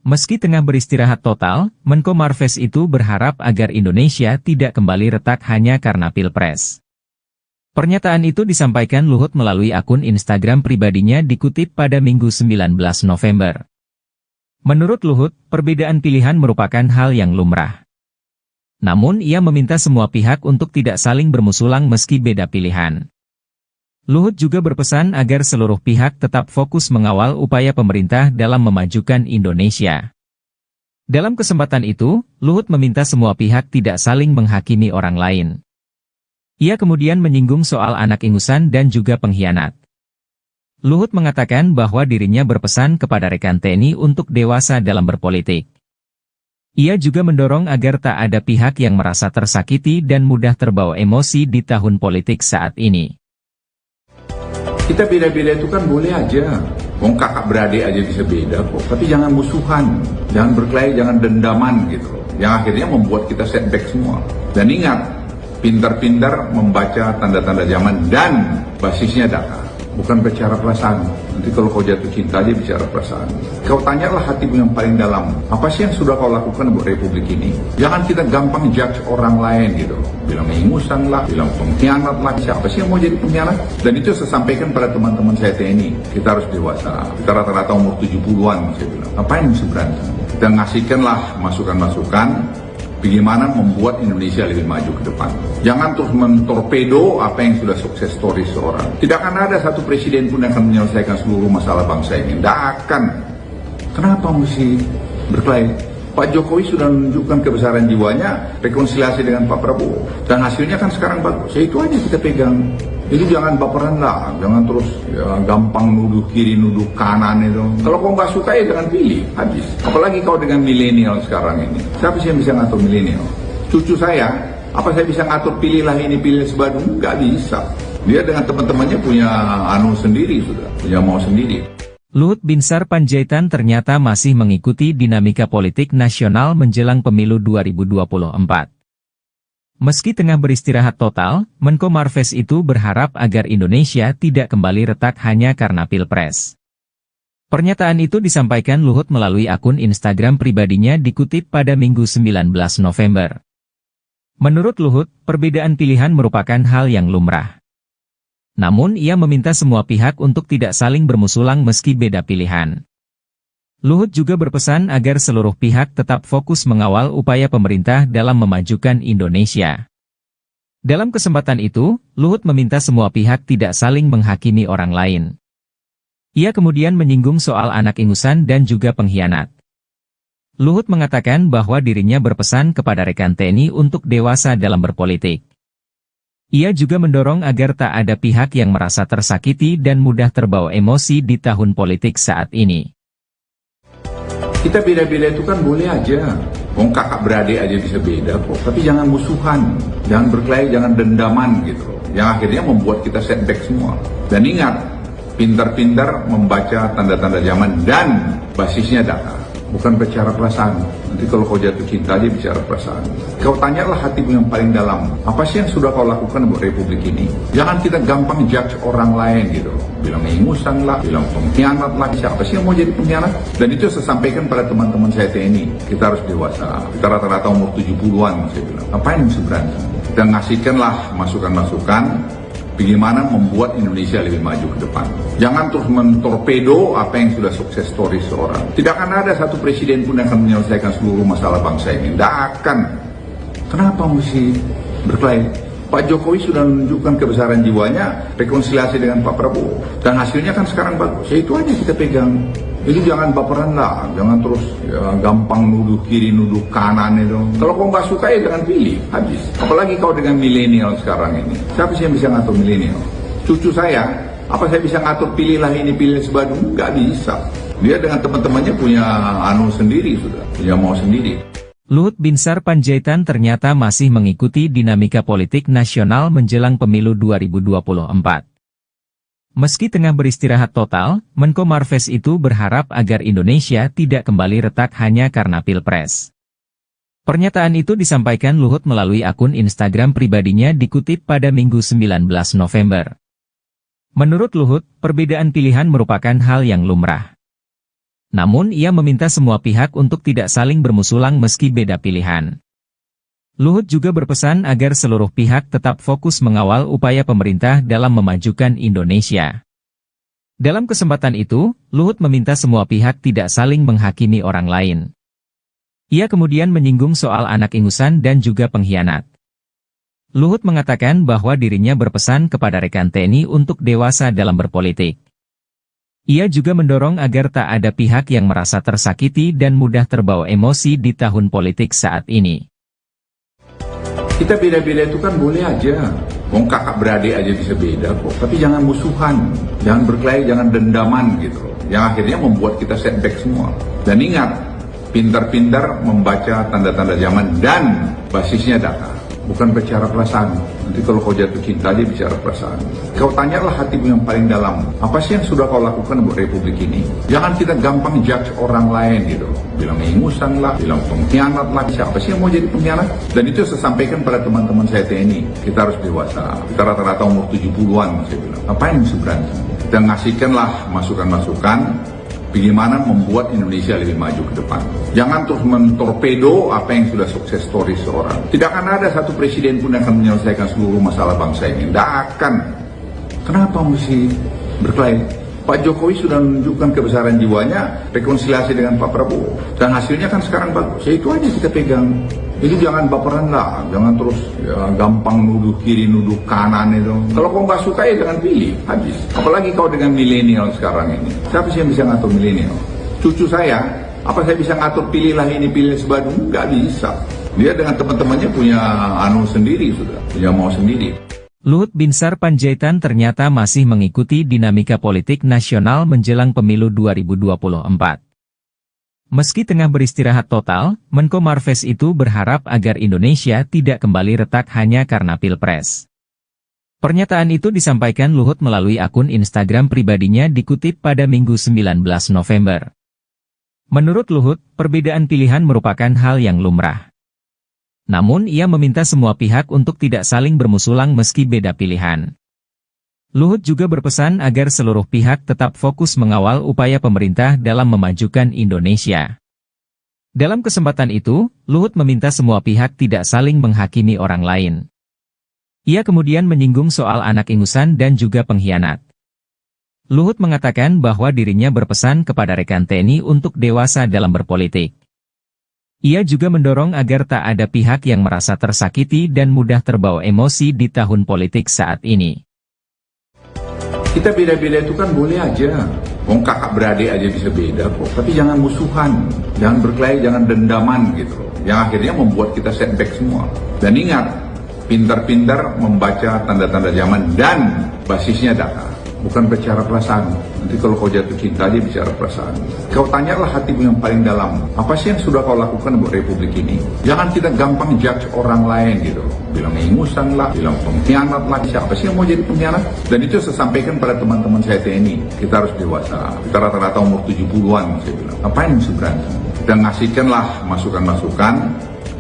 Meski tengah beristirahat total, Menko Marves itu berharap agar Indonesia tidak kembali retak hanya karena Pilpres. Pernyataan itu disampaikan Luhut melalui akun Instagram pribadinya dikutip pada Minggu 19 November. Menurut Luhut, perbedaan pilihan merupakan hal yang lumrah. Namun ia meminta semua pihak untuk tidak saling bermusulang meski beda pilihan. Luhut juga berpesan agar seluruh pihak tetap fokus mengawal upaya pemerintah dalam memajukan Indonesia. Dalam kesempatan itu, Luhut meminta semua pihak tidak saling menghakimi orang lain. Ia kemudian menyinggung soal anak ingusan dan juga pengkhianat. Luhut mengatakan bahwa dirinya berpesan kepada rekan TNI untuk dewasa dalam berpolitik. Ia juga mendorong agar tak ada pihak yang merasa tersakiti dan mudah terbawa emosi di tahun politik saat ini. Kita beda-beda itu kan boleh aja. Wong kakak beradik aja bisa beda kok. Tapi jangan musuhan, jangan berkelahi, jangan dendaman gitu loh. Yang akhirnya membuat kita setback semua. Dan ingat, pintar-pintar membaca tanda-tanda zaman dan basisnya data. Bukan bicara perasaan. Nanti kalau kau jatuh cinta aja bicara perasaan. Kau tanyalah hatimu yang paling dalam. Apa sih yang sudah kau lakukan buat republik ini? Jangan kita gampang judge orang lain gitu loh. Bilang ingusan lah, bilang pengkhianat lah. Siapa sih yang mau jadi pengkhianat? Dan itu saya sampaikan pada teman-teman saya TNI. Kita harus dewasa. Kita rata-rata umur 70-an saya bilang. Apa yang mesti berantem? Kita ngasihkanlah masukan-masukan. bagaimana membuat Indonesia lebih maju ke depan. Jangan terus mentorpedo apa yang sudah sukses story seorang. Tidak akan ada satu presiden pun yang akan menyelesaikan seluruh masalah bangsa ini. Tidak akan. Kenapa mesti berkelahi? Pak Jokowi sudah menunjukkan kebesaran jiwanya, rekonsiliasi dengan Pak Prabowo. Dan hasilnya kan sekarang bagus. Ya itu aja kita pegang. Jadi jangan baperan lah, jangan terus ya, gampang nuduh kiri, nuduh kanan itu. Kalau kau nggak suka ya jangan pilih, habis. Apalagi kau dengan milenial sekarang ini. Siapa sih yang bisa ngatur milenial? Cucu saya, apa saya bisa ngatur pilihlah ini, pilih sebadung? Nggak bisa. Dia dengan teman-temannya punya anu sendiri sudah, punya mau sendiri. Luhut Binsar Panjaitan ternyata masih mengikuti dinamika politik nasional menjelang pemilu 2024. Meski tengah beristirahat total, Menko Marves itu berharap agar Indonesia tidak kembali retak hanya karena Pilpres. Pernyataan itu disampaikan Luhut melalui akun Instagram pribadinya dikutip pada Minggu 19 November. Menurut Luhut, perbedaan pilihan merupakan hal yang lumrah. Namun ia meminta semua pihak untuk tidak saling bermusulang meski beda pilihan. Luhut juga berpesan agar seluruh pihak tetap fokus mengawal upaya pemerintah dalam memajukan Indonesia. Dalam kesempatan itu, Luhut meminta semua pihak tidak saling menghakimi orang lain. Ia kemudian menyinggung soal anak ingusan dan juga pengkhianat. Luhut mengatakan bahwa dirinya berpesan kepada rekan TNI untuk dewasa dalam berpolitik. Ia juga mendorong agar tak ada pihak yang merasa tersakiti dan mudah terbawa emosi di tahun politik saat ini. Kita beda-beda itu kan boleh aja. Wong kakak beradik aja bisa beda kok. Tapi jangan musuhan, jangan berkelahi, jangan dendaman gitu. Yang akhirnya membuat kita setback semua. Dan ingat, pintar-pintar membaca tanda-tanda zaman dan basisnya data. Bukan bicara perasaan. Nanti kalau kau jatuh cinta aja bicara perasaan. Kau tanyalah hatimu yang paling dalam. Apa sih yang sudah kau lakukan buat republik ini? Jangan kita gampang judge orang lain gitu. Bilang ingusan lah, bilang pengkhianat lah. Siapa sih yang mau jadi pengkhianat? Dan itu saya sampaikan pada teman-teman saya TNI. Kita harus dewasa. Kita rata-rata umur 70-an saya bilang. Apa yang mesti berantem? Kita ngasihkanlah masukan-masukan. Bagaimana membuat Indonesia lebih maju ke depan. Jangan terus mentorpedo apa yang sudah sukses story seorang. Tidak akan ada satu presiden pun yang akan menyelesaikan seluruh masalah bangsa ini. Tidak akan. Kenapa mesti berkelahi? Pak Jokowi sudah menunjukkan kebesaran jiwanya, rekonsiliasi dengan Pak Prabowo. Dan hasilnya kan sekarang bagus. Ya itu aja kita pegang. Jadi jangan baperan lah, jangan terus ya, gampang nuduh kiri, nuduh kanan itu. Kalau kau nggak suka ya jangan pilih, habis. Apalagi kau dengan milenial sekarang ini. Siapa sih yang bisa ngatur milenial? Cucu saya, apa saya bisa ngatur pilihlah ini, pilih sebadung? Nggak bisa. Dia dengan teman-temannya punya anu sendiri sudah, punya mau sendiri. Luhut Binsar Panjaitan ternyata masih mengikuti dinamika politik nasional menjelang pemilu 2024. Meski tengah beristirahat total, Menko Marves itu berharap agar Indonesia tidak kembali retak hanya karena Pilpres. Pernyataan itu disampaikan Luhut melalui akun Instagram pribadinya dikutip pada Minggu 19 November. Menurut Luhut, perbedaan pilihan merupakan hal yang lumrah. Namun ia meminta semua pihak untuk tidak saling bermusulang meski beda pilihan. Luhut juga berpesan agar seluruh pihak tetap fokus mengawal upaya pemerintah dalam memajukan Indonesia. Dalam kesempatan itu, Luhut meminta semua pihak tidak saling menghakimi orang lain. Ia kemudian menyinggung soal anak ingusan dan juga pengkhianat. Luhut mengatakan bahwa dirinya berpesan kepada rekan TNI untuk dewasa dalam berpolitik. Ia juga mendorong agar tak ada pihak yang merasa tersakiti dan mudah terbawa emosi di tahun politik saat ini. Kita beda-beda itu kan boleh aja. Wong kakak beradik aja bisa beda kok. Tapi jangan musuhan, jangan berkelahi, jangan dendaman gitu. Yang akhirnya membuat kita setback semua. Dan ingat, pintar-pintar membaca tanda-tanda zaman dan basisnya data. Bukan bicara perasaan. Nanti kalau kau jatuh cinta aja bicara perasaan. Kau tanyalah hatimu yang paling dalam. Apa sih yang sudah kau lakukan buat republik ini? Jangan kita gampang judge orang lain gitu. Bilang ingusan lah, bilang pengkhianat lah. Siapa sih yang mau jadi pengkhianat? Dan itu saya sampaikan pada teman-teman saya TNI. Kita harus dewasa. Kita rata-rata umur 70-an saya bilang. Apa yang mesti berantem? Kita ngasihkanlah masukan-masukan. Bagaimana membuat Indonesia lebih maju ke depan. Jangan terus mentorpedo apa yang sudah sukses story seorang. Tidak akan ada satu presiden pun yang akan menyelesaikan seluruh masalah bangsa ini. Tidak akan. Kenapa mesti berkelahi? Pak Jokowi sudah menunjukkan kebesaran jiwanya, rekonsiliasi dengan Pak Prabowo. Dan hasilnya kan sekarang bagus. Ya itu aja kita pegang. Itu jangan baperan lah, jangan terus gampang nuduh kiri, nuduh kanan itu. Kalau kau nggak suka ya jangan pilih, habis. Apalagi kau dengan milenial sekarang ini. Siapa sih yang bisa ngatur milenial? Cucu saya, apa saya bisa ngatur pilihlah ini, pilih sebadu? Nggak bisa. Dia dengan teman-temannya punya sendiri sudah, punya mau sendiri. Luhut Binsar Panjaitan ternyata masih mengikuti dinamika politik nasional menjelang pemilu 2024. Meski tengah beristirahat total, Menko Marves itu berharap agar Indonesia tidak kembali retak hanya karena Pilpres. Pernyataan itu disampaikan Luhut melalui akun Instagram pribadinya dikutip pada Minggu 19 November. Menurut Luhut, perbedaan pilihan merupakan hal yang lumrah. Namun ia meminta semua pihak untuk tidak saling bermusulang meski beda pilihan. Luhut juga berpesan agar seluruh pihak tetap fokus mengawal upaya pemerintah dalam memajukan Indonesia. Dalam kesempatan itu, Luhut meminta semua pihak tidak saling menghakimi orang lain. Ia kemudian menyinggung soal anak ingusan dan juga pengkhianat. Luhut mengatakan bahwa dirinya berpesan kepada rekan TNI untuk dewasa dalam berpolitik. Ia juga mendorong agar tak ada pihak yang merasa tersakiti dan mudah terbawa emosi di tahun politik saat ini. Kita beda-beda itu kan boleh aja. Wong kakak beradik aja bisa beda kok. Tapi jangan musuhan, jangan berkelahi, jangan dendaman gitu loh. Yang akhirnya membuat kita setback semua. Dan ingat, pintar-pintar membaca tanda-tanda zaman dan basisnya data. Bukan bicara perasaan. Nanti kalau kau jatuh cinta dia bicara perasaan. Kau tanyalah hatimu yang paling dalam. Apa sih yang sudah kau lakukan buat republik ini? Jangan kita gampang judge orang lain gitu. Bilang ingusan lah, bilang pengkhianat lah. Siapa sih yang mau jadi pengkhianat? Dan itu saya sampaikan pada teman-teman saya TNI. Kita harus dewasa. Kita rata-rata umur 70-an saya bilang. Ngapain mesti berantem? Kita ngasihkanlah masukan-masukan.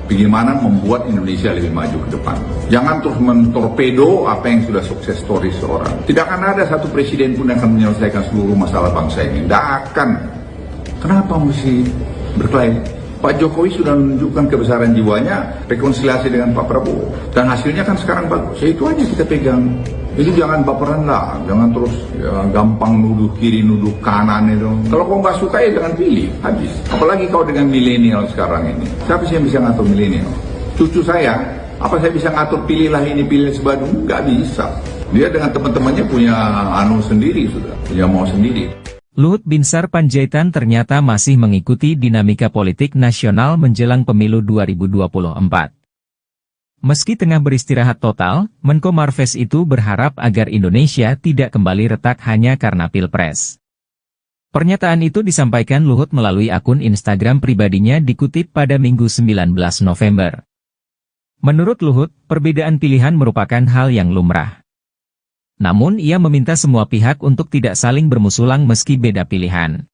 Bagaimana membuat Indonesia lebih maju ke depan. Jangan terus mentorpedo apa yang sudah sukses story seorang. Tidak akan ada satu presiden pun yang akan menyelesaikan seluruh masalah bangsa ini. Tidak akan. Kenapa mesti berkelahi? Pak Jokowi sudah menunjukkan kebesaran jiwanya, rekonsiliasi dengan Pak Prabowo. Dan hasilnya kan sekarang bagus. Ya itu aja kita pegang. Itu jangan baperan lah, jangan terus gampang nuduh kiri, nuduh kanan itu. Kalau kau nggak suka ya jangan pilih, habis. Apalagi kau dengan milenial sekarang ini. Siapa sih yang bisa ngatur milenial? Cucu saya, apa saya bisa ngatur pilihlah ini, pilih sebadu? Nggak bisa. Dia dengan teman-temannya punya sendiri sudah, punya mau sendiri. Luhut Binsar Panjaitan ternyata masih mengikuti dinamika politik nasional menjelang pemilu 2024. Meski tengah beristirahat total, Menko Marves itu berharap agar Indonesia tidak kembali retak hanya karena Pilpres. Pernyataan itu disampaikan Luhut melalui akun Instagram pribadinya dikutip pada Minggu 19 November. Menurut Luhut, perbedaan pilihan merupakan hal yang lumrah. Namun ia meminta semua pihak untuk tidak saling bermusulang meski beda pilihan.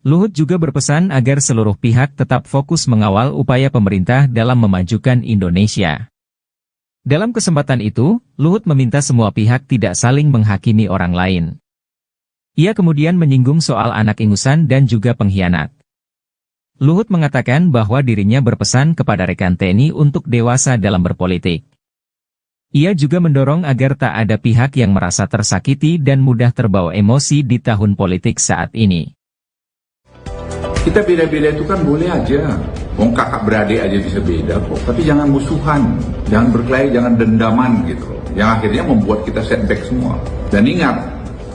Luhut juga berpesan agar seluruh pihak tetap fokus mengawal upaya pemerintah dalam memajukan Indonesia. Dalam kesempatan itu, Luhut meminta semua pihak tidak saling menghakimi orang lain. Ia kemudian menyinggung soal anak ingusan dan juga pengkhianat. Luhut mengatakan bahwa dirinya berpesan kepada rekan TNI untuk dewasa dalam berpolitik. Ia juga mendorong agar tak ada pihak yang merasa tersakiti dan mudah terbawa emosi di tahun politik saat ini. Kita beda-beda itu kan boleh aja. Wong kakak beradik aja bisa beda kok. Tapi jangan musuhan, jangan berkelahi, jangan dendaman gitu loh. Yang akhirnya membuat kita setback semua. Dan ingat,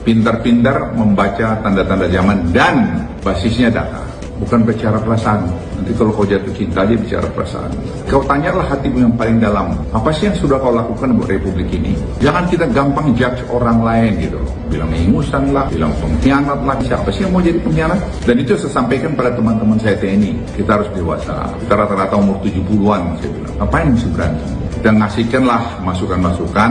pintar-pintar membaca tanda-tanda zaman dan basisnya data. Bukan bicara perasaan. Nanti kalau kau jatuh cinta dia bicara perasaan. Kau tanyalah hatimu yang paling dalam. Apa sih yang sudah kau lakukan buat republik ini? Jangan kita gampang judge orang lain gitu loh. Bilang ingusan lah, bilang pengkhianat lah. Siapa sih yang mau jadi pengkhianat? Dan itu saya sampaikan pada teman-teman saya TNI. Kita harus dewasa. Kita rata-rata umur 70-an saya bilang. Ngapain mesti berantem? Kita ngasihkanlah masukan-masukan.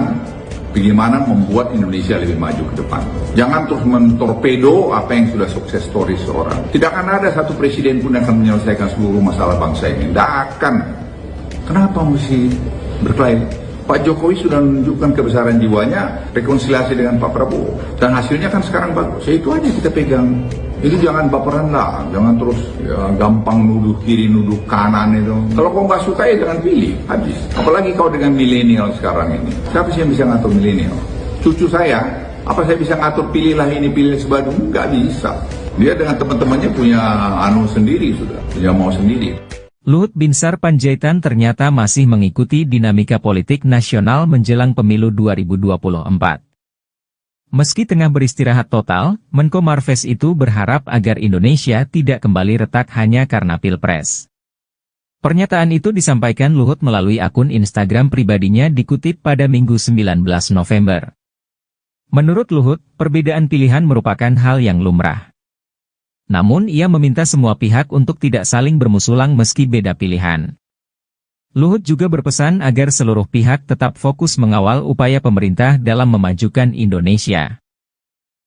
Bagaimana membuat Indonesia lebih maju ke depan. Jangan terus mentorpedo apa yang sudah sukses story seorang. Tidak akan ada satu presiden pun yang akan menyelesaikan seluruh masalah bangsa ini. Tidak akan. Kenapa mesti berkelahi? Pak Jokowi sudah menunjukkan kebesaran jiwanya, rekonsiliasi dengan Pak Prabowo. Dan hasilnya kan sekarang bagus. Ya itu aja kita pegang. Itu jangan baperan lah, jangan terus gampang nuduh kiri, nuduh kanan itu. Kalau kau nggak suka ya jangan pilih, habis. Apalagi kau dengan milenial sekarang ini. Siapa sih yang bisa ngatur milenial? Cucu saya, apa saya bisa ngatur pilihlah ini, pilih sebadu? Nggak bisa. Dia dengan teman-temannya punya sendiri sudah, punya mau sendiri. Luhut Binsar Panjaitan ternyata masih mengikuti dinamika politik nasional menjelang pemilu 2024. Meski tengah beristirahat total, Menko Marves itu berharap agar Indonesia tidak kembali retak hanya karena Pilpres. Pernyataan itu disampaikan Luhut melalui akun Instagram pribadinya dikutip pada Minggu 19 November. Menurut Luhut, perbedaan pilihan merupakan hal yang lumrah. Namun ia meminta semua pihak untuk tidak saling bermusulang meski beda pilihan. Luhut juga berpesan agar seluruh pihak tetap fokus mengawal upaya pemerintah dalam memajukan Indonesia.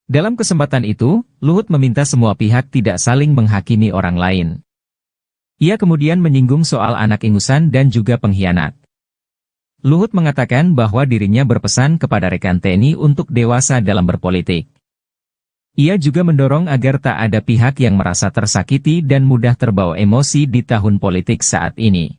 Dalam kesempatan itu, Luhut meminta semua pihak tidak saling menghakimi orang lain. Ia kemudian menyinggung soal anak ingusan dan juga pengkhianat. Luhut mengatakan bahwa dirinya berpesan kepada rekan TNI untuk dewasa dalam berpolitik. Ia juga mendorong agar tak ada pihak yang merasa tersakiti dan mudah terbawa emosi di tahun politik saat ini.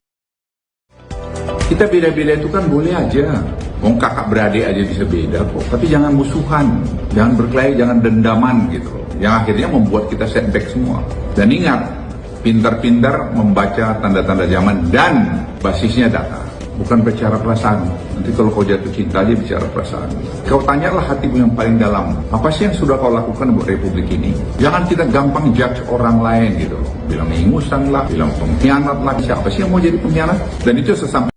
Kita beda-beda itu kan boleh aja. Kakak beradik aja bisa beda kok. Tapi jangan musuhan, jangan berkelahi, jangan dendaman gitu loh. Yang akhirnya membuat kita setback semua. Dan ingat, pintar-pintar membaca tanda-tanda zaman dan basisnya data. Bukan bicara perasaan. Nanti kalau kau jatuh cinta aja bicara perasaan. Kau tanyalah hatimu yang paling dalam. Apa sih yang sudah kau lakukan buat Republik ini? Jangan kita gampang judge orang lain gitu loh. Bilang ingusan lah, bilang pengkhianat lah. Siapa sih yang mau jadi pengkhianat? Dan itu sesampai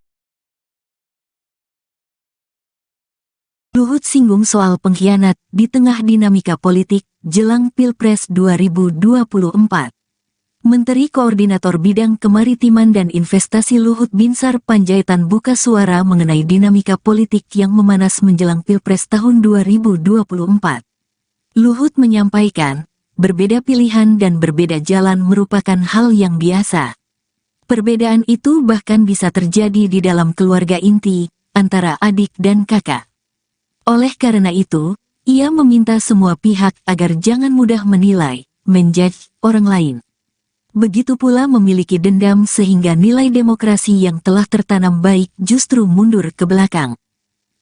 Luhut singgung soal pengkhianat di tengah dinamika politik jelang Pilpres 2024. Menteri Koordinator Bidang Kemaritiman dan Investasi Luhut Binsar Panjaitan buka suara mengenai dinamika politik yang memanas menjelang Pilpres tahun 2024. Luhut menyampaikan, berbeda pilihan dan berbeda jalan merupakan hal yang biasa. Perbedaan itu bahkan bisa terjadi di dalam keluarga inti, antara adik dan kakak. Oleh karena itu, ia meminta semua pihak agar jangan mudah menilai, menjudge orang lain. Begitu pula memiliki dendam sehingga nilai demokrasi yang telah tertanam baik justru mundur ke belakang.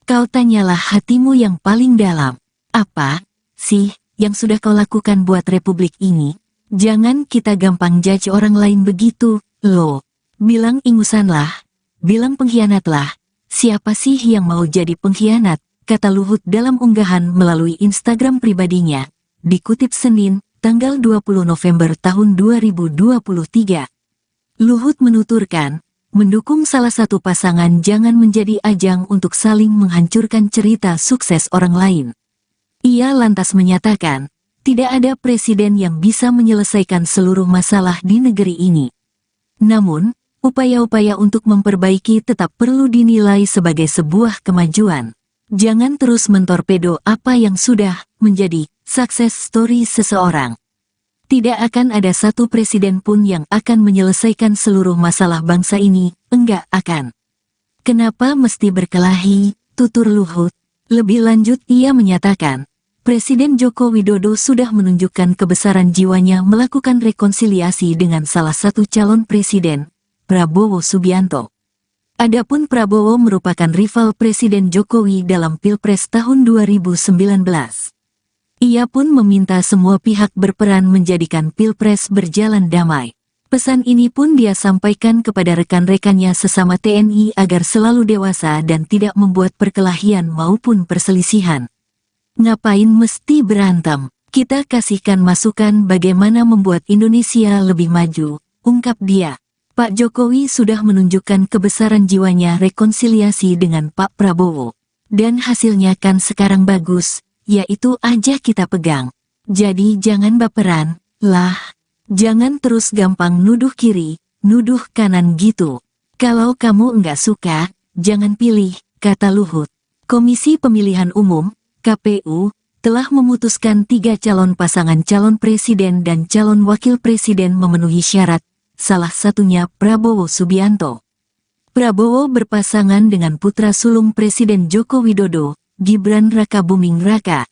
Kau tanyalah hatimu yang paling dalam. Apa sih yang sudah kau lakukan buat Republik ini? Jangan kita gampang judge orang lain begitu, loh. Bilang ingusanlah, bilang pengkhianatlah. Siapa sih yang mau jadi pengkhianat? Kata Luhut dalam unggahan melalui Instagram pribadinya. Dikutip Senin, tanggal 20 November tahun 2023. Luhut menuturkan, mendukung salah satu pasangan jangan menjadi ajang untuk saling menghancurkan cerita sukses orang lain. Ia lantas menyatakan, tidak ada presiden yang bisa menyelesaikan seluruh masalah di negeri ini. Namun, upaya-upaya untuk memperbaiki tetap perlu dinilai sebagai sebuah kemajuan. Jangan terus mentorpedo apa yang sudah menjadi success story seseorang. Tidak akan ada satu presiden pun yang akan menyelesaikan seluruh masalah bangsa ini, enggak akan. Kenapa mesti berkelahi, tutur Luhut. Lebih lanjut ia menyatakan, Presiden Joko Widodo sudah menunjukkan kebesaran jiwanya melakukan rekonsiliasi dengan salah satu calon presiden, Prabowo Subianto. Adapun Prabowo merupakan rival Presiden Jokowi dalam Pilpres tahun 2019. Ia pun meminta semua pihak berperan menjadikan Pilpres berjalan damai. Pesan ini pun dia sampaikan kepada rekan-rekannya sesama TNI agar selalu dewasa dan tidak membuat perkelahian maupun perselisihan. Ngapain mesti berantem? Kita kasihkan masukan bagaimana membuat Indonesia lebih maju, ungkap dia. Pak Jokowi sudah menunjukkan kebesaran jiwanya rekonsiliasi dengan Pak Prabowo. Dan hasilnya kan sekarang bagus, yaitu aja kita pegang. Jadi jangan baperan, lah. Jangan terus gampang nuduh kiri, nuduh kanan gitu. Kalau kamu enggak suka, jangan pilih, kata Luhut. Komisi Pemilihan Umum, KPU, telah memutuskan 3 calon pasangan calon presiden dan calon wakil presiden memenuhi syarat. Salah satunya Prabowo Subianto. Prabowo berpasangan dengan putra sulung Presiden Joko Widodo, Gibran Rakabuming Raka.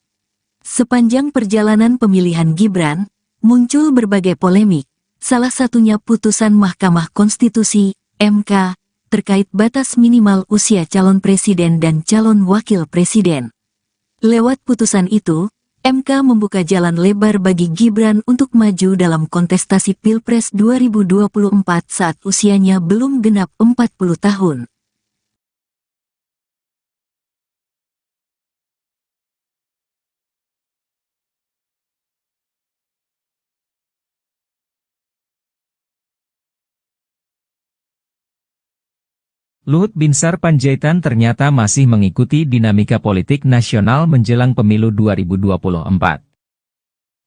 Sepanjang perjalanan pemilihan Gibran, muncul berbagai polemik, salah satunya putusan Mahkamah Konstitusi, MK, terkait batas minimal usia calon presiden dan calon wakil presiden. Lewat putusan itu, MK membuka jalan lebar bagi Gibran untuk maju dalam kontestasi Pilpres 2024 saat usianya belum genap 40 tahun. Luhut Binsar Panjaitan ternyata masih mengikuti dinamika politik nasional menjelang pemilu 2024.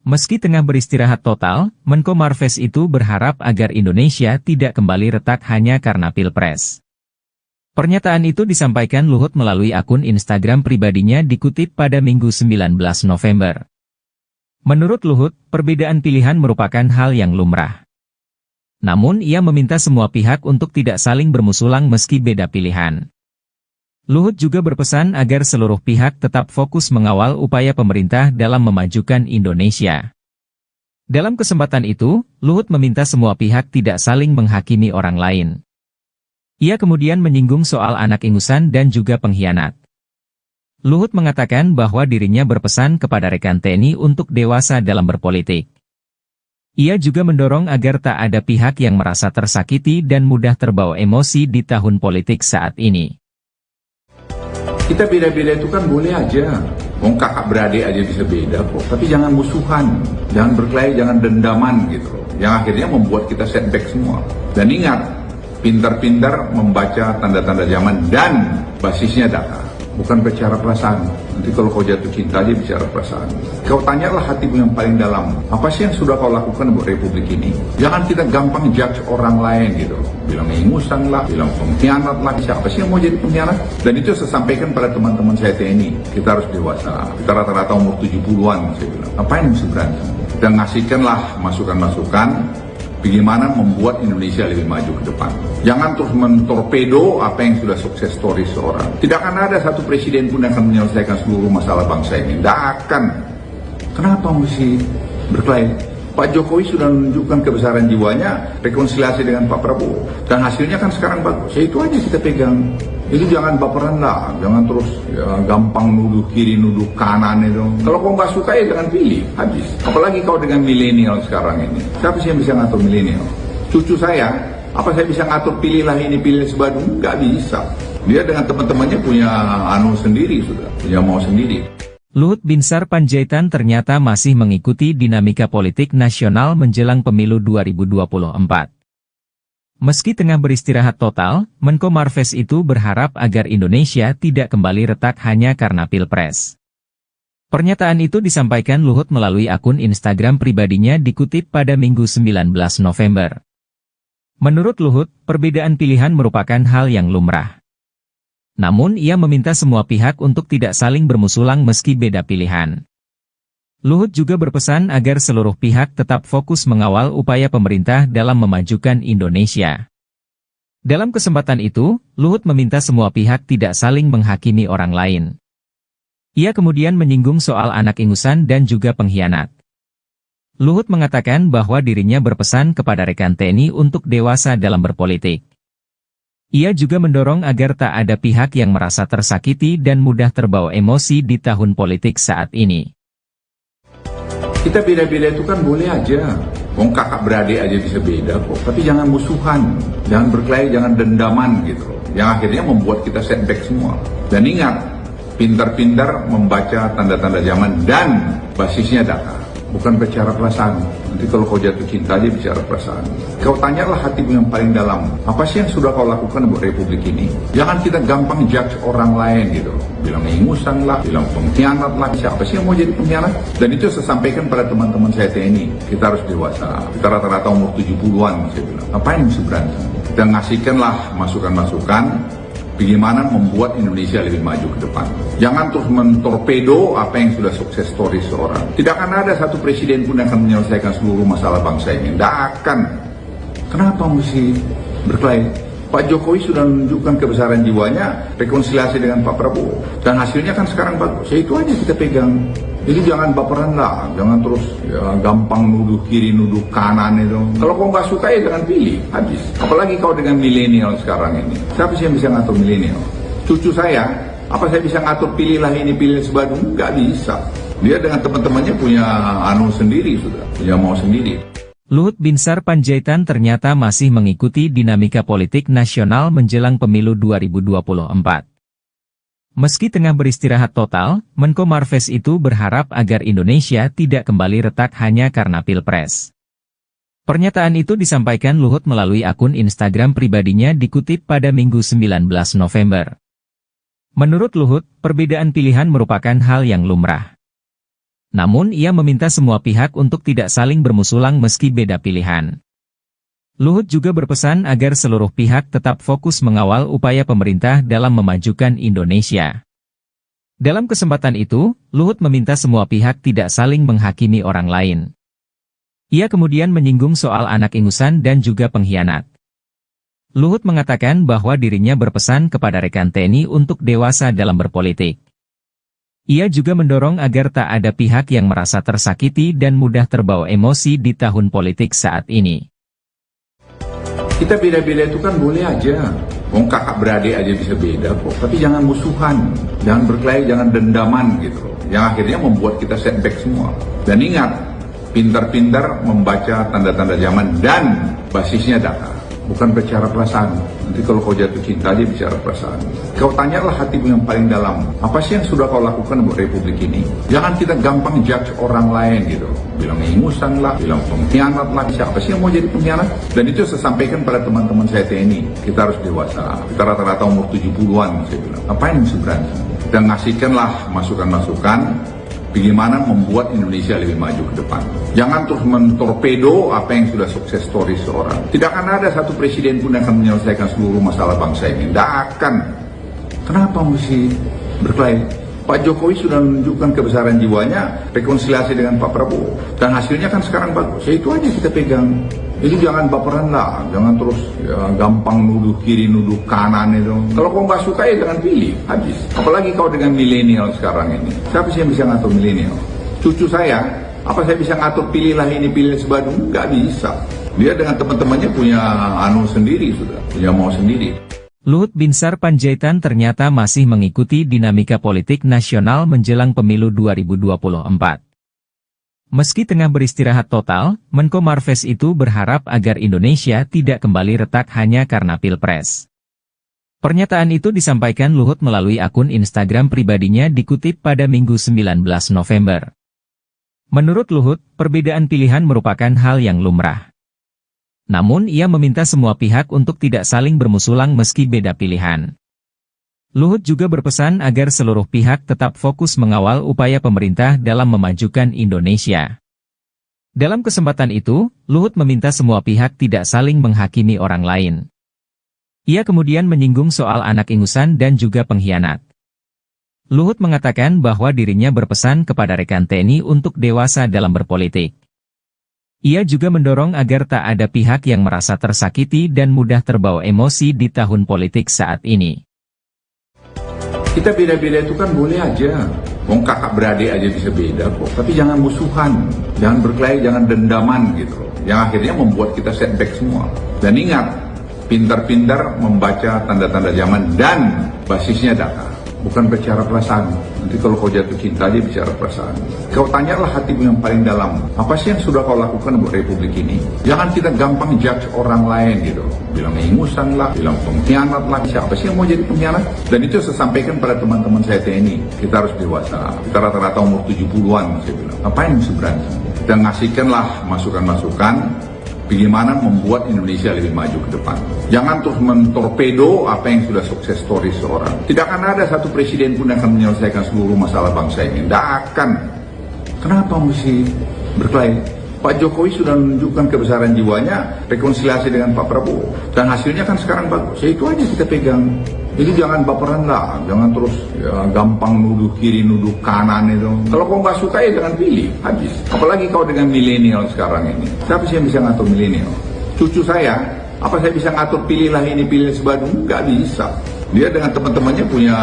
Meski tengah beristirahat total, Menko Marves itu berharap agar Indonesia tidak kembali retak hanya karena Pilpres. Pernyataan itu disampaikan Luhut melalui akun Instagram pribadinya dikutip pada Minggu 19 November. Menurut Luhut, perbedaan pilihan merupakan hal yang lumrah. Namun ia meminta semua pihak untuk tidak saling bermusulang meski beda pilihan. Luhut juga berpesan agar seluruh pihak tetap fokus mengawal upaya pemerintah dalam memajukan Indonesia. Dalam kesempatan itu, Luhut meminta semua pihak tidak saling menghakimi orang lain. Ia kemudian menyinggung soal anak ingusan dan juga pengkhianat. Luhut mengatakan bahwa dirinya berpesan kepada rekan TNI untuk dewasa dalam berpolitik. Ia juga mendorong agar tak ada pihak yang merasa tersakiti dan mudah terbawa emosi di tahun politik saat ini. Kita beda-beda itu kan boleh aja. Wong kakak beradik aja bisa beda kok. Tapi jangan musuhan, jangan berkelahi, jangan dendaman gitu loh. Yang akhirnya membuat kita setback semua. Dan ingat, pintar-pintar membaca tanda-tanda zaman dan basisnya data. Bukan bicara perasaan. Nanti kalau kau jatuh cinta aja bicara perasaan. Kau tanyalah hatimu yang paling dalam. Apa sih yang sudah kau lakukan buat Republik ini? Jangan kita gampang judge orang lain gitu. Bilang ingusan lah, bilang pengkhianat lah. Siapa sih yang mau jadi pengkhianat? Dan itu saya sampaikan pada teman-teman saya TNI. Kita harus dewasa. Kita rata-rata umur 70-an saya bilang. Apa yang mesti berantem? Dan ngasihkanlah masukan-masukan bagaimana membuat Indonesia lebih maju ke depan. Jangan terus mentorpedo apa yang sudah sukses story seorang. Tidak akan ada satu presiden pun yang akan menyelesaikan seluruh masalah bangsa ini. Tidak akan. Kenapa mesti berkelahi? Pak Jokowi sudah menunjukkan kebesaran jiwanya, rekonsiliasi dengan Pak Prabowo. Dan hasilnya kan sekarang bagus. Ya itu aja kita pegang. Itu jangan baperan lah, jangan terus ya, gampang nuduh kiri, nuduh kanan itu. Kalau kau nggak suka ya jangan pilih, habis. Apalagi kau dengan milenial sekarang ini. Siapa sih yang bisa ngatur milenial? Cucu saya, apa saya bisa ngatur pilihlah ini, pilih sebadung? Nggak bisa. Dia dengan teman-temannya punya anu sendiri sudah, punya mau sendiri. Luhut Binsar Panjaitan ternyata masih mengikuti dinamika politik nasional menjelang pemilu 2024. Meski tengah beristirahat total, Menko Marves itu berharap agar Indonesia tidak kembali retak hanya karena Pilpres. Pernyataan itu disampaikan Luhut melalui akun Instagram pribadinya dikutip pada Minggu 19 November. Menurut Luhut, perbedaan pilihan merupakan hal yang lumrah. Namun ia meminta semua pihak untuk tidak saling bermusulang meski beda pilihan. Luhut juga berpesan agar seluruh pihak tetap fokus mengawal upaya pemerintah dalam memajukan Indonesia. Dalam kesempatan itu, Luhut meminta semua pihak tidak saling menghakimi orang lain. Ia kemudian menyinggung soal anak ingusan dan juga pengkhianat. Luhut mengatakan bahwa dirinya berpesan kepada rekan TNI untuk dewasa dalam berpolitik. Ia juga mendorong agar tak ada pihak yang merasa tersakiti dan mudah terbawa emosi di tahun politik saat ini. Kita beda-beda itu kan boleh aja. Wong kakak beradik aja bisa beda kok. Tapi jangan musuhan, jangan berkelahi, jangan dendaman gitu loh. Yang akhirnya membuat kita setback semua. Dan ingat, pintar-pintar membaca tanda-tanda zaman dan basisnya data. Bukan bicara perasaan. Nanti kalau kau jatuh cinta aja bicara perasaan. Kau tanyalah hatimu yang paling dalam. Apa sih yang sudah kau lakukan buat Republik ini? Jangan kita gampang judge orang lain gitu loh. Bilang ingusan lah, bilang pengkhianat lah. Siapa sih yang mau jadi pengkhianat? Dan itu saya sampaikan pada teman-teman saya TNI. Kita harus dewasa. Kita rata-rata umur 70-an saya bilang. Apa yang mesti berantem? Kita ngasihkanlah masukan-masukan bagaimana membuat Indonesia lebih maju ke depan. Jangan terus mentorpedo apa yang sudah sukses story seorang. Tidak akan ada satu presiden pun yang akan menyelesaikan seluruh masalah bangsa ini. Tidak akan. Kenapa mesti berkelahi? Pak Jokowi sudah menunjukkan kebesaran jiwanya, rekonsiliasi dengan Pak Prabowo. Dan hasilnya kan sekarang bagus. Ya itu aja kita pegang. Jadi jangan baperan lah, jangan terus ya, gampang nuduh kiri, nuduh kanan itu. Kalau kau nggak suka ya jangan pilih, habis. Apalagi kau dengan milenial sekarang ini. Siapa sih yang bisa ngatur milenial? Cucu saya, apa saya bisa ngatur pilihlah ini, pilih sebadung? Nggak bisa. Dia dengan teman-temannya punya sendiri sudah, punya mau sendiri. Luhut Binsar Panjaitan ternyata masih mengikuti dinamika politik nasional menjelang pemilu 2024. Meski tengah beristirahat total, Menko Marves itu berharap agar Indonesia tidak kembali retak hanya karena Pilpres. Pernyataan itu disampaikan Luhut melalui akun Instagram pribadinya dikutip pada Minggu 19 November. Menurut Luhut, perbedaan pilihan merupakan hal yang lumrah. Namun ia meminta semua pihak untuk tidak saling bermusulang meski beda pilihan. Luhut juga berpesan agar seluruh pihak tetap fokus mengawal upaya pemerintah dalam memajukan Indonesia. Dalam kesempatan itu, Luhut meminta semua pihak tidak saling menghakimi orang lain. Ia kemudian menyinggung soal anak ingusan dan juga pengkhianat. Luhut mengatakan bahwa dirinya berpesan kepada rekan TNI untuk dewasa dalam berpolitik. Ia juga mendorong agar tak ada pihak yang merasa tersakiti dan mudah terbawa emosi di tahun politik saat ini. Kita beda-beda itu kan boleh aja. Kakak beradik aja bisa beda kok. Tapi jangan musuhan, jangan berkelahi, jangan dendaman gitu loh. Yang akhirnya membuat kita setback semua. Dan ingat, pintar-pintar membaca tanda-tanda zaman dan basisnya data. Bukan bicara perasaan. Nanti kalau kau jatuh cinta aja bicara perasaan. Kau tanyalah hatimu yang paling dalam. Apa sih yang sudah kau lakukan buat Republik ini? Jangan kita gampang judge orang lain gitu. Bilang ingusan lah, bilang pengkhianat lah. Siapa sih yang mau jadi pengkhianat? Dan itu saya sampaikan pada teman-teman saya TNI. Kita harus dewasa. Kita rata-rata umur 70-an saya bilang. Ngapain sebenarnya? Kita ngasihkanlah masukan-masukan. Bagaimana membuat Indonesia lebih maju ke depan. Jangan terus mentorpedo apa yang sudah sukses story seorang. Tidak akan ada satu presiden pun yang akan menyelesaikan seluruh masalah bangsa ini. Tidak akan. Kenapa mesti berkelahi? Pak Jokowi sudah menunjukkan kebesaran jiwanya, rekonsiliasi dengan Pak Prabowo. Dan hasilnya kan sekarang bagus. Ya itu aja kita pegang. Itu jangan baperan lah, jangan terus ya, gampang nuduh kiri, nuduh kanan itu. Kalau kau nggak suka ya jangan pilih, habis. Apalagi kau dengan milenial sekarang ini. Siapa sih yang bisa ngatur milenial? Cucu saya, apa saya bisa ngatur pilihlah ini, pilih sebadung? Nggak bisa. Dia dengan teman-temannya punya sendiri sudah, punya mau sendiri. Luhut Binsar Panjaitan ternyata masih mengikuti dinamika politik nasional menjelang pemilu 2024. Meski tengah beristirahat total, Menko Marves itu berharap agar Indonesia tidak kembali retak hanya karena Pilpres. Pernyataan itu disampaikan Luhut melalui akun Instagram pribadinya dikutip pada Minggu 19 November. Menurut Luhut, perbedaan pilihan merupakan hal yang lumrah. Namun ia meminta semua pihak untuk tidak saling bermusulang meski beda pilihan. Luhut juga berpesan agar seluruh pihak tetap fokus mengawal upaya pemerintah dalam memajukan Indonesia. Dalam kesempatan itu, Luhut meminta semua pihak tidak saling menghakimi orang lain. Ia kemudian menyinggung soal anak ingusan dan juga pengkhianat. Luhut mengatakan bahwa dirinya berpesan kepada rekan TNI untuk dewasa dalam berpolitik. Ia juga mendorong agar tak ada pihak yang merasa tersakiti dan mudah terbawa emosi di tahun politik saat ini. Kita beda-beda itu kan boleh aja. Kakak beradik aja bisa beda kok. Tapi jangan musuhan, jangan berkelahi, jangan dendaman gitu loh. Yang akhirnya membuat kita setback semua. Dan ingat, pintar-pintar membaca tanda-tanda zaman dan basisnya data. Bukan bicara perasaan. Nanti kalau kau jatuh cinta aja bicara perasaan. Kau tanyalah hatimu yang paling dalam. Apa sih yang sudah kau lakukan buat Republik ini? Jangan kita gampang judge orang lain gitu. Bilang ingusan lah, bilang pengkhianat lah. Siapa sih yang mau jadi pengkhianat? Dan itu saya sampaikan pada teman-teman saya TNI. Kita harus dewasa. Kita rata-rata umur 70-an saya bilang. Ngapain sebenarnya? Kita ngasihkanlah masukan-masukan. Bagaimana membuat Indonesia lebih maju ke depan. Jangan terus mentorpedo apa yang sudah sukses story seorang. Tidak akan ada satu presiden pun yang akan menyelesaikan seluruh masalah bangsa ini. Tidak akan. Kenapa mesti berkelahi? Pak Jokowi sudah menunjukkan kebesaran jiwanya, rekonsiliasi dengan Pak Prabowo. Dan hasilnya kan sekarang bagus. Ya itu aja kita pegang. Jadi jangan baperan lah, jangan terus ya, gampang nuduh kiri, nuduh kanan itu. Kalau kau nggak suka ya jangan pilih, habis. Apalagi kau dengan milenial sekarang ini. Siapa sih yang bisa ngatur milenial? Cucu saya, apa saya bisa ngatur pilihlah ini, pilih sebadung? Nggak bisa. Dia dengan teman-temannya punya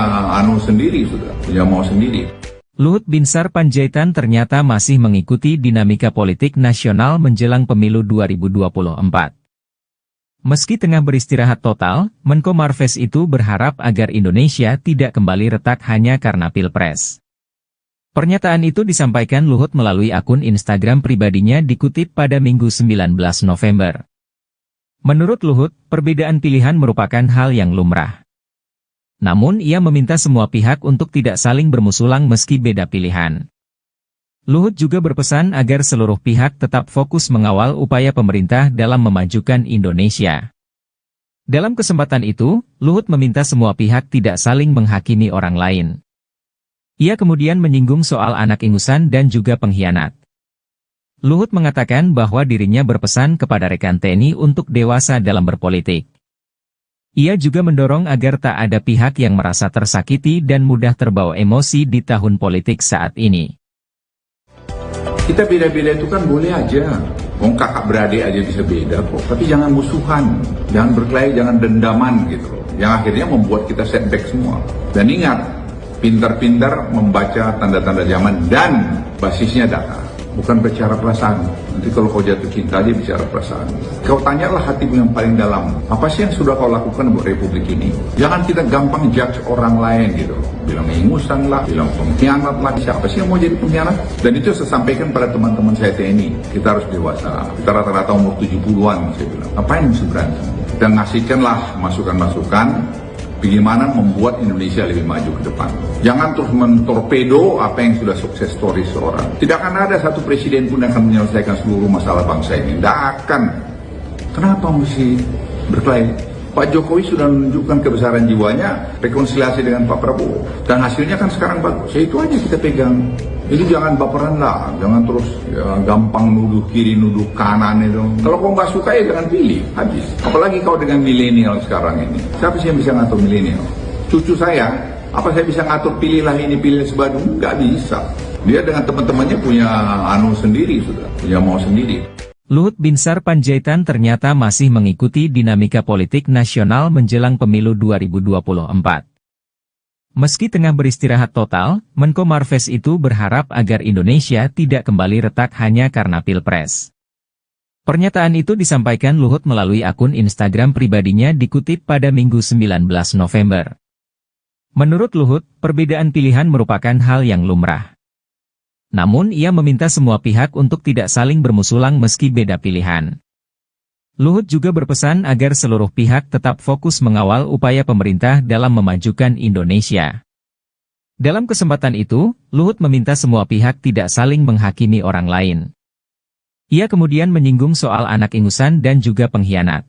sendiri sudah, punya mau sendiri. Luhut Binsar Panjaitan ternyata masih mengikuti dinamika politik nasional menjelang pemilu 2024. Meski tengah beristirahat total, Menko Marves itu berharap agar Indonesia tidak kembali retak hanya karena Pilpres. Pernyataan itu disampaikan Luhut melalui akun Instagram pribadinya dikutip pada Minggu 19 November. Menurut Luhut, perbedaan pilihan merupakan hal yang lumrah. Namun ia meminta semua pihak untuk tidak saling bermusulang meski beda pilihan. Luhut juga berpesan agar seluruh pihak tetap fokus mengawal upaya pemerintah dalam memajukan Indonesia. Dalam kesempatan itu, Luhut meminta semua pihak tidak saling menghakimi orang lain. Ia kemudian menyinggung soal anak ingusan dan juga pengkhianat. Luhut mengatakan bahwa dirinya berpesan kepada rekan TNI untuk dewasa dalam berpolitik. Ia juga mendorong agar tak ada pihak yang merasa tersakiti dan mudah terbawa emosi di tahun politik saat ini. Kita beda-beda itu kan boleh aja. Wong kakak beradik aja bisa beda kok. Tapi jangan musuhan, jangan berkelahi, jangan dendaman gitu loh. Yang akhirnya membuat kita setback semua. Dan ingat, pintar-pintar membaca tanda-tanda zaman dan basisnya data. Bukan bicara perasaan. Nanti kalau kau jatuh cinta aja bicara perasaan. Kau tanyalah hatimu yang paling dalam. Apa sih yang sudah kau lakukan buat republik ini? Jangan kita gampang judge orang lain gitu. Bilang ingusan lah, bilang pengkhianat lah. Siapa sih yang mau jadi pengkhianat? Dan itu saya sampaikan pada teman-teman saya TNI. Kita harus dewasa. Kita rata-rata umur 70-an saya bilang. Ngapain mesti berantem? Kita ngasihkanlah masukan-masukan bagaimana membuat Indonesia lebih maju ke depan. Jangan terus mentorpedo apa yang sudah sukses story seorang. Tidak akan ada satu presiden pun yang akan menyelesaikan seluruh masalah bangsa ini. Tidak akan. Kenapa mesti berkelahi? Pak Jokowi sudah menunjukkan kebesaran jiwanya, rekonsiliasi dengan Pak Prabowo. Dan hasilnya kan sekarang bagus. Ya itu aja kita pegang. Jadi jangan baperan lah, jangan terus gampang nuduh kiri, nuduh kanan itu. Kalau kau nggak suka ya jangan pilih, habis. Apalagi kau dengan milenial sekarang ini. Siapa sih yang bisa ngatur milenial? Cucu saya, apa saya bisa ngatur pilihlah ini, pilih sebadung? Nggak bisa. Dia dengan teman-temannya punya sendiri sudah, punya mau sendiri. Luhut Binsar Panjaitan ternyata masih mengikuti dinamika politik nasional menjelang pemilu 2024. Meski tengah beristirahat total, Menko Marves itu berharap agar Indonesia tidak kembali retak hanya karena Pilpres. Pernyataan itu disampaikan Luhut melalui akun Instagram pribadinya dikutip pada Minggu 19 November. Menurut Luhut, perbedaan pilihan merupakan hal yang lumrah. Namun ia meminta semua pihak untuk tidak saling bermusulang meski beda pilihan. Luhut juga berpesan agar seluruh pihak tetap fokus mengawal upaya pemerintah dalam memajukan Indonesia. Dalam kesempatan itu, Luhut meminta semua pihak tidak saling menghakimi orang lain. Ia kemudian menyinggung soal anak ingusan dan juga pengkhianat.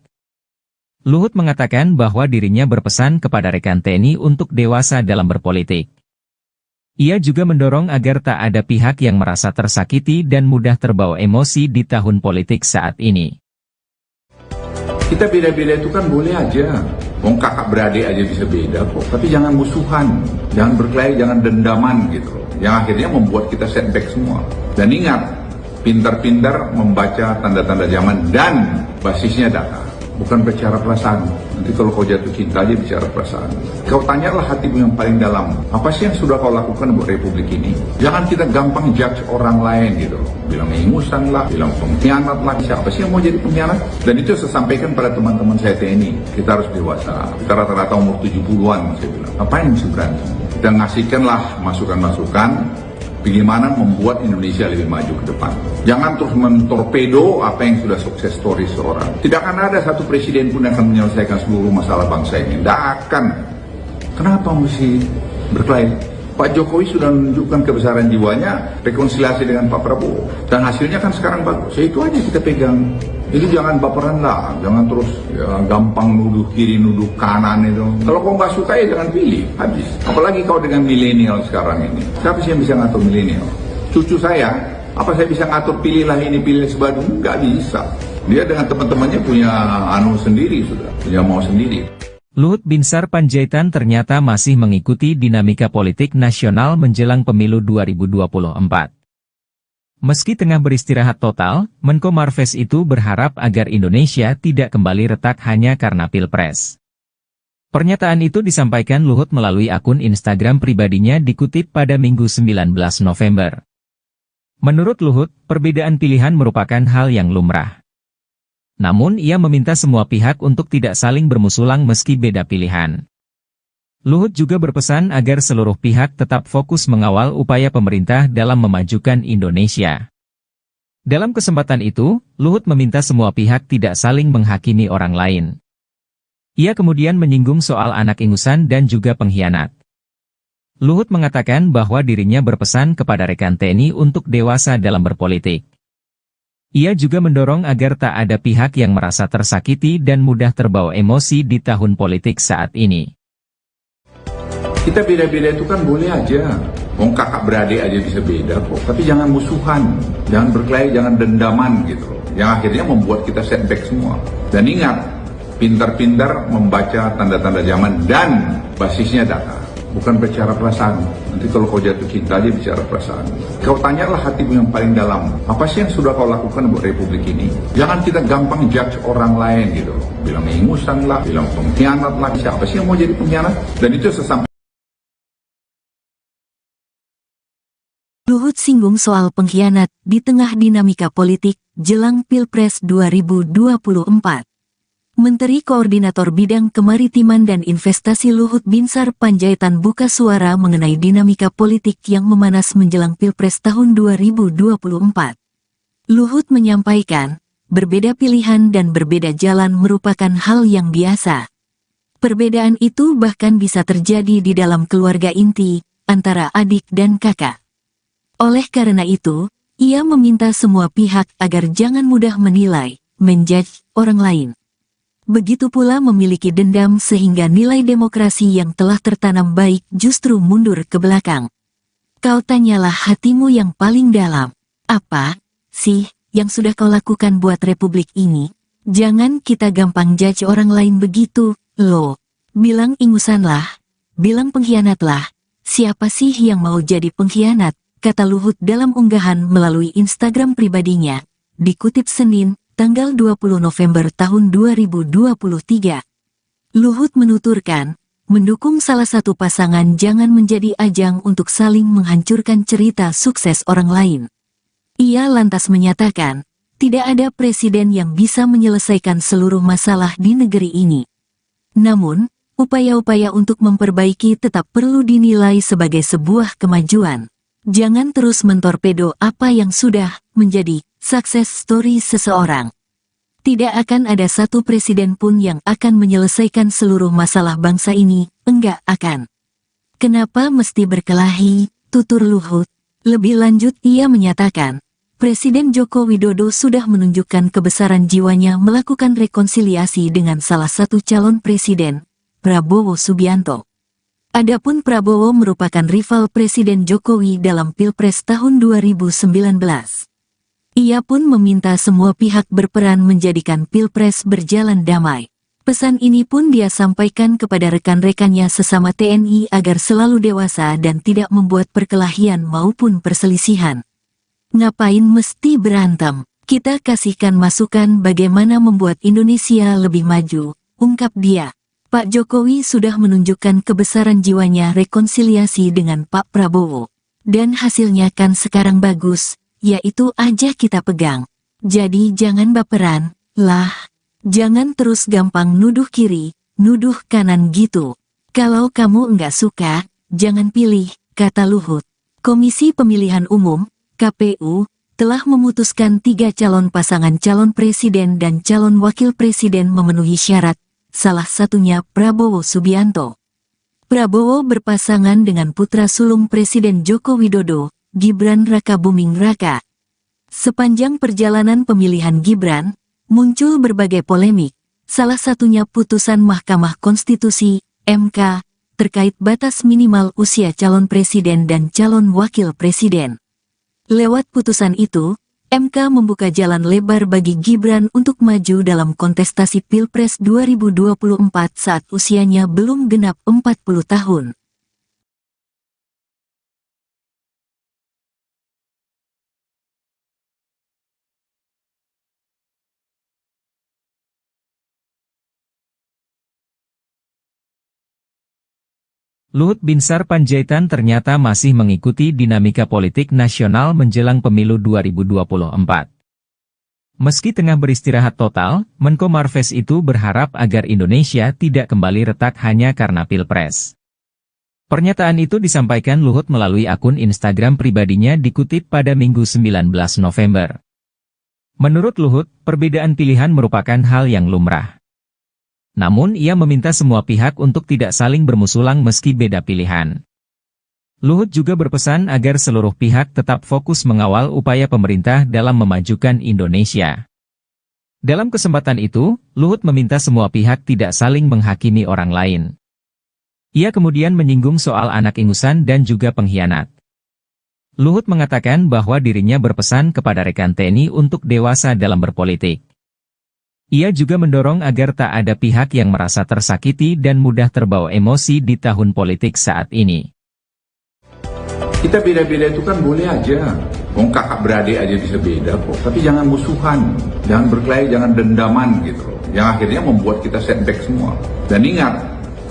Luhut mengatakan bahwa dirinya berpesan kepada rekan TNI untuk dewasa dalam berpolitik. Ia juga mendorong agar tak ada pihak yang merasa tersakiti dan mudah terbawa emosi di tahun politik saat ini. Kita beda-beda itu kan boleh aja. Wong kakak beradik aja bisa beda kok. Tapi jangan musuhan, jangan berkelahi, jangan dendaman gitu loh. Yang akhirnya membuat kita setback semua. Dan ingat, pintar-pintar membaca tanda-tanda zaman dan basisnya data. Bukan bicara perasaan. Nanti kalau kau jatuh cinta aja bicara perasaan. Kau tanyalah hatimu yang paling dalam. Apa sih yang sudah kau lakukan buat republik ini? Jangan kita gampang judge orang lain gitu loh. Bilang ingusan lah, bilang pengkhianat lah. Siapa sih yang mau jadi pengkhianat? Dan itu saya sampaikan pada teman-teman saya TNI. Kita harus dewasa. Kita rata-rata umur 70-an saya bilang. Ngapain mesti berantem? Kita ngasihkanlah masukan-masukan bagaimana membuat Indonesia lebih maju ke depan. Jangan terus mentorpedo apa yang sudah sukses story seorang. Tidak akan ada satu presiden pun yang akan menyelesaikan seluruh masalah bangsa ini. Tidak akan. Kenapa mesti berkelahi? Pak Jokowi sudah menunjukkan kebesaran jiwanya, rekonsiliasi dengan Pak Prabowo. Dan hasilnya kan sekarang bagus. Ya itu aja kita pegang. Jadi jangan baperan lah, jangan terus gampang nuduh kiri, nuduh kanan itu. Kalau kau nggak suka ya jangan pilih, habis. Apalagi kau dengan milenial sekarang ini. Siapa sih yang bisa ngatur milenial? Cucu saya, apa saya bisa ngatur pilihlah ini, pilih sebadung? Nggak bisa. Dia dengan teman-temannya punya sendiri sudah, punya mau sendiri. Luhut Binsar Panjaitan ternyata masih mengikuti dinamika politik nasional menjelang pemilu 2024. Meski tengah beristirahat total, Menko Marves itu berharap agar Indonesia tidak kembali retak hanya karena Pilpres. Pernyataan itu disampaikan Luhut melalui akun Instagram pribadinya dikutip pada Minggu 19 November. Menurut Luhut, perbedaan pilihan merupakan hal yang lumrah. Namun ia meminta semua pihak untuk tidak saling bermusulang meski beda pilihan. Luhut juga berpesan agar seluruh pihak tetap fokus mengawal upaya pemerintah dalam memajukan Indonesia. Dalam kesempatan itu, Luhut meminta semua pihak tidak saling menghakimi orang lain. Ia kemudian menyinggung soal anak ingusan dan juga pengkhianat. Luhut mengatakan bahwa dirinya berpesan kepada rekan TNI untuk dewasa dalam berpolitik. Ia juga mendorong agar tak ada pihak yang merasa tersakiti dan mudah terbawa emosi di tahun politik saat ini. Kita beda-beda itu kan boleh aja. Wong kakak beradik aja bisa beda kok. Tapi jangan musuhan, jangan berkelahi, jangan dendaman gitu loh. Yang akhirnya membuat kita setback semua. Dan ingat, pintar-pintar membaca tanda-tanda zaman dan basisnya data. Bukan bicara perasaan. Nanti kalau kau jatuh cinta aja bicara perasaan. Kau tanyalah hatimu yang paling dalam. Apa sih yang sudah kau lakukan buat republik ini? Jangan kita gampang judge orang lain gitu loh. Bilang ingusan lah, bilang pengkhianat lah. Siapa sih yang mau jadi pengkhianat? Dan itu sesampai Luhut singgung soal pengkhianat di tengah dinamika politik jelang Pilpres 2024. Menteri Koordinator Bidang Kemaritiman dan Investasi Luhut Binsar Panjaitan buka suara mengenai dinamika politik yang memanas menjelang Pilpres tahun 2024. Luhut menyampaikan, berbeda pilihan dan berbeda jalan merupakan hal yang biasa. Perbedaan itu bahkan bisa terjadi di dalam keluarga inti, antara adik dan kakak. Oleh karena itu, ia meminta semua pihak agar jangan mudah menilai, menjudge orang lain. Begitu pula memiliki dendam sehingga nilai demokrasi yang telah tertanam baik justru mundur ke belakang. Kau tanyalah hatimu yang paling dalam. Apa sih yang sudah kau lakukan buat republik ini? Jangan kita gampang judge orang lain begitu, loh. Bilang ingusanlah, bilang pengkhianatlah. Siapa sih yang mau jadi pengkhianat? Kata Luhut dalam unggahan melalui Instagram pribadinya, dikutip Senin, tanggal 20 November tahun 2023. Luhut menuturkan, mendukung salah satu pasangan jangan menjadi ajang untuk saling menghancurkan cerita sukses orang lain. Ia lantas menyatakan, tidak ada presiden yang bisa menyelesaikan seluruh masalah di negeri ini. Namun, upaya-upaya untuk memperbaiki tetap perlu dinilai sebagai sebuah kemajuan. Jangan terus mentorpedo apa yang sudah menjadi success story seseorang. Tidak akan ada satu presiden pun yang akan menyelesaikan seluruh masalah bangsa ini, enggak akan. Kenapa mesti berkelahi, tutur Luhut? Lebih lanjut ia menyatakan, Presiden Joko Widodo sudah menunjukkan kebesaran jiwanya melakukan rekonsiliasi dengan salah satu calon presiden, Prabowo Subianto. Adapun Prabowo merupakan rival Presiden Jokowi dalam Pilpres tahun 2019. Ia pun meminta semua pihak berperan menjadikan Pilpres berjalan damai. Pesan ini pun dia sampaikan kepada rekan-rekannya sesama TNI agar selalu dewasa dan tidak membuat perkelahian maupun perselisihan. Ngapain mesti berantem? Kita kasihkan masukan bagaimana membuat Indonesia lebih maju, ungkap dia. Pak Jokowi sudah menunjukkan kebesaran jiwanya rekonsiliasi dengan Pak Prabowo. Dan hasilnya kan sekarang bagus, yaitu aja kita pegang. Jadi jangan baperan, lah. Jangan terus gampang nuduh kiri, nuduh kanan gitu. Kalau kamu enggak suka, jangan pilih, kata Luhut. Komisi Pemilihan Umum, KPU, telah memutuskan 3 calon pasangan calon presiden dan calon wakil presiden memenuhi syarat. Salah satunya Prabowo Subianto. Prabowo berpasangan dengan putra sulung Presiden Joko Widodo, Gibran Rakabuming Raka. Sepanjang perjalanan pemilihan Gibran, muncul berbagai polemik, salah satunya putusan Mahkamah Konstitusi, MK, terkait batas minimal usia calon presiden dan calon wakil presiden. Lewat putusan itu, MK membuka jalan lebar bagi Gibran untuk maju dalam kontestasi Pilpres 2024 saat usianya belum genap 40 tahun. Luhut Binsar Panjaitan ternyata masih mengikuti dinamika politik nasional menjelang pemilu 2024. Meski tengah beristirahat total, Menko Marves itu berharap agar Indonesia tidak kembali retak hanya karena Pilpres. Pernyataan itu disampaikan Luhut melalui akun Instagram pribadinya dikutip pada Minggu 19 November. Menurut Luhut, perbedaan pilihan merupakan hal yang lumrah. Namun ia meminta semua pihak untuk tidak saling bermusulang meski beda pilihan. Luhut juga berpesan agar seluruh pihak tetap fokus mengawal upaya pemerintah dalam memajukan Indonesia. Dalam kesempatan itu, Luhut meminta semua pihak tidak saling menghakimi orang lain. Ia kemudian menyinggung soal anak ingusan dan juga pengkhianat. Luhut mengatakan bahwa dirinya berpesan kepada rekan TNI untuk dewasa dalam berpolitik. Ia juga mendorong agar tak ada pihak yang merasa tersakiti dan mudah terbawa emosi di tahun politik saat ini. Kita beda-beda itu kan boleh aja. Wong kakak beradik aja bisa beda kok. Tapi jangan musuhan, jangan berkelahi, jangan dendaman gitu loh. Yang akhirnya membuat kita setback semua. Dan ingat,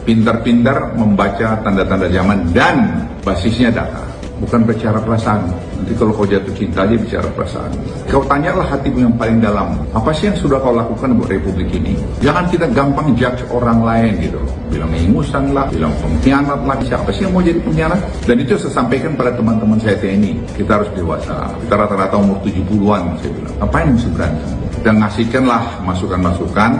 pintar-pintar membaca tanda-tanda zaman dan basisnya data, bukan bicara perasaan. Nanti kalau kau jatuh cinta aja bicara perasaan. Kau tanyalah hatimu yang paling dalam, apa sih yang sudah kau lakukan buat republik ini? Jangan kita gampang judge orang lain gitu loh. Bilang ingusan lah, bilang pengkhianat lah. Siapa sih yang mau jadi pengkhianat? Dan itu saya sampaikan pada teman-teman saya TNI. Kita harus dewasa. Kita rata-rata umur 70-an, saya bilang. Ngapain mesti berantem? Kita ngasihkanlah masukan-masukan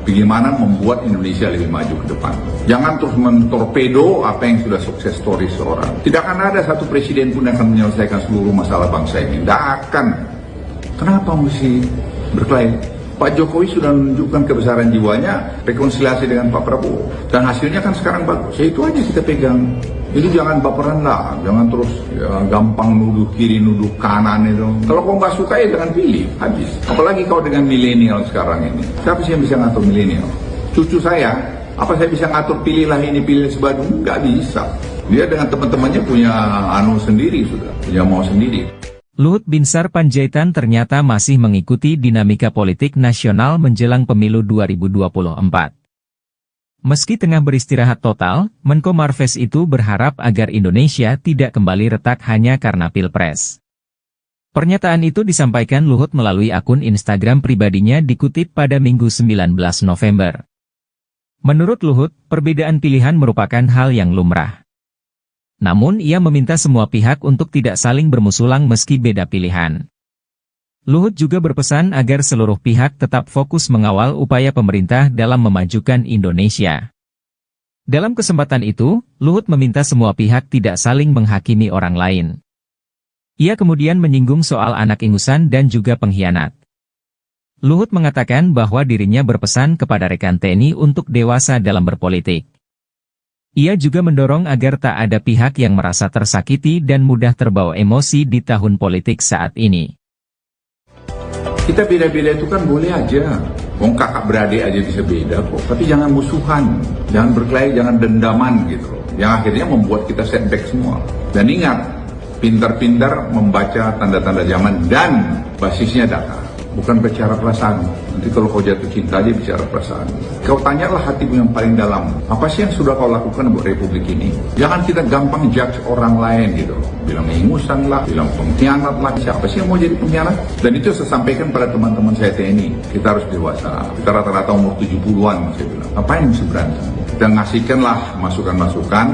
bagaimana membuat Indonesia lebih maju ke depan. Jangan terus mentorpedo apa yang sudah sukses story seorang. Tidak akan ada satu presiden pun yang akan menyelesaikan seluruh masalah bangsa ini. Tidak akan. Kenapa mesti berkelahi? Pak Jokowi sudah menunjukkan kebesaran jiwanya, rekonsiliasi dengan Pak Prabowo. Dan hasilnya kan sekarang bagus. Ya itu aja kita pegang. Itu jangan baperan lah, jangan terus gampang nuduh kiri, nuduh kanan itu. Kalau kau nggak suka ya jangan pilih, habis. Apalagi kau dengan milenial sekarang ini. Siapa sih yang bisa ngatur milenial? Cucu saya, apa saya bisa ngatur pilihlah ini, pilih sebadung? Nggak bisa. Dia dengan teman-temannya punya sendiri sudah, punya mau sendiri. Luhut Binsar Panjaitan ternyata masih mengikuti dinamika politik nasional menjelang pemilu 2024. Meski tengah beristirahat total, Menko Marves itu berharap agar Indonesia tidak kembali retak hanya karena Pilpres. Pernyataan itu disampaikan Luhut melalui akun Instagram pribadinya dikutip pada Minggu 19 November. Menurut Luhut, perbedaan pilihan merupakan hal yang lumrah. Namun ia meminta semua pihak untuk tidak saling bermusulang meski beda pilihan. Luhut juga berpesan agar seluruh pihak tetap fokus mengawal upaya pemerintah dalam memajukan Indonesia. Dalam kesempatan itu, Luhut meminta semua pihak tidak saling menghakimi orang lain. Ia kemudian menyinggung soal anak ingusan dan juga pengkhianat. Luhut mengatakan bahwa dirinya berpesan kepada rekan TNI untuk dewasa dalam berpolitik. Ia juga mendorong agar tak ada pihak yang merasa tersakiti dan mudah terbawa emosi di tahun politik saat ini. Kita beda-beda itu kan boleh aja. Wong kakak beradik aja bisa beda kok. Tapi jangan musuhan, jangan berkelahi, jangan dendaman gitu loh. Yang akhirnya membuat kita setback semua. Dan ingat, pintar-pintar membaca tanda-tanda zaman dan basisnya data, bukan bicara perasaan. Nanti kalau kau jatuh cinta aja bicara perasaan. Kau tanyalah hatimu yang paling dalam, apa sih yang sudah kau lakukan buat republik ini? Jangan kita gampang judge orang lain gitu loh. Bilang ingusan lah, bilang pengkhianat lah. Siapa sih yang mau jadi pengkhianat? Dan itu saya sampaikan pada teman-teman saya TNI. Kita harus dewasa. Kita rata-rata umur 70-an, saya bilang. Ngapain mesti berantem? Kita ngasihkanlah masukan-masukan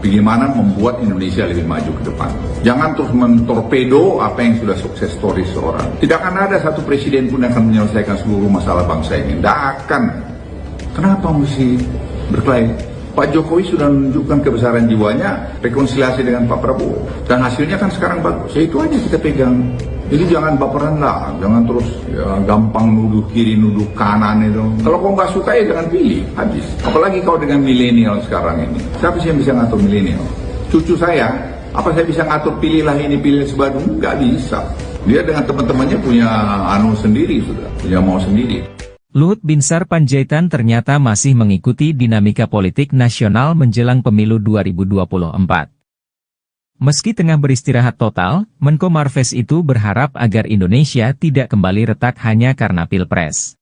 bagaimana membuat Indonesia lebih maju ke depan. Jangan terus mentorpedo apa yang sudah sukses story seorang. Tidak akan ada satu presiden pun yang akan menyelesaikan seluruh masalah bangsa ini. Tidak akan. Kenapa mesti berkelahi? Pak Jokowi sudah menunjukkan kebesaran jiwanya, rekonsiliasi dengan Pak Prabowo. Dan hasilnya kan sekarang bagus. Ya itu aja kita pegang. Jadi jangan baperan lah, jangan terus gampang nuduh kiri, nuduh kanan itu. Kalau kau nggak suka ya jangan pilih, habis. Apalagi kau dengan milenial sekarang ini. Siapa sih yang bisa ngatur milenial? Cucu saya, apa saya bisa ngatur pilihlah ini, pilih sebadung? Nggak bisa. Dia dengan teman-temannya punya sendiri sudah, punya mau sendiri. Luhut Binsar Panjaitan ternyata masih mengikuti dinamika politik nasional menjelang pemilu 2024. Meski tengah beristirahat total, Menko Marves itu berharap agar Indonesia tidak kembali retak hanya karena Pilpres.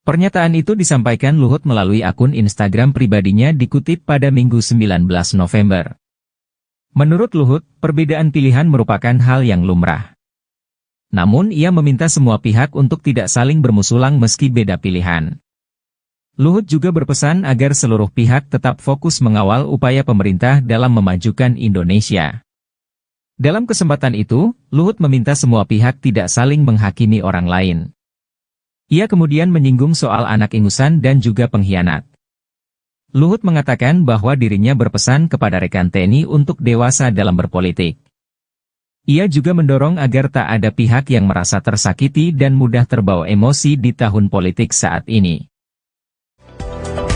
Pernyataan itu disampaikan Luhut melalui akun Instagram pribadinya dikutip pada Minggu 19 November. Menurut Luhut, perbedaan pilihan merupakan hal yang lumrah. Namun ia meminta semua pihak untuk tidak saling bermusulang meski beda pilihan. Luhut juga berpesan agar seluruh pihak tetap fokus mengawal upaya pemerintah dalam memajukan Indonesia. Dalam kesempatan itu, Luhut meminta semua pihak tidak saling menghakimi orang lain. Ia kemudian menyinggung soal anak ingusan dan juga pengkhianat. Luhut mengatakan bahwa dirinya berpesan kepada rekan TNI untuk dewasa dalam berpolitik. Ia juga mendorong agar tak ada pihak yang merasa tersakiti dan mudah terbawa emosi di tahun politik saat ini.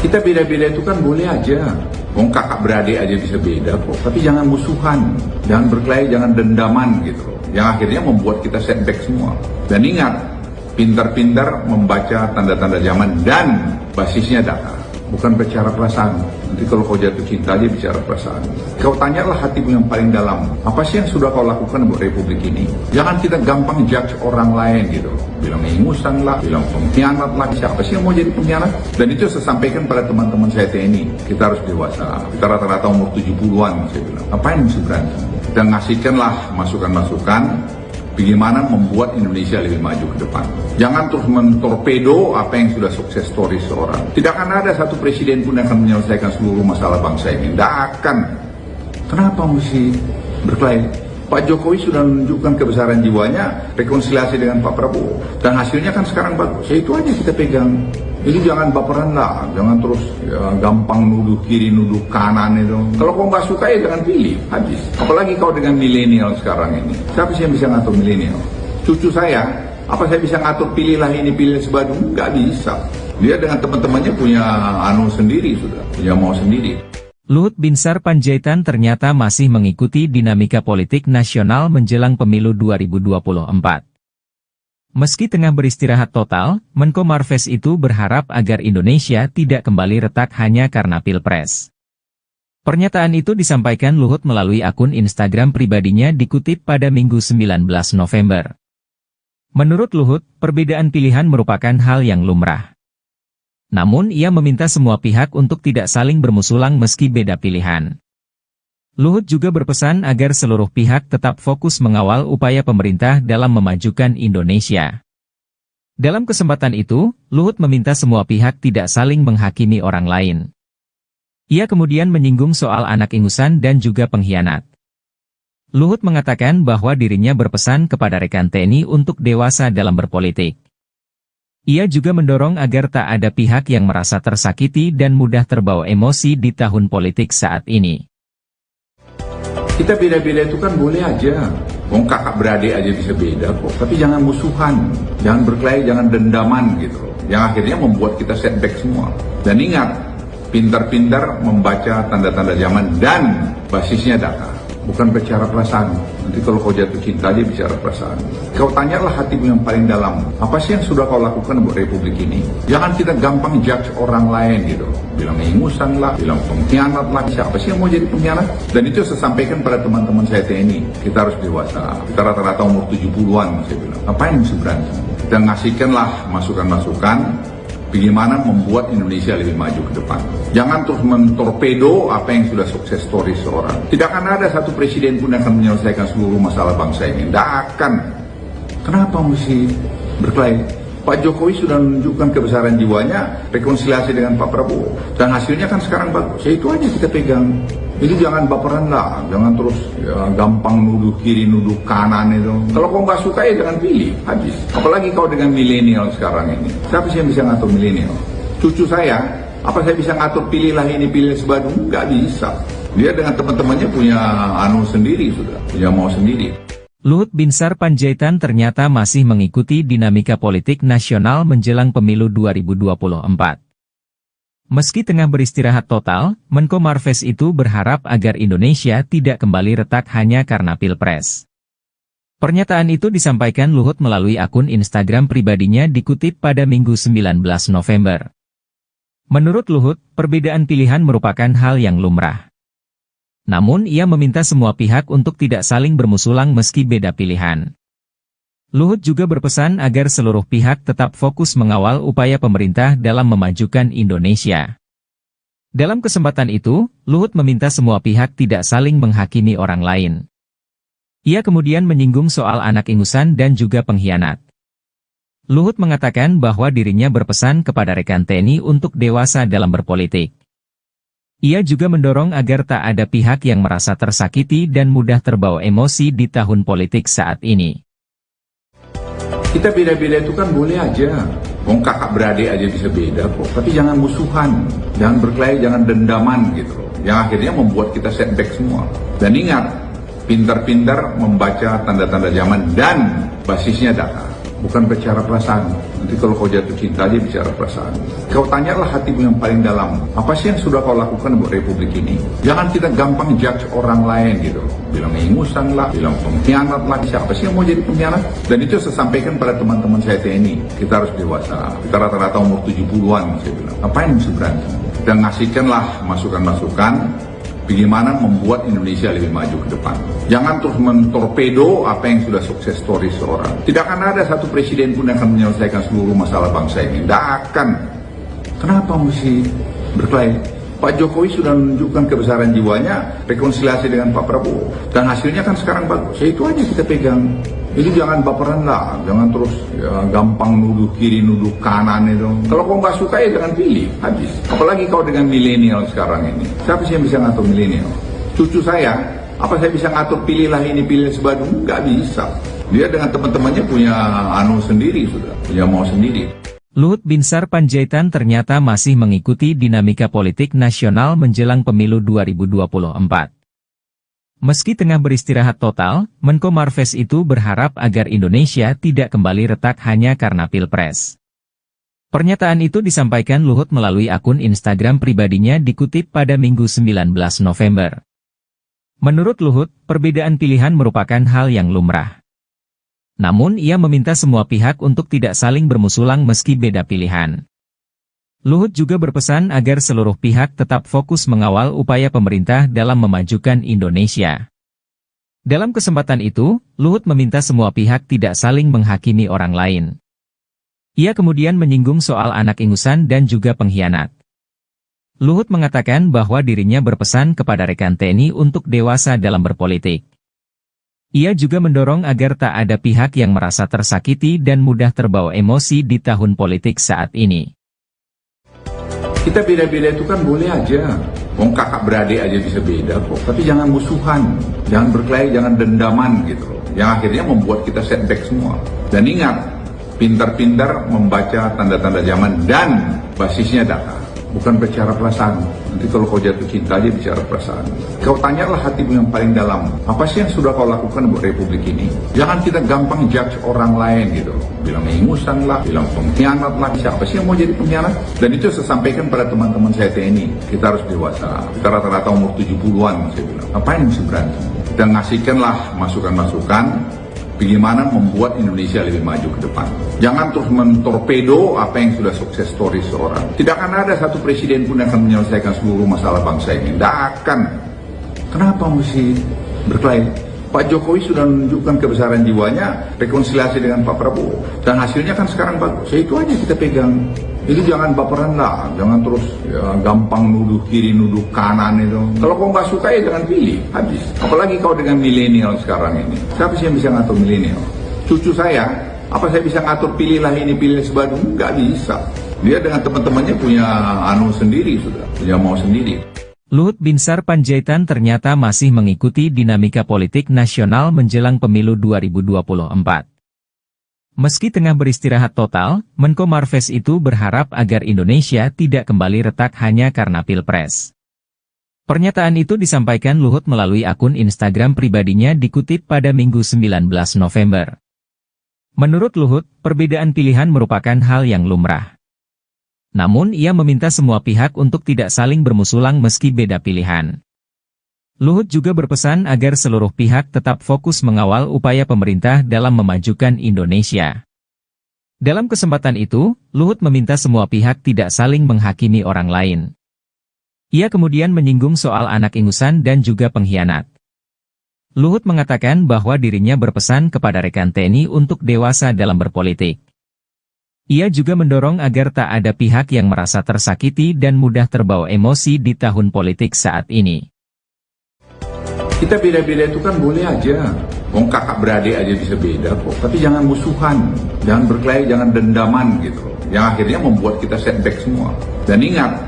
Kita beda-beda itu kan boleh aja. Wong kakak beradik aja bisa beda kok. Tapi jangan musuhan, jangan berkelahi, jangan dendaman gitu loh. Yang akhirnya membuat kita setback semua. Dan ingat, pintar-pintar membaca tanda-tanda zaman dan basisnya data. Bukan bicara perasaan. Nanti kalau kau jatuh cinta aja bicara perasaan. Kau tanyalah hatimu yang paling dalam. Apa sih yang sudah kau lakukan buat Republik ini? Jangan kita gampang judge orang lain gitu loh. Bilang ingusan lah, bilang pengkhianat lah. Siapa sih yang mau jadi pengkhianat? Dan itu saya sampaikan pada teman-teman saya TNI. Kita harus dewasa. Kita rata-rata umur 70-an saya bilang. Ngapain mesti berantem? Kita ngasihkanlah masukan-masukan bagaimana membuat Indonesia lebih maju ke depan. Jangan terus mentorpedo apa yang sudah sukses story seorang. Tidak akan ada satu presiden pun yang akan menyelesaikan seluruh masalah bangsa ini. Tidak akan. Kenapa mesti berkelahi? Pak Jokowi sudah menunjukkan kebesaran jiwanya, rekonsiliasi dengan Pak Prabowo. Dan hasilnya kan sekarang bagus. Ya itu aja kita pegang. Jadi jangan baperan lah, jangan terus gampang nuduh kiri, nuduh kanan itu. Kalau kau nggak suka ya jangan pilih, habis. Apalagi kau dengan milenial sekarang ini. Siapa sih yang bisa ngatur milenial? Cucu saya, apa saya bisa ngatur pilihlah ini, pilih sebadung? Nggak bisa. Dia dengan teman-temannya punya sendiri sudah, punya mau sendiri. Luhut Binsar Panjaitan ternyata masih mengikuti dinamika politik nasional menjelang pemilu 2024. Meski tengah beristirahat total, Menko Marves itu berharap agar Indonesia tidak kembali retak hanya karena Pilpres. Pernyataan itu disampaikan Luhut melalui akun Instagram pribadinya dikutip pada Minggu 19 November. Menurut Luhut, perbedaan pilihan merupakan hal yang lumrah. Namun ia meminta semua pihak untuk tidak saling bermusulang meski beda pilihan. Luhut juga berpesan agar seluruh pihak tetap fokus mengawal upaya pemerintah dalam memajukan Indonesia. Dalam kesempatan itu, Luhut meminta semua pihak tidak saling menghakimi orang lain. Ia kemudian menyinggung soal anak ingusan dan juga pengkhianat. Luhut mengatakan bahwa dirinya berpesan kepada rekan TNI untuk dewasa dalam berpolitik. Ia juga mendorong agar tak ada pihak yang merasa tersakiti dan mudah terbawa emosi di tahun politik saat ini. Kita beda-beda itu kan boleh aja. Wong kakak beradik aja bisa beda kok. Tapi jangan musuhan, jangan berkelahi, jangan dendaman gitu loh. Yang akhirnya membuat kita setback semua. Dan ingat, pintar-pintar membaca tanda-tanda zaman dan basisnya data. Bukan bicara perasaan. Nanti kalau kau jatuh cinta aja bicara perasaan. Kau tanyalah hatimu yang paling dalam. Apa sih yang sudah kau lakukan buat Republik ini? Jangan kita gampang judge orang lain gitu loh. Bilang ingusan lah, bilang pengkhianat lah. Siapa sih yang mau jadi pengkhianat? Dan itu saya sampaikan pada teman-teman saya TNI. Kita harus dewasa. Kita rata-rata umur 70-an saya bilang. Ngapain mesti berantem? Kita ngasihkanlah masukan-masukan bagaimana membuat Indonesia lebih maju ke depan. Jangan terus mentorpedo apa yang sudah sukses story seorang. Tidak akan ada satu presiden pun yang akan menyelesaikan seluruh masalah bangsa ini. Tidak akan. Kenapa mesti berkelahi? Pak Jokowi sudah menunjukkan kebesaran jiwanya, rekonsiliasi dengan Pak Prabowo. Dan hasilnya kan sekarang bagus. Ya itu aja kita pegang. Jadi jangan baperan lah, jangan terus gampang nuduh kiri, nuduh kanan itu. Kalau kau nggak suka ya jangan pilih, habis. Apalagi kau dengan milenial sekarang ini. Siapa sih yang bisa ngatur milenial? Cucu saya, apa saya bisa ngatur pilihlah ini, pilih sebadung? Nggak bisa. Dia dengan teman-temannya punya sendiri sudah, punya mau sendiri. Luhut Binsar Panjaitan ternyata masih mengikuti dinamika politik nasional menjelang pemilu 2024. Meski tengah beristirahat total, Menko Marves itu berharap agar Indonesia tidak kembali retak hanya karena Pilpres. Pernyataan itu disampaikan Luhut melalui akun Instagram pribadinya dikutip pada Minggu 19 November. Menurut Luhut, perbedaan pilihan merupakan hal yang lumrah. Namun ia meminta semua pihak untuk tidak saling bermusulang meski beda pilihan. Luhut juga berpesan agar seluruh pihak tetap fokus mengawal upaya pemerintah dalam memajukan Indonesia. Dalam kesempatan itu, Luhut meminta semua pihak tidak saling menghakimi orang lain. Ia kemudian menyinggung soal anak ingusan dan juga pengkhianat. Luhut mengatakan bahwa dirinya berpesan kepada rekan TNI untuk dewasa dalam berpolitik. Ia juga mendorong agar tak ada pihak yang merasa tersakiti dan mudah terbawa emosi di tahun politik saat ini. Kita beda-beda itu kan boleh aja. Wong kakak beradik aja bisa beda kok. Tapi jangan musuhan, jangan berkelahi, jangan dendaman gitu loh. Yang akhirnya membuat kita setback semua. Dan ingat, pintar-pintar membaca tanda-tanda zaman dan basisnya data. Bukan bicara perasaan. Nanti kalau kau jatuh cinta aja bicara perasaan. Kau tanyalah hatimu yang paling dalam. Apa sih yang sudah kau lakukan buat republik ini? Jangan kita gampang judge orang lain gitu loh. Bilang ingusan lah, bilang pengkhianat lah. Siapa sih yang mau jadi pengkhianat? Dan itu saya sampaikan pada teman-teman saya TNI. Kita harus dewasa. Kita rata-rata umur 70-an saya bilang. Ngapain mesti berantem? Dan ngasihkanlah masukan-masukan bagaimana membuat Indonesia lebih maju ke depan. Jangan terus mentorpedo apa yang sudah sukses story seorang. Tidak akan ada satu presiden pun yang akan menyelesaikan seluruh masalah bangsa ini. Tidak akan. Kenapa mesti berkelahi? Pak Jokowi sudah menunjukkan kebesaran jiwanya, rekonsiliasi dengan Pak Prabowo. Dan hasilnya kan sekarang bagus. Ya itu aja kita pegang. Jadi jangan baperan lah, jangan terus ya, gampang nuduh kiri, nuduh kanan itu. Kalau kau nggak suka ya jangan pilih, habis. Apalagi kau dengan milenial sekarang ini. Siapa sih yang bisa ngatur milenial? Cucu saya, apa saya bisa ngatur pilihlah ini, pilih sebadu? Nggak bisa. Dia dengan teman-temannya punya anu sendiri sudah, punya mau sendiri. Luhut Binsar Panjaitan ternyata masih mengikuti dinamika politik nasional menjelang pemilu 2024. Meski tengah beristirahat total, Menko Marves itu berharap agar Indonesia tidak kembali retak hanya karena Pilpres. Pernyataan itu disampaikan Luhut melalui akun Instagram pribadinya dikutip pada Minggu 19 November. Menurut Luhut, perbedaan pilihan merupakan hal yang lumrah. Namun ia meminta semua pihak untuk tidak saling bermusulang meski beda pilihan. Luhut juga berpesan agar seluruh pihak tetap fokus mengawal upaya pemerintah dalam memajukan Indonesia. Dalam kesempatan itu, Luhut meminta semua pihak tidak saling menghakimi orang lain. Ia kemudian menyinggung soal anak ingusan dan juga pengkhianat. Luhut mengatakan bahwa dirinya berpesan kepada rekan TNI untuk dewasa dalam berpolitik. Ia juga mendorong agar tak ada pihak yang merasa tersakiti dan mudah terbawa emosi di tahun politik saat ini. Kita beda-beda itu kan boleh aja. Wong kakak beradik aja bisa beda kok. Tapi jangan musuhan, jangan berkelahi, jangan dendaman gitu loh. Yang akhirnya membuat kita setback semua. Dan ingat, pintar-pintar membaca tanda-tanda zaman dan basisnya data. Bukan bicara perasaan. Nanti kalau kau jatuh cinta aja bicara perasaan. Kau tanyalah hatimu yang paling dalam. Apa sih yang sudah kau lakukan buat republik ini? Jangan kita gampang judge orang lain gitu loh. Bilang ingusan lah, bilang pengkhianat lah. Siapa sih yang mau jadi pengkhianat? Dan itu saya sampaikan pada teman-teman saya TNI. Kita harus dewasa. Kita rata-rata umur 70-an saya bilang. Ngapain mesti berantem? Dan ngasihkanlah masukan-masukan bagaimana membuat Indonesia lebih maju ke depan. Jangan terus mentorpedo apa yang sudah sukses story seorang. Tidak akan ada satu presiden pun yang akan menyelesaikan seluruh masalah bangsa ini. Tidak akan. Kenapa mesti berkelahi? Pak Jokowi sudah menunjukkan kebesaran jiwanya, rekonsiliasi dengan Pak Prabowo. Dan hasilnya kan sekarang bagus. Ya itu aja kita pegang. Jadi jangan baperan lah, jangan terus ya, gampang nuduh kiri, nuduh kanan itu. Kalau kau nggak suka ya jangan pilih, habis. Apalagi kau dengan milenial sekarang ini. Siapa sih yang bisa ngatur milenial? Cucu saya, apa saya bisa ngatur pilihlah ini, pilih sebadu? Nggak bisa. Dia dengan teman-temannya punya anu sendiri sudah, punya mau sendiri. Luhut Binsar Panjaitan ternyata masih mengikuti dinamika politik nasional menjelang pemilu 2024. Meski tengah beristirahat total, Menko Marves itu berharap agar Indonesia tidak kembali retak hanya karena Pilpres. Pernyataan itu disampaikan Luhut melalui akun Instagram pribadinya dikutip pada Minggu 19 November. Menurut Luhut, perbedaan pilihan merupakan hal yang lumrah. Namun ia meminta semua pihak untuk tidak saling bermusulang meski beda pilihan. Luhut juga berpesan agar seluruh pihak tetap fokus mengawal upaya pemerintah dalam memajukan Indonesia. Dalam kesempatan itu, Luhut meminta semua pihak tidak saling menghakimi orang lain. Ia kemudian menyinggung soal anak ingusan dan juga pengkhianat. Luhut mengatakan bahwa dirinya berpesan kepada rekan TNI untuk dewasa dalam berpolitik. Ia juga mendorong agar tak ada pihak yang merasa tersakiti dan mudah terbawa emosi di tahun politik saat ini. Kita beda-beda itu kan boleh aja. Wong kakak beradik aja bisa beda kok. Tapi jangan musuhan, jangan berkelahi, jangan dendaman gitu. Yang akhirnya membuat kita setback semua. Dan ingat,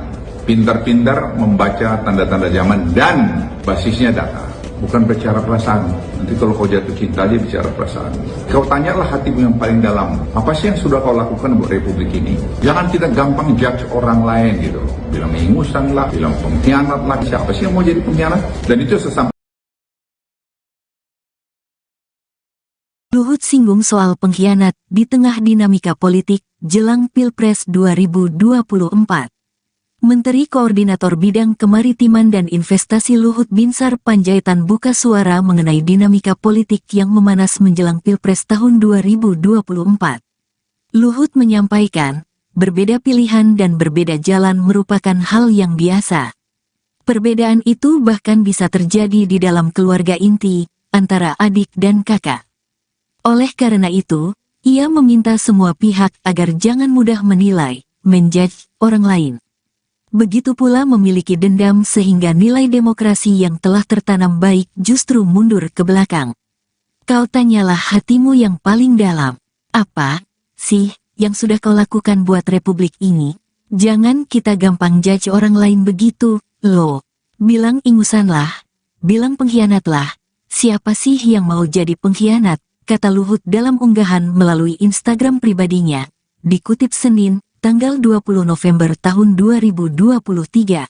pintar-pintar membaca tanda-tanda zaman dan basisnya data. Bukan bicara perasaan. Nanti kalau kau jatuh cinta aja bicara perasaan. Kau tanyalah hatimu yang paling dalam. Apa sih yang sudah kau lakukan buat republik ini? Jangan kita gampang judge orang lain gitu. Bilang ingusan lah, bilang pengkhianat lah. Siapa sih yang mau jadi pengkhianat? Dan itu sesampai Luhut singgung soal pengkhianat di tengah dinamika politik jelang Pilpres 2024. Menteri Koordinator Bidang Kemaritiman dan Investasi Luhut Binsar Panjaitan buka suara mengenai dinamika politik yang memanas menjelang Pilpres tahun 2024. Luhut menyampaikan, berbeda pilihan dan berbeda jalan merupakan hal yang biasa. Perbedaan itu bahkan bisa terjadi di dalam keluarga inti, antara adik dan kakak. Oleh karena itu, ia meminta semua pihak agar jangan mudah menilai, menjudge orang lain. Begitu pula memiliki dendam sehingga nilai demokrasi yang telah tertanam baik justru mundur ke belakang. Kau tanyalah hatimu yang paling dalam, apa sih yang sudah kau lakukan buat republik ini? Jangan kita gampang judge orang lain begitu, loh. Bilang ingusanlah, bilang pengkhianatlah, siapa sih yang mau jadi pengkhianat? Kata Luhut dalam unggahan melalui Instagram pribadinya, dikutip Senin, tanggal 20 November tahun 2023.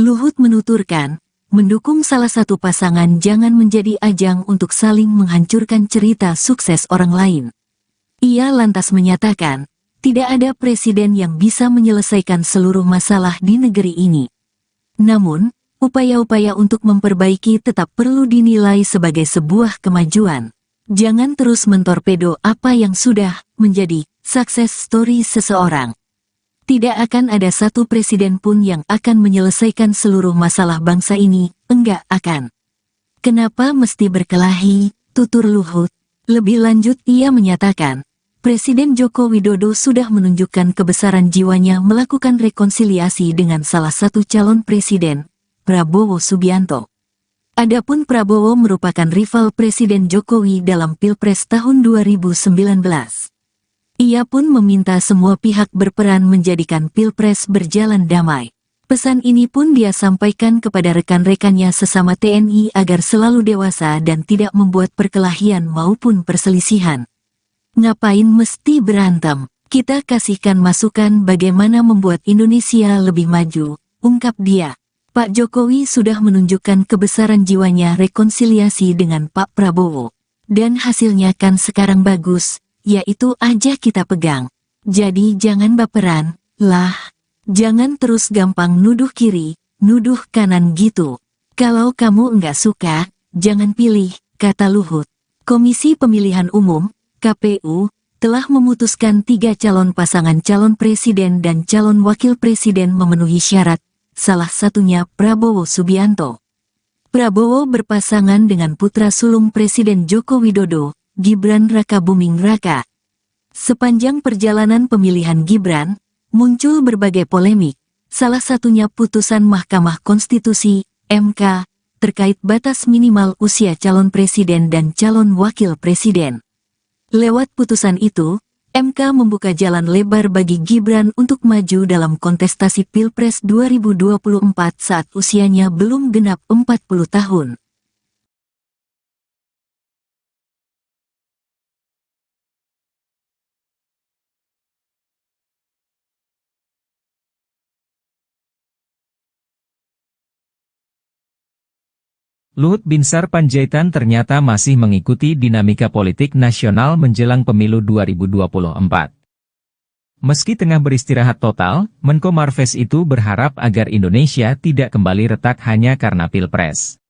Luhut menuturkan, mendukung salah satu pasangan jangan menjadi ajang untuk saling menghancurkan cerita sukses orang lain. Ia lantas menyatakan, tidak ada presiden yang bisa menyelesaikan seluruh masalah di negeri ini. Namun, upaya-upaya untuk memperbaiki tetap perlu dinilai sebagai sebuah kemajuan. Jangan terus mentorpedo apa yang sudah menjadi success story seseorang. Tidak akan ada satu presiden pun yang akan menyelesaikan seluruh masalah bangsa ini, enggak akan. Kenapa mesti berkelahi, tutur Luhut. Lebih lanjut ia menyatakan, Presiden Joko Widodo sudah menunjukkan kebesaran jiwanya melakukan rekonsiliasi dengan salah satu calon presiden, Prabowo Subianto. Adapun Prabowo merupakan rival Presiden Jokowi dalam Pilpres tahun 2019. Ia pun meminta semua pihak berperan menjadikan Pilpres berjalan damai. Pesan ini pun dia sampaikan kepada rekan-rekannya sesama TNI agar selalu dewasa dan tidak membuat perkelahian maupun perselisihan. Ngapain mesti berantem? Kita kasihkan masukan bagaimana membuat Indonesia lebih maju, ungkap dia. Pak Jokowi sudah menunjukkan kebesaran jiwanya rekonsiliasi dengan Pak Prabowo. Dan hasilnya kan sekarang bagus, yaitu aja kita pegang. Jadi jangan baperan, lah. Jangan terus gampang nuduh kiri, nuduh kanan gitu. Kalau kamu enggak suka, jangan pilih, kata Luhut. Komisi Pemilihan Umum, KPU, telah memutuskan 3 calon pasangan calon presiden dan calon wakil presiden memenuhi syarat. Salah satunya Prabowo Subianto. Prabowo berpasangan dengan putra sulung Presiden Joko Widodo, Gibran Rakabuming Raka. Sepanjang perjalanan pemilihan Gibran, muncul berbagai polemik, salah satunya putusan Mahkamah Konstitusi, MK, terkait batas minimal usia calon presiden dan calon wakil presiden. Lewat putusan itu, MK membuka jalan lebar bagi Gibran untuk maju dalam kontestasi Pilpres 2024 saat usianya belum genap 40 tahun. Luhut Binsar Panjaitan ternyata masih mengikuti dinamika politik nasional menjelang pemilu 2024. Meski tengah beristirahat total, Menko Marves itu berharap agar Indonesia tidak kembali retak hanya karena Pilpres.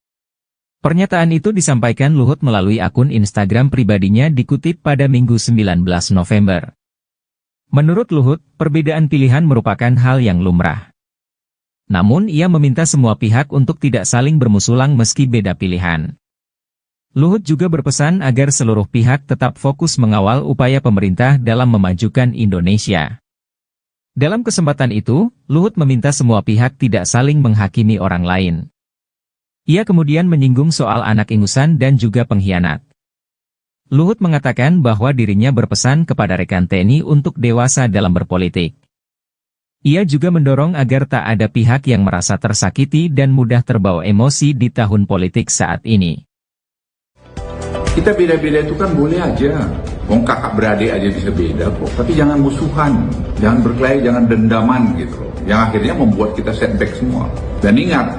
Pernyataan itu disampaikan Luhut melalui akun Instagram pribadinya dikutip pada Minggu 19 November. Menurut Luhut, perbedaan pilihan merupakan hal yang lumrah. Namun ia meminta semua pihak untuk tidak saling bermusulang meski beda pilihan. Luhut juga berpesan agar seluruh pihak tetap fokus mengawal upaya pemerintah dalam memajukan Indonesia. Dalam kesempatan itu, Luhut meminta semua pihak tidak saling menghakimi orang lain. Ia kemudian menyinggung soal anak ingusan dan juga pengkhianat. Luhut mengatakan bahwa dirinya berpesan kepada rekan TNI untuk dewasa dalam berpolitik. Ia juga mendorong agar tak ada pihak yang merasa tersakiti dan mudah terbawa emosi di tahun politik saat ini. Kita beda-beda itu kan boleh aja. Wong kakak beradik aja bisa beda kok. Tapi jangan musuhan, jangan berkelahi, jangan dendaman gitu loh. Yang akhirnya membuat kita setback semua. Dan ingat,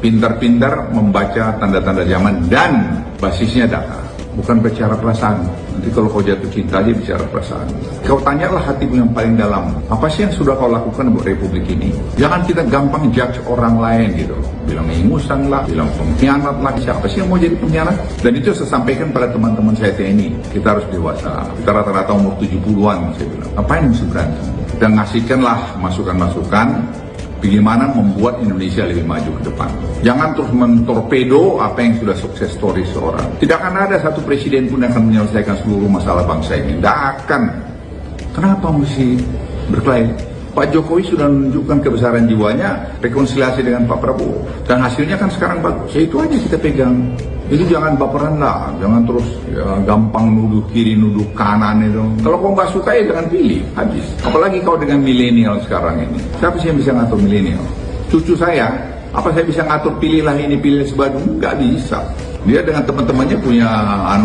pintar-pintar membaca tanda-tanda zaman dan basisnya data. Bukan bicara perasaan. Nanti kalau kau jatuh cinta aja bicara perasaan. Kau tanyalah hatimu yang paling dalam. Apa sih yang sudah kau lakukan buat Republik ini? Jangan kita gampang judge orang lain gitu. Bilang ingusan lah, bilang pengkhianat lah. Siapa sih yang mau jadi pengkhianat? Dan itu saya sampaikan pada teman-teman saya TNI. Kita harus dewasa. Kita rata-rata umur 70-an saya bilang. Apa yang mesti berantem? Dan ngasihkanlah masukan-masukan bagaimana membuat Indonesia lebih maju ke depan. Jangan terus mentorpedo apa yang sudah sukses story seorang. Tidak akan ada satu presiden pun yang akan menyelesaikan seluruh masalah bangsa ini. Tidak akan. Kenapa mesti berkelahi? Pak Jokowi sudah menunjukkan kebesaran jiwanya, rekonsiliasi dengan Pak Prabowo. Dan hasilnya kan sekarang bagus. Ya itu aja kita pegang. Itu jangan baperan lah, jangan terus ya, gampang nuduh kiri, nuduh kanan itu. Kalau kau nggak suka ya jangan pilih, habis. Apalagi kau dengan milenial sekarang ini. Siapa sih yang bisa ngatur milenial? Cucu saya, apa saya bisa ngatur pilihlah ini, pilih sebadu? Nggak bisa. Dia dengan teman-temannya punya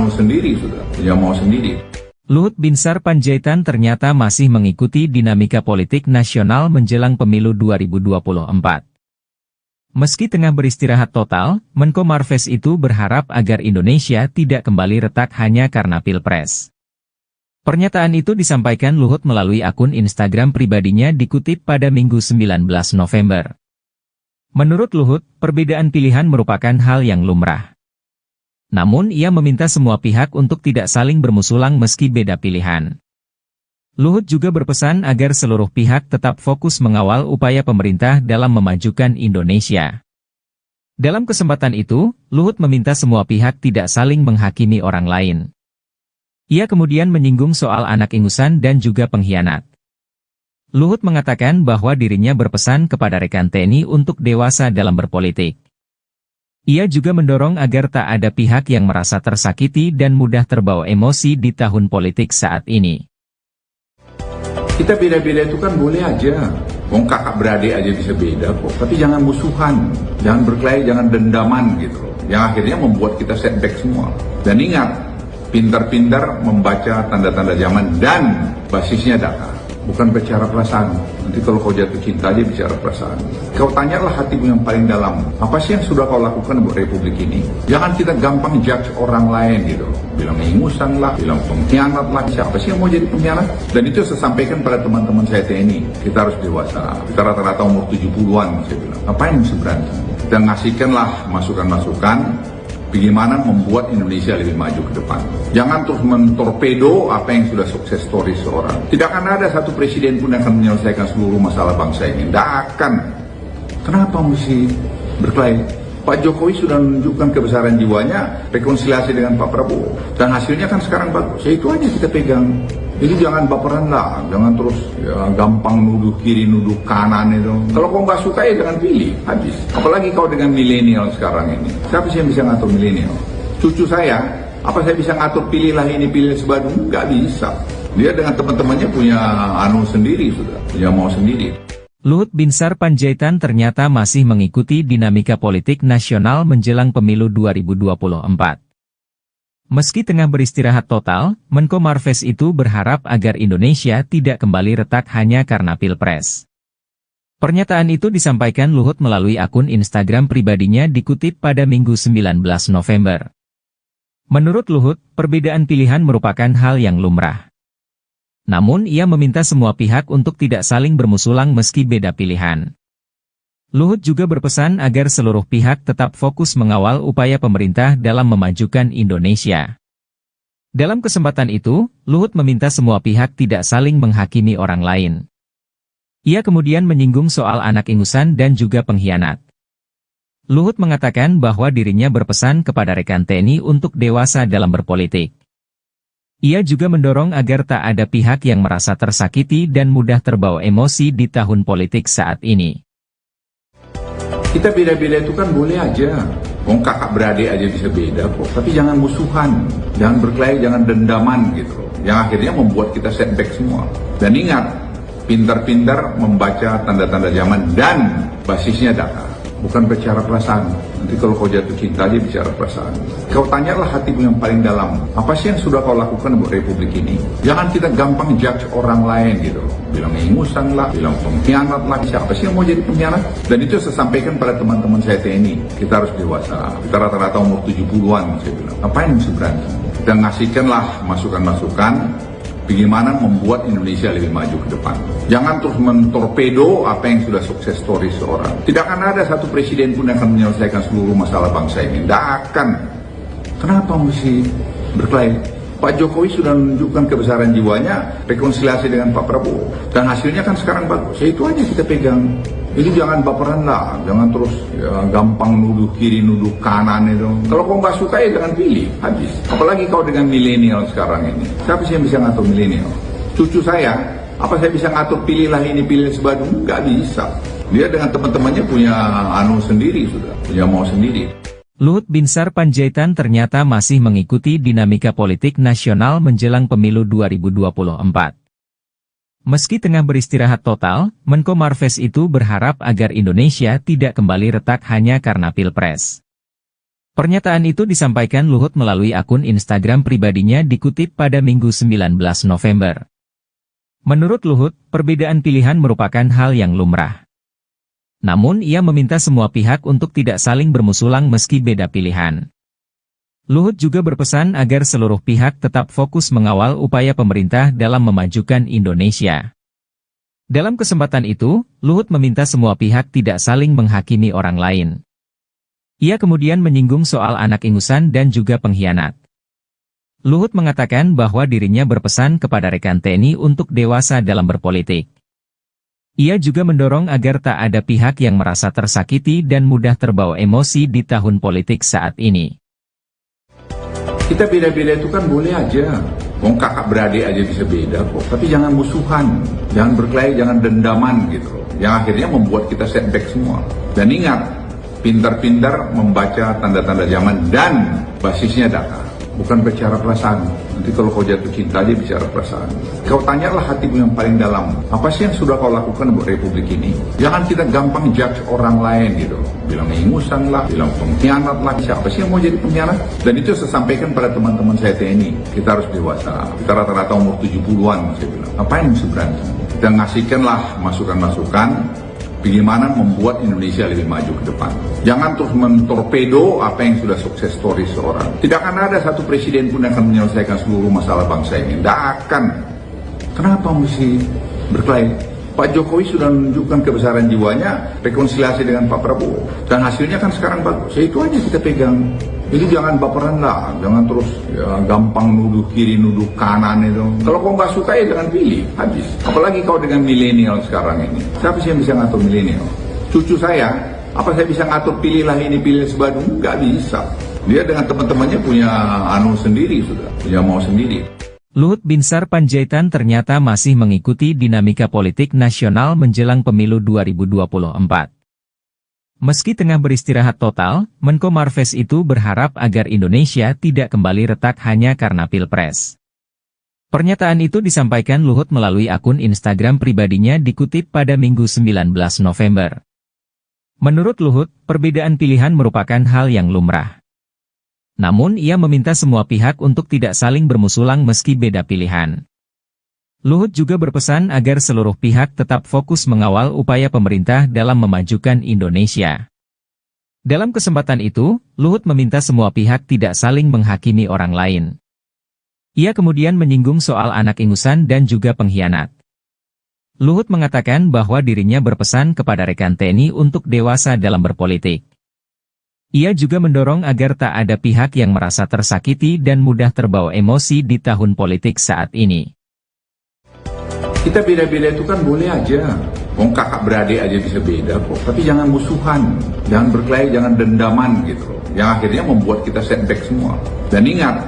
sendiri sudah, punya mau sendiri. Luhut Binsar Panjaitan ternyata masih mengikuti dinamika politik nasional menjelang pemilu 2024. Meski tengah beristirahat total, Menko Marves itu berharap agar Indonesia tidak kembali retak hanya karena Pilpres. Pernyataan itu disampaikan Luhut melalui akun Instagram pribadinya dikutip pada Minggu 19 November. Menurut Luhut, perbedaan pilihan merupakan hal yang lumrah. Namun ia meminta semua pihak untuk tidak saling bermusulang meski beda pilihan. Luhut juga berpesan agar seluruh pihak tetap fokus mengawal upaya pemerintah dalam memajukan Indonesia. Dalam kesempatan itu, Luhut meminta semua pihak tidak saling menghakimi orang lain. Ia kemudian menyinggung soal anak ingusan dan juga pengkhianat. Luhut mengatakan bahwa dirinya berpesan kepada rekan TNI untuk dewasa dalam berpolitik. Ia juga mendorong agar tak ada pihak yang merasa tersakiti dan mudah terbawa emosi di tahun politik saat ini. Kita beda-beda itu kan boleh aja. Wong kakak beradik aja bisa beda kok. Tapi jangan musuhan, jangan berkelahi, jangan dendaman gitu loh. Yang akhirnya membuat kita setback semua. Dan ingat, pintar-pintar membaca tanda-tanda zaman dan basisnya data. Bukan bicara perasaan. Nanti kalau kau jatuh cinta aja bicara perasaan. Kau tanyalah hatimu yang paling dalam. Apa sih yang sudah kau lakukan buat Republik ini? Jangan kita gampang judge orang lain gitu loh. Bilang ingusan lah, bilang pengkhianat lah. Siapa sih yang mau jadi pengkhianat? Dan itu saya sampaikan pada teman-teman saya TNI. Kita harus dewasa. Kita rata-rata umur 70-an saya bilang. Apa yang mesti berantem? Dan ngasihkanlah masukan-masukan bagaimana membuat Indonesia lebih maju ke depan. Jangan terus mentorpedo apa yang sudah sukses story seorang. Tidak akan ada satu presiden pun yang akan menyelesaikan seluruh masalah bangsa ini. Tidak akan. Kenapa mesti berkelahi? Pak Jokowi sudah menunjukkan kebesaran jiwanya, rekonsiliasi dengan Pak Prabowo. Dan hasilnya kan sekarang bagus. Ya itu aja kita pegang. Jadi jangan baperan lah, jangan terus ya, gampang nuduh kiri, nuduh kanan itu. Kalau kau nggak suka ya jangan pilih, habis. Apalagi kau dengan milenial sekarang ini. Siapa sih yang bisa ngatur milenial? Cucu saya, apa saya bisa ngatur pilihlah ini, pilih sebadu? Nggak bisa. Dia dengan teman-temannya punya sendiri sudah, punya mau sendiri. Luhut Binsar Panjaitan ternyata masih mengikuti dinamika politik nasional menjelang pemilu 2024. Meski tengah beristirahat total, Menko Marves itu berharap agar Indonesia tidak kembali retak hanya karena Pilpres. Pernyataan itu disampaikan Luhut melalui akun Instagram pribadinya dikutip pada Minggu 19 November. Menurut Luhut, perbedaan pilihan merupakan hal yang lumrah. Namun ia meminta semua pihak untuk tidak saling bermusulang meski beda pilihan. Luhut juga berpesan agar seluruh pihak tetap fokus mengawal upaya pemerintah dalam memajukan Indonesia. Dalam kesempatan itu, Luhut meminta semua pihak tidak saling menghakimi orang lain. Ia kemudian menyinggung soal anak ingusan dan juga pengkhianat. Luhut mengatakan bahwa dirinya berpesan kepada rekan TNI untuk dewasa dalam berpolitik. Ia juga mendorong agar tak ada pihak yang merasa tersakiti dan mudah terbawa emosi di tahun politik saat ini. Kita beda-beda itu kan boleh aja. Wong kakak beradik aja bisa beda kok. Tapi jangan musuhan, jangan berkelahi, jangan dendaman gitu loh. Yang akhirnya membuat kita setback semua. Dan ingat, pintar-pintar membaca tanda-tanda zaman dan basisnya data. Bukan bicara perasaan. Nanti kalau kau jatuh cinta aja bicara perasaan. Kau tanyalah hatimu yang paling dalam. Apa sih yang sudah kau lakukan buat Republik ini? Jangan kita gampang judge orang lain gitu. Bilang ingusan lah, bilang pengkhianat lah. Siapa sih yang mau jadi pengkhianat? Dan itu saya sampaikan pada teman-teman saya TNI. Kita harus dewasa. Kita rata-rata umur 70-an saya bilang. Ngapain mesti berantem? Kita ngasihkanlah masukan-masukan bagaimana membuat Indonesia lebih maju ke depan. Jangan terus mentorpedo apa yang sudah sukses story seorang. Tidak akan ada satu presiden pun yang akan menyelesaikan seluruh masalah bangsa ini. Tidak akan. Kenapa mesti berkelahi? Pak Jokowi sudah menunjukkan kebesaran jiwanya, rekonsiliasi dengan Pak Prabowo. Dan hasilnya kan sekarang bagus. Ya itu aja kita pegang. Ini jangan baperan lah, jangan terus ya, gampang nuduh kiri, nuduh kanan itu. Kalau kau nggak suka ya jangan pilih, habis. Apalagi kau dengan milenial sekarang ini. Siapa sih yang bisa ngatur milenial? Cucu saya, apa saya bisa ngatur pilihlah ini, pilih sebadung? Nggak bisa. Dia dengan teman-temannya punya sendiri sudah, punya mau sendiri. Luhut Binsar Panjaitan ternyata masih mengikuti dinamika politik nasional menjelang pemilu 2024. Meski tengah beristirahat total, Menko Marves itu berharap agar Indonesia tidak kembali retak hanya karena Pilpres. Pernyataan itu disampaikan Luhut melalui akun Instagram pribadinya dikutip pada Minggu 19 November. Menurut Luhut, perbedaan pilihan merupakan hal yang lumrah. Namun ia meminta semua pihak untuk tidak saling bermusulang meski beda pilihan. Luhut juga berpesan agar seluruh pihak tetap fokus mengawal upaya pemerintah dalam memajukan Indonesia. Dalam kesempatan itu, Luhut meminta semua pihak tidak saling menghakimi orang lain. Ia kemudian menyinggung soal anak ingusan dan juga pengkhianat. Luhut mengatakan bahwa dirinya berpesan kepada rekan TNI untuk dewasa dalam berpolitik. Ia juga mendorong agar tak ada pihak yang merasa tersakiti dan mudah terbawa emosi di tahun politik saat ini. Kita beda-beda itu kan boleh aja. Wong kakak beradik aja bisa beda kok. Tapi jangan musuhan, jangan berkelahi, jangan dendaman gitu loh. Yang akhirnya membuat kita setback semua. Dan ingat, pintar-pintar membaca tanda-tanda zaman dan basisnya data. Bukan bicara perasaan. Nanti kalau kau jatuh cinta aja bicara perasaan. Kau tanyalah hatimu yang paling dalam. Apa sih yang sudah kau lakukan buat Republik ini? Jangan kita gampang judge orang lain gitu. Bilang ingusan lah, bilang pengkhianat lah. Siapa sih yang mau jadi pengkhianat? Dan itu saya sampaikan pada teman-teman saya TNI. Kita harus dewasa. Kita rata-rata umur 70-an saya bilang. Ngapain mesti berantem? Kita ngasihkanlah masukan-masukan bagaimana membuat Indonesia lebih maju ke depan. Jangan terus mentorpedo apa yang sudah sukses story seorang. Tidak akan ada satu presiden pun yang akan menyelesaikan seluruh masalah bangsa ini. Tidak akan. Kenapa mesti berkelahi? Pak Jokowi sudah menunjukkan kebesaran jiwanya, rekonsiliasi dengan Pak Prabowo. Dan hasilnya kan sekarang bagus. Ya itu aja kita pegang. Jadi jangan baperan lah, jangan terus ya, gampang nuduh kiri, nuduh kanan itu. Kalau kau nggak suka ya jangan pilih, habis. Apalagi kau dengan milenial sekarang ini. Siapa sih yang bisa ngatur milenial? Cucu saya, apa saya bisa ngatur pilihlah ini, pilih sebadung? Nggak bisa. Dia dengan teman-temannya punya sendiri sudah, punya mau sendiri. Luhut Binsar Panjaitan ternyata masih mengikuti dinamika politik nasional menjelang pemilu 2024. Meski tengah beristirahat total, Menko Marves itu berharap agar Indonesia tidak kembali retak hanya karena Pilpres. Pernyataan itu disampaikan Luhut melalui akun Instagram pribadinya dikutip pada Minggu 19 November. Menurut Luhut, perbedaan pilihan merupakan hal yang lumrah. Namun ia meminta semua pihak untuk tidak saling bermusulang meski beda pilihan. Luhut juga berpesan agar seluruh pihak tetap fokus mengawal upaya pemerintah dalam memajukan Indonesia. Dalam kesempatan itu, Luhut meminta semua pihak tidak saling menghakimi orang lain. Ia kemudian menyinggung soal anak ingusan dan juga pengkhianat. Luhut mengatakan bahwa dirinya berpesan kepada rekan TNI untuk dewasa dalam berpolitik. Ia juga mendorong agar tak ada pihak yang merasa tersakiti dan mudah terbawa emosi di tahun politik saat ini. Kita beda-beda itu kan boleh aja. Wong kakak beradik aja bisa beda kok. Tapi jangan musuhan, jangan berkelahi, jangan dendaman gitu loh. Yang akhirnya membuat kita setback semua. Dan ingat,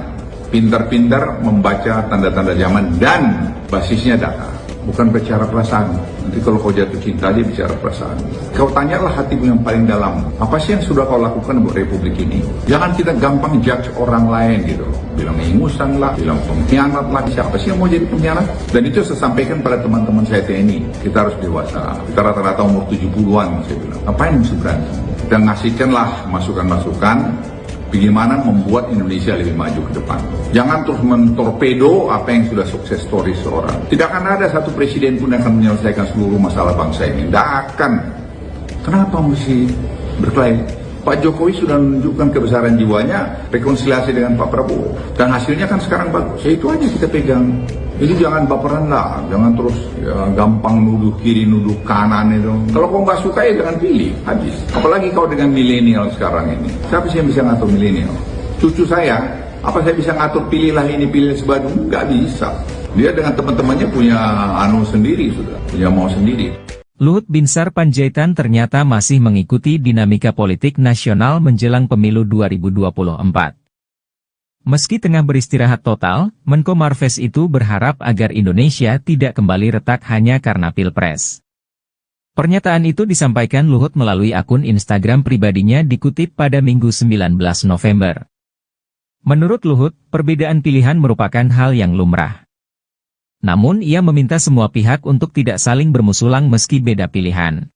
pintar-pintar membaca tanda-tanda zaman dan basisnya data. bukan bicara perasaan. Nanti kalau kau jatuh cinta dia bicara perasaan. Kau tanyalah hatimu yang paling dalam, apa sih yang sudah kau lakukan buat Republik ini? Jangan kita gampang judge orang lain gitu. Bilang ingusan lah, bilang pengkhianat lah. Siapa sih yang mau jadi pengkhianat? Dan itu saya sampaikan pada teman-teman saya TNI. Kita harus dewasa. Kita rata-rata umur 70-an saya bilang. Ngapain mesti berantem? Kita ngasihkanlah masukan-masukan bagaimana membuat Indonesia lebih maju ke depan. Jangan terus mentorpedo apa yang sudah sukses story seorang. Tidak akan ada satu presiden pun yang akan menyelesaikan seluruh masalah bangsa ini. Tidak akan. Kenapa mesti berkelahi? Pak Jokowi sudah menunjukkan kebesaran jiwanya, rekonsiliasi dengan Pak Prabowo. Dan hasilnya kan sekarang bagus. Ya itu aja kita pegang. Jadi jangan baperan lah, jangan terus ya, gampang nuduh kiri, nuduh kanan itu. Kalau kau nggak suka ya jangan pilih, habis. Apalagi kau dengan milenial sekarang ini. Siapa sih yang bisa ngatur milenial? Cucu saya, apa saya bisa ngatur pilihlah ini, pilih sebadung? Nggak bisa. Dia dengan teman-temannya punya sendiri sudah, punya mau sendiri. Luhut Binsar Panjaitan ternyata masih mengikuti dinamika politik nasional menjelang pemilu 2024. Meski tengah beristirahat total, Menko Marves itu berharap agar Indonesia tidak kembali retak hanya karena Pilpres. Pernyataan itu disampaikan Luhut melalui akun Instagram pribadinya dikutip pada Minggu 19 November. Menurut Luhut, perbedaan pilihan merupakan hal yang lumrah. Namun ia meminta semua pihak untuk tidak saling bermusulang meski beda pilihan.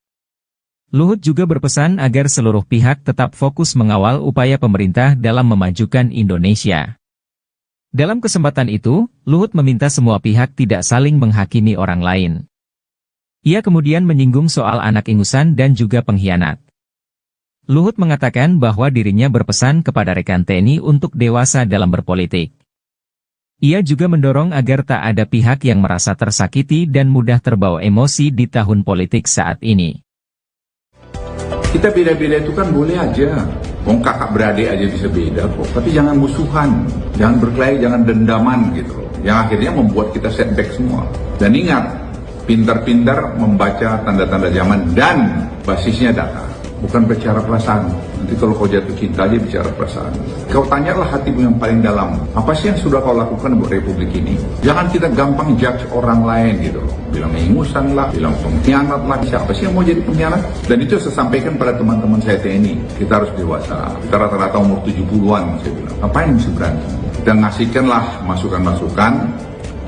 Luhut juga berpesan agar seluruh pihak tetap fokus mengawal upaya pemerintah dalam memajukan Indonesia. Dalam kesempatan itu, Luhut meminta semua pihak tidak saling menghakimi orang lain. Ia kemudian menyinggung soal anak ingusan dan juga pengkhianat. Luhut mengatakan bahwa dirinya berpesan kepada rekan TNI untuk dewasa dalam berpolitik. Ia juga mendorong agar tak ada pihak yang merasa tersakiti dan mudah terbawa emosi di tahun politik saat ini. Kita beda-beda itu kan boleh aja. Wong kakak beradik aja bisa beda kok. Tapi jangan musuhan, jangan berkelahi, jangan dendaman gitu loh. Yang akhirnya membuat kita setback semua. Dan ingat, pintar-pintar membaca tanda-tanda zaman dan basisnya data. Bukan bicara perasaan. Nanti kalau kau jatuh cinta dia bicara perasaan. Kau tanyalah hatimu yang paling dalam. Apa sih yang sudah kau lakukan buat Republik ini? Jangan kita gampang judge orang lain gitu loh. Bilang ingusan lah, bilang pengkhianat lah. Siapa sih yang mau jadi pengkhianat? Dan itu saya sampaikan pada teman-teman saya TNI. Kita harus dewasa. Kita rata-rata umur 70-an saya bilang. Ngapain mesti berantem? Kita ngasihkanlah masukan-masukan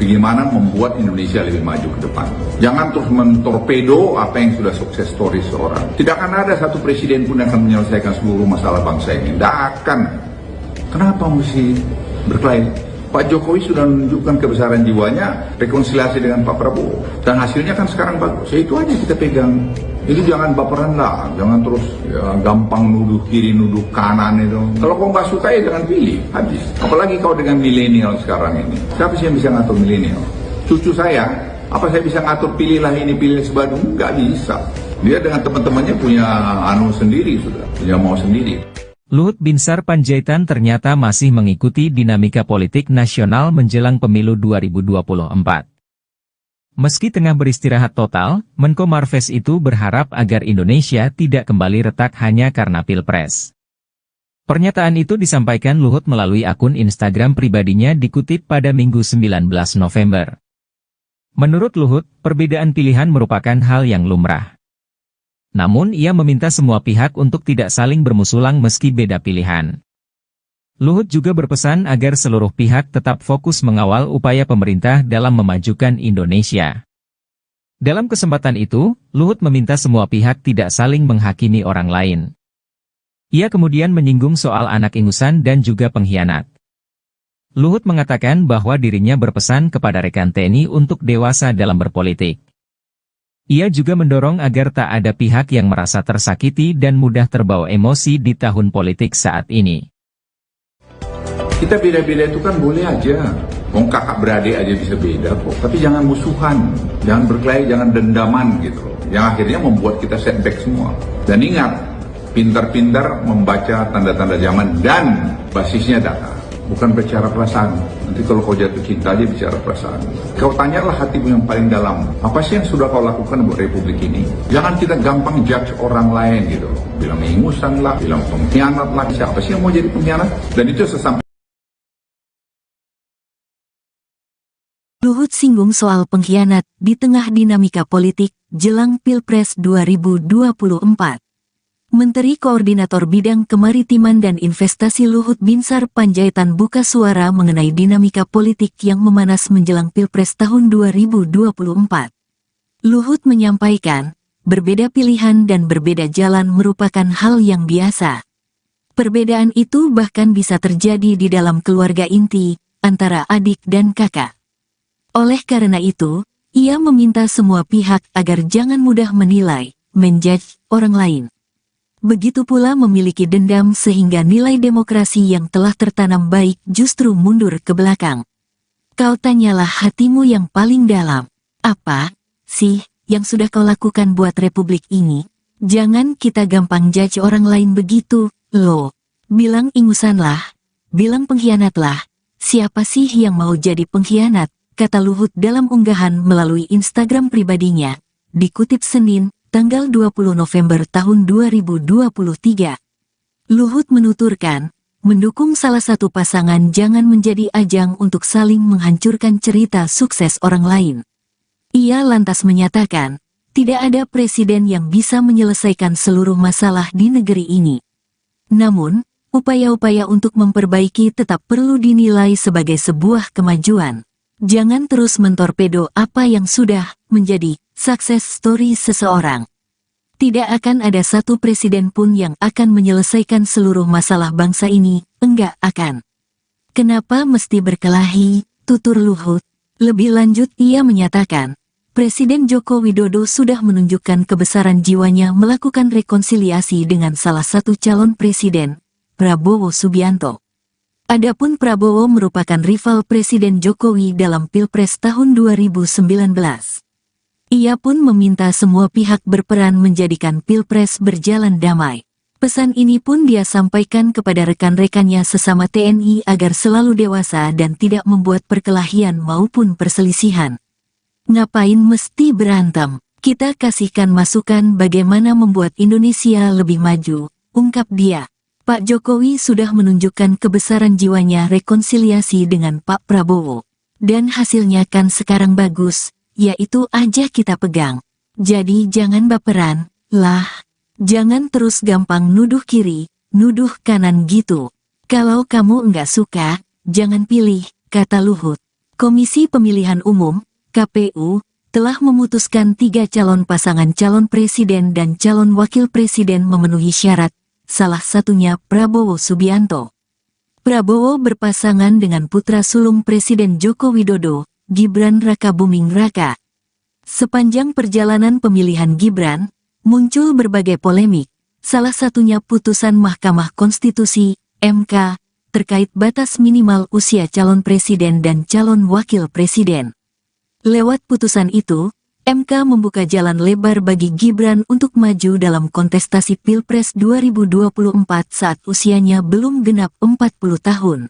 bagaimana membuat Indonesia lebih maju ke depan. Jangan terus mentorpedo apa yang sudah sukses story seorang. Tidak akan ada satu presiden pun yang akan menyelesaikan seluruh masalah bangsa ini. Tidak akan. Kenapa mesti berkelahi? Pak Jokowi sudah menunjukkan kebesaran jiwanya, rekonsiliasi dengan Pak Prabowo. Dan hasilnya kan sekarang bagus. Ya itu aja kita pegang. Jadi jangan baperan lah, jangan terus ya, gampang nuduh kiri, nuduh kanan itu. Kalau kau nggak suka ya jangan pilih, habis. Apalagi kau dengan milenial sekarang ini. Siapa sih yang bisa ngatur milenial? Cucu saya, apa saya bisa ngatur pilihlah ini, pilih sebadung? Nggak bisa. Dia dengan teman-temannya punya sendiri sudah, punya mau sendiri. Luhut Binsar Panjaitan ternyata masih mengikuti dinamika politik nasional menjelang pemilu 2024. Meski tengah beristirahat total, Menko Marves itu berharap agar Indonesia tidak kembali retak hanya karena Pilpres. Pernyataan itu disampaikan Luhut melalui akun Instagram pribadinya dikutip pada Minggu 19 November. Menurut Luhut, perbedaan pilihan merupakan hal yang lumrah. Namun ia meminta semua pihak untuk tidak saling bermusulang meski beda pilihan. Luhut juga berpesan agar seluruh pihak tetap fokus mengawal upaya pemerintah dalam memajukan Indonesia. Dalam kesempatan itu, Luhut meminta semua pihak tidak saling menghakimi orang lain. Ia kemudian menyinggung soal anak ingusan dan juga pengkhianat. Luhut mengatakan bahwa dirinya berpesan kepada rekan TNI untuk dewasa dalam berpolitik. Ia juga mendorong agar tak ada pihak yang merasa tersakiti dan mudah terbawa emosi di tahun politik saat ini. Kita beda-beda itu kan boleh aja. Wong kakak beradik aja bisa beda kok. Tapi jangan musuhan, jangan berkelahi, jangan dendaman gitu loh. Yang akhirnya membuat kita setback semua. Dan ingat, pintar-pintar membaca tanda-tanda zaman dan basisnya data. Bukan bicara perasaan. Nanti kalau kau jatuh cinta dia bicara perasaan. Kau tanyalah hatimu yang paling dalam. Apa sih yang sudah kau lakukan buat Republik ini? Jangan kita gampang judge orang lain gitu loh. Bilang ingusan lah, bilang pengkhianat lah. Siapa sih yang mau jadi pengkhianat? Dan itu sesampai Luhut singgung soal pengkhianat di tengah dinamika politik jelang Pilpres 2024. Menteri Koordinator Bidang Kemaritiman dan Investasi Luhut Binsar Panjaitan buka suara mengenai dinamika politik yang memanas menjelang Pilpres tahun 2024. Luhut menyampaikan, berbeda pilihan dan berbeda jalan merupakan hal yang biasa. Perbedaan itu bahkan bisa terjadi di dalam keluarga inti, antara adik dan kakak. Oleh karena itu, ia meminta semua pihak agar jangan mudah menilai, menjudge orang lain. Begitu pula memiliki dendam sehingga nilai demokrasi yang telah tertanam baik justru mundur ke belakang. Kau tanyalah hatimu yang paling dalam. Apa sih yang sudah kau lakukan buat republik ini? Jangan kita gampang judge orang lain begitu, loh. Bilang ingusanlah, bilang pengkhianatlah. Siapa sih yang mau jadi pengkhianat? Kata Luhut dalam unggahan melalui Instagram pribadinya, dikutip Senin, tanggal 20 November tahun 2023. Luhut menuturkan, mendukung salah satu pasangan jangan menjadi ajang untuk saling menghancurkan cerita sukses orang lain. Ia lantas menyatakan, tidak ada presiden yang bisa menyelesaikan seluruh masalah di negeri ini. Namun, upaya-upaya untuk memperbaiki tetap perlu dinilai sebagai sebuah kemajuan. Jangan terus mentorpedo apa yang sudah menjadi success story seseorang. Tidak akan ada satu presiden pun yang akan menyelesaikan seluruh masalah bangsa ini, enggak akan. Kenapa mesti berkelahi, tutur Luhut? Lebih lanjut ia menyatakan, Presiden Joko Widodo sudah menunjukkan kebesaran jiwanya melakukan rekonsiliasi dengan salah satu calon presiden, Prabowo Subianto. Adapun Prabowo merupakan rival Presiden Jokowi dalam Pilpres tahun 2019. Ia pun meminta semua pihak berperan menjadikan Pilpres berjalan damai. Pesan ini pun dia sampaikan kepada rekan-rekannya sesama TNI agar selalu dewasa dan tidak membuat perkelahian maupun perselisihan. Ngapain mesti berantem? Kita kasihkan masukan bagaimana membuat Indonesia lebih maju, ungkap dia. Pak Jokowi sudah menunjukkan kebesaran jiwanya rekonsiliasi dengan Pak Prabowo. Dan hasilnya kan sekarang bagus, yaitu aja kita pegang. Jadi jangan baperan, lah. Jangan terus gampang nuduh kiri, nuduh kanan gitu. Kalau kamu enggak suka, jangan pilih, kata Luhut. Komisi Pemilihan Umum, KPU, telah memutuskan 3 calon pasangan calon presiden dan calon wakil presiden memenuhi syarat. Salah satunya Prabowo Subianto. Prabowo berpasangan dengan putra sulung Presiden Joko Widodo, Gibran Rakabuming Raka. Sepanjang perjalanan pemilihan Gibran, muncul berbagai polemik, salah satunya putusan Mahkamah Konstitusi, MK, terkait batas minimal usia calon presiden dan calon wakil presiden. Lewat putusan itu, MK membuka jalan lebar bagi Gibran untuk maju dalam kontestasi Pilpres 2024 saat usianya belum genap 40 tahun.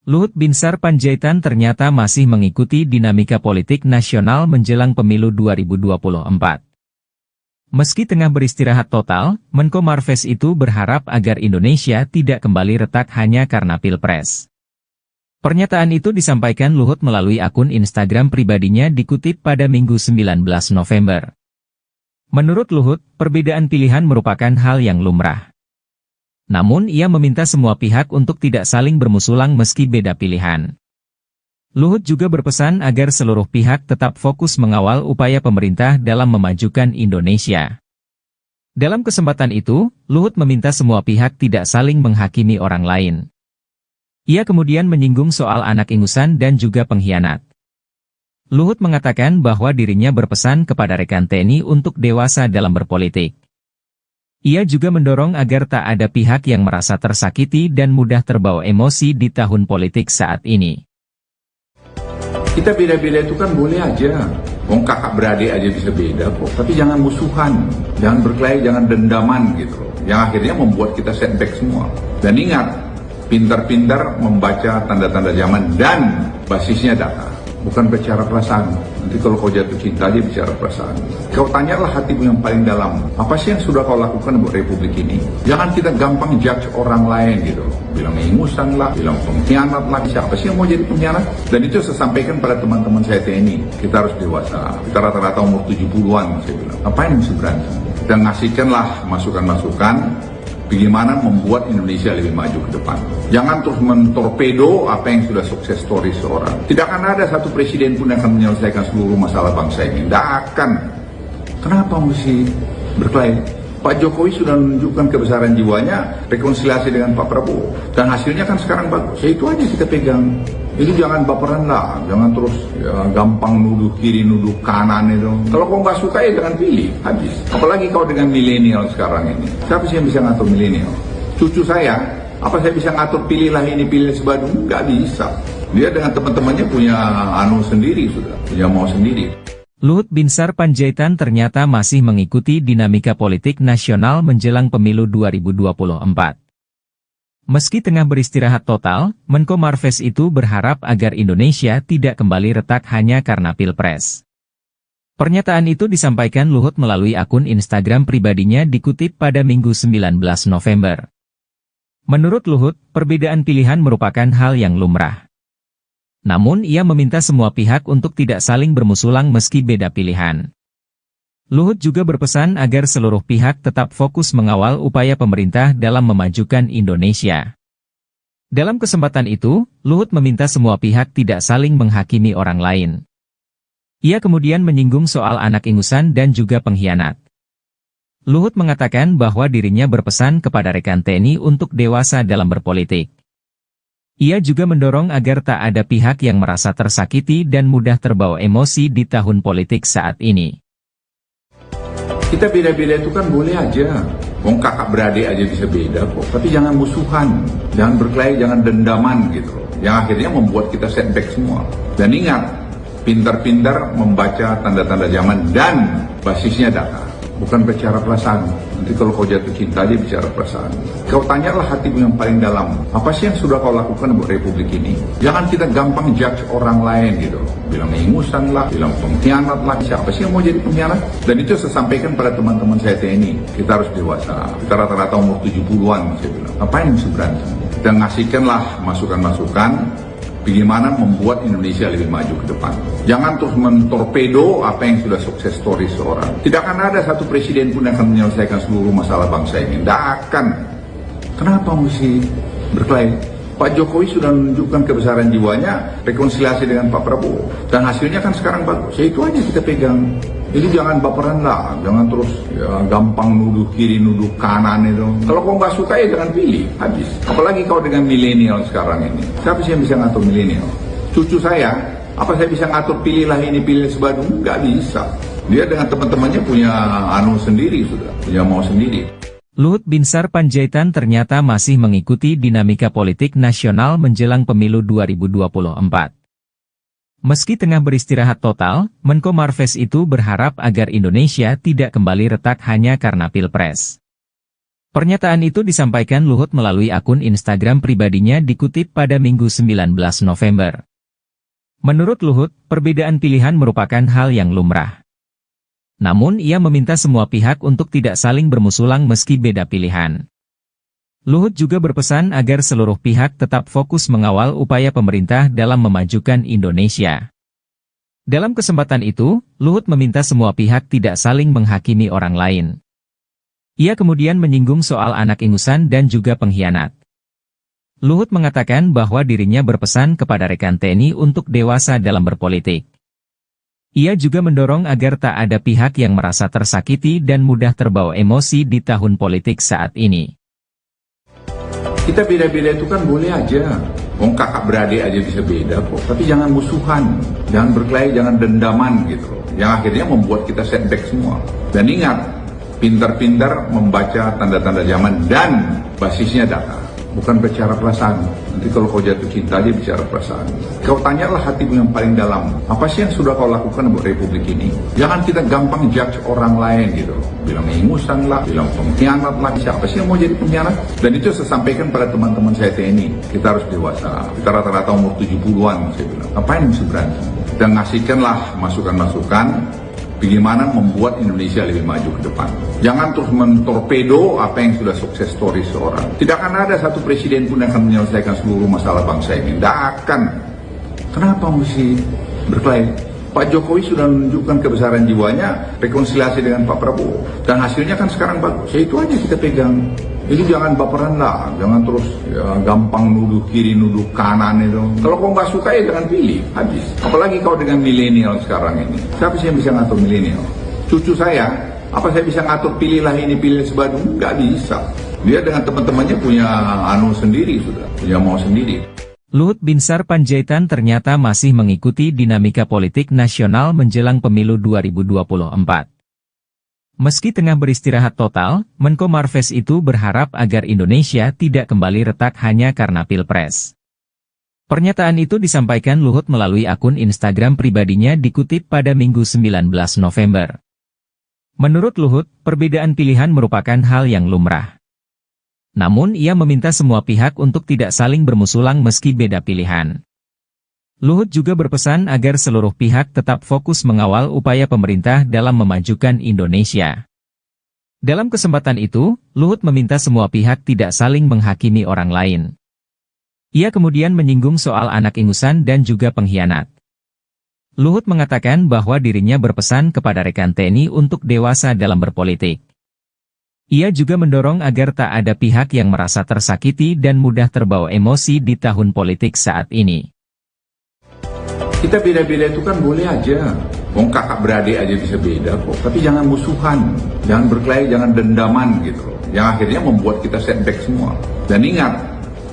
Luhut Binsar Panjaitan ternyata masih mengikuti dinamika politik nasional menjelang pemilu 2024. Meski tengah beristirahat total, Menko Marves itu berharap agar Indonesia tidak kembali retak hanya karena Pilpres. Pernyataan itu disampaikan Luhut melalui akun Instagram pribadinya dikutip pada Minggu 19 November. Menurut Luhut, perbedaan pilihan merupakan hal yang lumrah. Namun ia meminta semua pihak untuk tidak saling bermusulang meski beda pilihan. Luhut juga berpesan agar seluruh pihak tetap fokus mengawal upaya pemerintah dalam memajukan Indonesia. Dalam kesempatan itu, Luhut meminta semua pihak tidak saling menghakimi orang lain. Ia kemudian menyinggung soal anak ingusan dan juga pengkhianat. Luhut mengatakan bahwa dirinya berpesan kepada rekan TNI untuk dewasa dalam berpolitik. Ia juga mendorong agar tak ada pihak yang merasa tersakiti dan mudah terbawa emosi di tahun politik saat ini. Kita beda-beda itu kan boleh aja. Wong kakak beradik aja bisa beda kok. Tapi jangan musuhan, jangan berkelahi, jangan dendaman gitu loh. Yang akhirnya membuat kita setback semua. Dan ingat, pintar-pintar membaca tanda-tanda zaman dan basisnya data. bukan bicara perasaan. Nanti kalau kau jatuh cinta aja bicara perasaan. Kau tanyalah hatimu yang paling dalam, apa sih yang sudah kau lakukan buat republik ini? Jangan kita gampang judge orang lain gitu. Bilang ingusan lah, bilang pengkhianat lah. Siapa sih yang mau jadi pengkhianat? Dan itu saya sampaikan pada teman-teman saya TNI. Kita harus dewasa. Kita rata-rata umur 70-an, saya bilang. Apa yang mesti berantem? Kita ngasihkanlah masukan-masukan bagaimana membuat Indonesia lebih maju ke depan. Jangan terus mentorpedo apa yang sudah sukses story seorang. Tidak akan ada satu presiden pun yang akan menyelesaikan seluruh masalah bangsa ini. Tidak akan. Kenapa mesti berkelahi? Pak Jokowi sudah menunjukkan kebesaran jiwanya, rekonsiliasi dengan Pak Prabowo. Dan hasilnya kan sekarang bagus. Ya itu aja kita pegang. Itu jangan baperan lah, jangan terus gampang nuduh kiri, nuduh kanan itu. Kalau kau nggak suka ya jangan pilih, habis. Apalagi kau dengan milenial sekarang ini. Siapa sih yang bisa ngatur milenial? Cucu saya, apa saya bisa ngatur pilihlah ini, pilih sebadung? Nggak bisa. Dia dengan teman-temannya punya sendiri sudah, punya mau sendiri. Luhut Binsar Panjaitan ternyata masih mengikuti dinamika politik nasional menjelang pemilu 2024. Meski tengah beristirahat total, Menko Marves itu berharap agar Indonesia tidak kembali retak hanya karena Pilpres. Pernyataan itu disampaikan Luhut melalui akun Instagram pribadinya dikutip pada Minggu 19 November. Menurut Luhut, perbedaan pilihan merupakan hal yang lumrah. Namun ia meminta semua pihak untuk tidak saling bermusulang meski beda pilihan. Luhut juga berpesan agar seluruh pihak tetap fokus mengawal upaya pemerintah dalam memajukan Indonesia. Dalam kesempatan itu, Luhut meminta semua pihak tidak saling menghakimi orang lain. Ia kemudian menyinggung soal anak ingusan dan juga pengkhianat. Luhut mengatakan bahwa dirinya berpesan kepada rekan TNI untuk dewasa dalam berpolitik. Ia juga mendorong agar tak ada pihak yang merasa tersakiti dan mudah terbawa emosi di tahun politik saat ini. Kita beda-beda itu kan boleh aja. Wong kakak beradik aja bisa beda kok. Tapi jangan musuhan, jangan berkelahi, jangan dendaman gitu loh. Yang akhirnya membuat kita setback semua. Dan ingat, pintar-pintar membaca tanda-tanda zaman dan basisnya data. Bukan bicara perasaan. Nanti kalau kau jatuh cinta aja bicara perasaan. Kau tanyalah hatimu yang paling dalam. Apa sih yang sudah kau lakukan buat republik ini? Jangan kita gampang judge orang lain gitu. Bilang ingusan lah, bilang pengkhianat lah. Siapa sih yang mau jadi pengkhianat? Dan itu saya sampaikan pada teman-teman saya TNI. Kita harus dewasa. Kita rata-rata umur 70-an, saya bilang. Apa yang mesti berantem? Kita ngasihkanlah masukan-masukan bagaimana membuat Indonesia lebih maju ke depan. Jangan terus mentorpedo apa yang sudah sukses story seorang. Tidak akan ada satu presiden pun yang akan menyelesaikan seluruh masalah bangsa ini. Tidak akan. Kenapa mesti berkelahi? Pak Jokowi sudah menunjukkan kebesaran jiwanya, rekonsiliasi dengan Pak Prabowo. Dan hasilnya kan sekarang bagus. Ya itu aja kita pegang. Jadi jangan baperan lah, jangan terus gampang nuduh kiri, nuduh kanan itu. Kalau kau nggak suka ya jangan pilih, habis. Apalagi kau dengan milenial sekarang ini. Siapa sih yang bisa ngatur milenial? Cucu saya, apa saya bisa ngatur pilihlah ini, pilih sebadung? Nggak bisa. Dia dengan teman-temannya punya sendiri sudah, punya mau sendiri. Luhut Binsar Panjaitan ternyata masih mengikuti dinamika politik nasional menjelang pemilu 2024. Meski tengah beristirahat total, Menko Marves itu berharap agar Indonesia tidak kembali retak hanya karena Pilpres. Pernyataan itu disampaikan Luhut melalui akun Instagram pribadinya dikutip pada Minggu 19 November. Menurut Luhut, perbedaan pilihan merupakan hal yang lumrah. Namun ia meminta semua pihak untuk tidak saling bermusulang meski beda pilihan. Luhut juga berpesan agar seluruh pihak tetap fokus mengawal upaya pemerintah dalam memajukan Indonesia. Dalam kesempatan itu, Luhut meminta semua pihak tidak saling menghakimi orang lain. Ia kemudian menyinggung soal anak ingusan dan juga pengkhianat. Luhut mengatakan bahwa dirinya berpesan kepada rekan TNI untuk dewasa dalam berpolitik. Ia juga mendorong agar tak ada pihak yang merasa tersakiti dan mudah terbawa emosi di tahun politik saat ini. Kita beda-beda itu kan boleh aja. Wong kakak beradik aja bisa beda kok. Tapi jangan musuhan, jangan berkelahi, jangan dendaman gitu loh. Yang akhirnya membuat kita setback semua. Dan ingat, pintar-pintar membaca tanda-tanda zaman dan basisnya data. Bukan bicara perasaan. Nanti kalau kau jatuh cinta aja bicara perasaan. Kau tanyalah hatimu yang paling dalam. Apa sih yang sudah kau lakukan buat republik ini? Jangan kita gampang judge orang lain gitu. Bilang ingusan lah, bilang pengkhianat lah. Siapa sih yang mau jadi pengkhianat? Dan itu saya sampaikan pada teman-teman saya TNI. Kita harus dewasa. Kita rata-rata umur 70-an, saya bilang. Apa yang mesti berantem? Kita ngasihkanlah masukan-masukan bagaimana membuat Indonesia lebih maju ke depan. Jangan terus mentorpedo apa yang sudah sukses story seorang. Tidak akan ada satu presiden pun yang akan menyelesaikan seluruh masalah bangsa ini. Tidak akan. Kenapa mesti berkelahi? Pak Jokowi sudah menunjukkan kebesaran jiwanya, rekonsiliasi dengan Pak Prabowo. Dan hasilnya kan sekarang bagus. Ya itu aja kita pegang. Jadi jangan baperan lah, jangan terus ya, gampang nuduh kiri, nuduh kanan itu. Kalau kau nggak suka ya jangan pilih, habis. Apalagi kau dengan milenial sekarang ini. Siapa sih yang bisa ngatur milenial? Cucu saya, apa saya bisa ngatur pilihlah ini, pilih sebadu? Nggak bisa. Dia dengan teman-temannya punya anu sendiri sudah, punya mau sendiri. Luhut Binsar Panjaitan ternyata masih mengikuti dinamika politik nasional menjelang pemilu 2024. Meski tengah beristirahat total, Menko Marves itu berharap agar Indonesia tidak kembali retak hanya karena Pilpres. Pernyataan itu disampaikan Luhut melalui akun Instagram pribadinya dikutip pada Minggu 19 November. Menurut Luhut, perbedaan pilihan merupakan hal yang lumrah. Namun ia meminta semua pihak untuk tidak saling bermusulang meski beda pilihan. Luhut juga berpesan agar seluruh pihak tetap fokus mengawal upaya pemerintah dalam memajukan Indonesia. Dalam kesempatan itu, Luhut meminta semua pihak tidak saling menghakimi orang lain. Ia kemudian menyinggung soal anak ingusan dan juga pengkhianat. Luhut mengatakan bahwa dirinya berpesan kepada rekan TNI untuk dewasa dalam berpolitik. Ia juga mendorong agar tak ada pihak yang merasa tersakiti dan mudah terbawa emosi di tahun politik saat ini. Kita beda-beda itu kan boleh aja. Wong kakak beradik aja bisa beda kok. Tapi jangan musuhan, jangan berkelahi, jangan dendaman gitu loh. Yang akhirnya membuat kita setback semua. Dan ingat,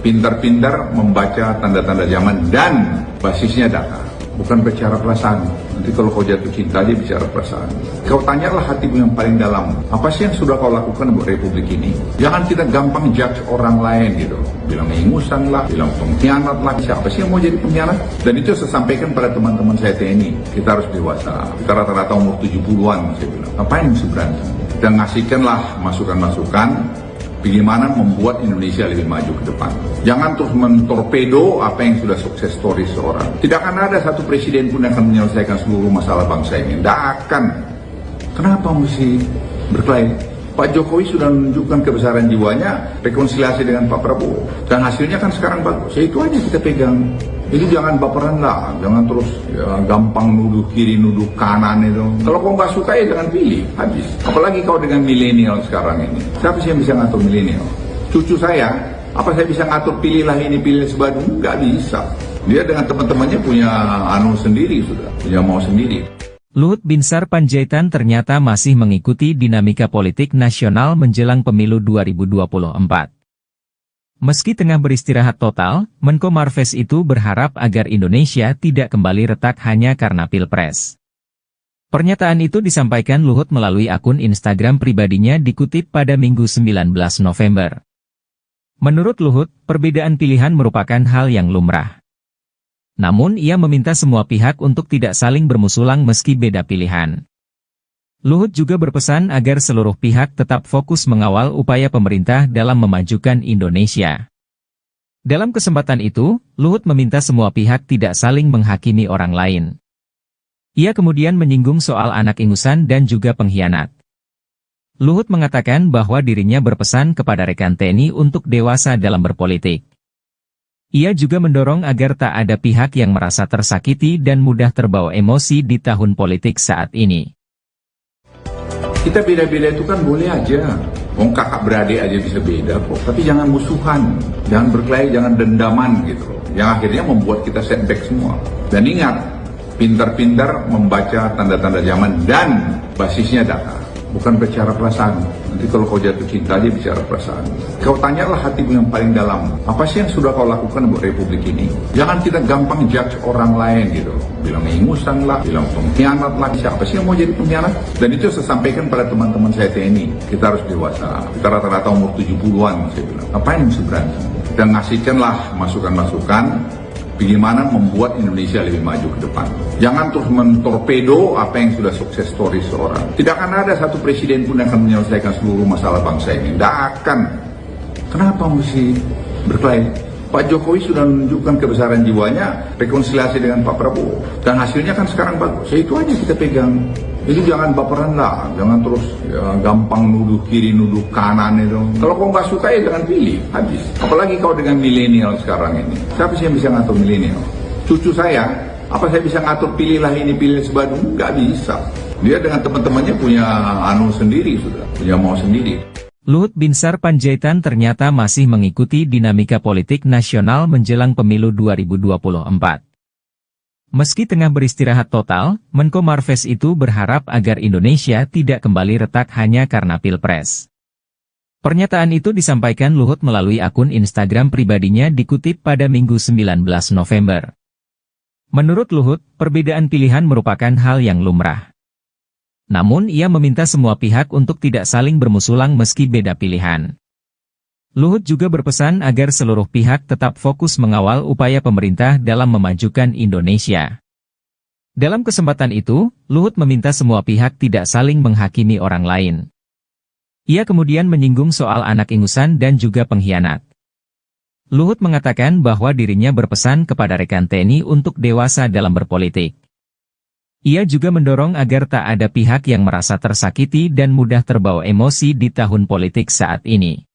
pintar-pintar membaca tanda-tanda zaman dan basisnya data. Bukan bicara perasaan. Nanti kalau kau jatuh cinta dia bicara perasaan. Kau tanyalah hatimu yang paling dalam. Apa sih yang sudah kau lakukan buat Republik ini? Jangan kita gampang judge orang lain gitu. Bilang ingusan lah, bilang pengkhianat lah. Siapa sih yang mau jadi pengkhianat? Dan itu saya sampaikan pada teman-teman saya TNI. Kita harus dewasa. Kita rata-rata umur 70-an saya bilang. Ngapain mesti berantem? Kita ngasihkanlah masukan-masukan bagaimana membuat Indonesia lebih maju ke depan. Jangan terus mentorpedo apa yang sudah sukses story seorang. Tidak akan ada satu presiden pun yang akan menyelesaikan seluruh masalah bangsa ini. Tidak akan. Kenapa mesti berkelahi? Pak Jokowi sudah menunjukkan kebesaran jiwanya, rekonsiliasi dengan Pak Prabowo. Dan hasilnya kan sekarang bagus. Ya itu aja kita pegang. Jadi jangan baperan lah, jangan terus ya, gampang nuduh kiri, nuduh kanan itu. Kalau kau nggak suka ya jangan pilih, habis. Apalagi kau dengan milenial sekarang ini. Siapa sih yang bisa ngatur milenial? Cucu saya, apa saya bisa ngatur pilihlah ini, pilih sebadu? Nggak bisa. Dia dengan teman-temannya punya anu sendiri sudah, punya mau sendiri. Luhut Binsar Panjaitan ternyata masih mengikuti dinamika politik nasional menjelang pemilu 2024. Meski tengah beristirahat total, Menko Marves itu berharap agar Indonesia tidak kembali retak hanya karena Pilpres. Pernyataan itu disampaikan Luhut melalui akun Instagram pribadinya dikutip pada Minggu 19 November. Menurut Luhut, perbedaan pilihan merupakan hal yang lumrah. Namun ia meminta semua pihak untuk tidak saling bermusulang meski beda pilihan. Luhut juga berpesan agar seluruh pihak tetap fokus mengawal upaya pemerintah dalam memajukan Indonesia. Dalam kesempatan itu, Luhut meminta semua pihak tidak saling menghakimi orang lain. Ia kemudian menyinggung soal anak ingusan dan juga pengkhianat. Luhut mengatakan bahwa dirinya berpesan kepada rekan TNI untuk dewasa dalam berpolitik. Ia juga mendorong agar tak ada pihak yang merasa tersakiti dan mudah terbawa emosi di tahun politik saat ini. Kita beda-beda itu kan boleh aja. Wong kakak beradik aja bisa beda kok. Tapi jangan musuhan, jangan berkelahi, jangan dendaman gitu loh. Yang akhirnya membuat kita setback semua. Dan ingat, pintar-pintar membaca tanda-tanda zaman dan basisnya data. Bukan bicara perasaan. Nanti kalau kau jatuh cinta dia bicara perasaan. Kau tanyalah hatimu yang paling dalam. Apa sih yang sudah kau lakukan buat Republik ini? Jangan kita gampang judge orang lain gitu. Bilang ingusan lah, bilang pengkhianat lah. Siapa sih yang mau jadi pengkhianat? Dan itu saya sampaikan pada teman-teman saya TNI. Kita harus dewasa. Kita rata-rata umur 70-an saya bilang. Ngapain mesti berantem? Kita ngasihkanlah masukan-masukan bagaimana membuat Indonesia lebih maju ke depan. Jangan terus mentorpedo apa yang sudah sukses story seorang. Tidak akan ada satu presiden pun yang akan menyelesaikan seluruh masalah bangsa ini. Tidak akan. Kenapa mesti berkelahi? Pak Jokowi sudah menunjukkan kebesaran jiwanya, rekonsiliasi dengan Pak Prabowo. Dan hasilnya kan sekarang bagus. Ya itu aja kita pegang. Jadi jangan baperan lah, jangan terus ya, gampang nuduh kiri, nuduh kanan itu. Kalau kau nggak suka ya jangan pilih, habis. Apalagi kau dengan milenial sekarang ini. Siapa sih yang bisa ngatur milenial? Cucu saya, apa saya bisa ngatur pilihlah ini, pilih sebadu? Nggak bisa. Dia dengan teman-temannya punya anu sendiri sudah, punya mau sendiri. Luhut Binsar Panjaitan ternyata masih mengikuti dinamika politik nasional menjelang pemilu 2024. Meski tengah beristirahat total, Menko Marves itu berharap agar Indonesia tidak kembali retak hanya karena Pilpres. Pernyataan itu disampaikan Luhut melalui akun Instagram pribadinya dikutip pada Minggu 19 November. Menurut Luhut, perbedaan pilihan merupakan hal yang lumrah. Namun ia meminta semua pihak untuk tidak saling bermusulang meski beda pilihan. Luhut juga berpesan agar seluruh pihak tetap fokus mengawal upaya pemerintah dalam memajukan Indonesia. Dalam kesempatan itu, Luhut meminta semua pihak tidak saling menghakimi orang lain. Ia kemudian menyinggung soal anak ingusan dan juga pengkhianat. Luhut mengatakan bahwa dirinya berpesan kepada rekan TNI untuk dewasa dalam berpolitik. Ia juga mendorong agar tak ada pihak yang merasa tersakiti dan mudah terbawa emosi di tahun politik saat ini.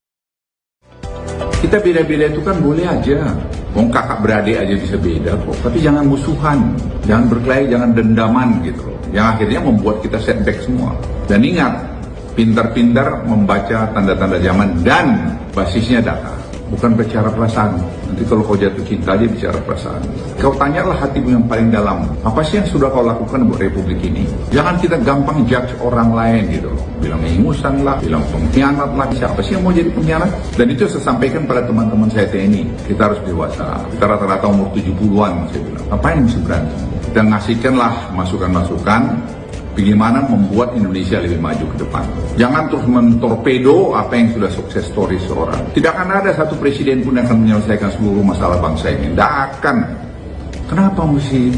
Kita beda-beda itu kan boleh aja. Wong kakak beradik aja bisa beda kok. Tapi jangan musuhan, jangan berkelahi, jangan dendaman gitu loh. Yang akhirnya membuat kita setback semua. Dan ingat, pintar-pintar membaca tanda-tanda zaman dan basisnya data. Bukan bicara perasaan. Nanti kalau kau jatuh cinta dia bicara perasaan. Kau tanyalah hatimu yang paling dalam. Apa sih yang sudah kau lakukan buat Republik ini? Jangan kita gampang judge orang lain gitu loh. Bilang ingusan lah, bilang pengkhianat lah. Siapa sih yang mau jadi pengkhianat? Dan itu saya sampaikan pada teman-teman saya TNI. Kita harus dewasa. Kita rata-rata umur 70-an saya bilang. Ngapain mesti berantem? Kita ngasihkanlah masukan-masukan bagaimana membuat Indonesia lebih maju ke depan. Jangan terus mentorpedo apa yang sudah sukses story seorang. Tidak akan ada satu presiden pun yang akan menyelesaikan seluruh masalah bangsa ini. Tidak akan. Kenapa mesti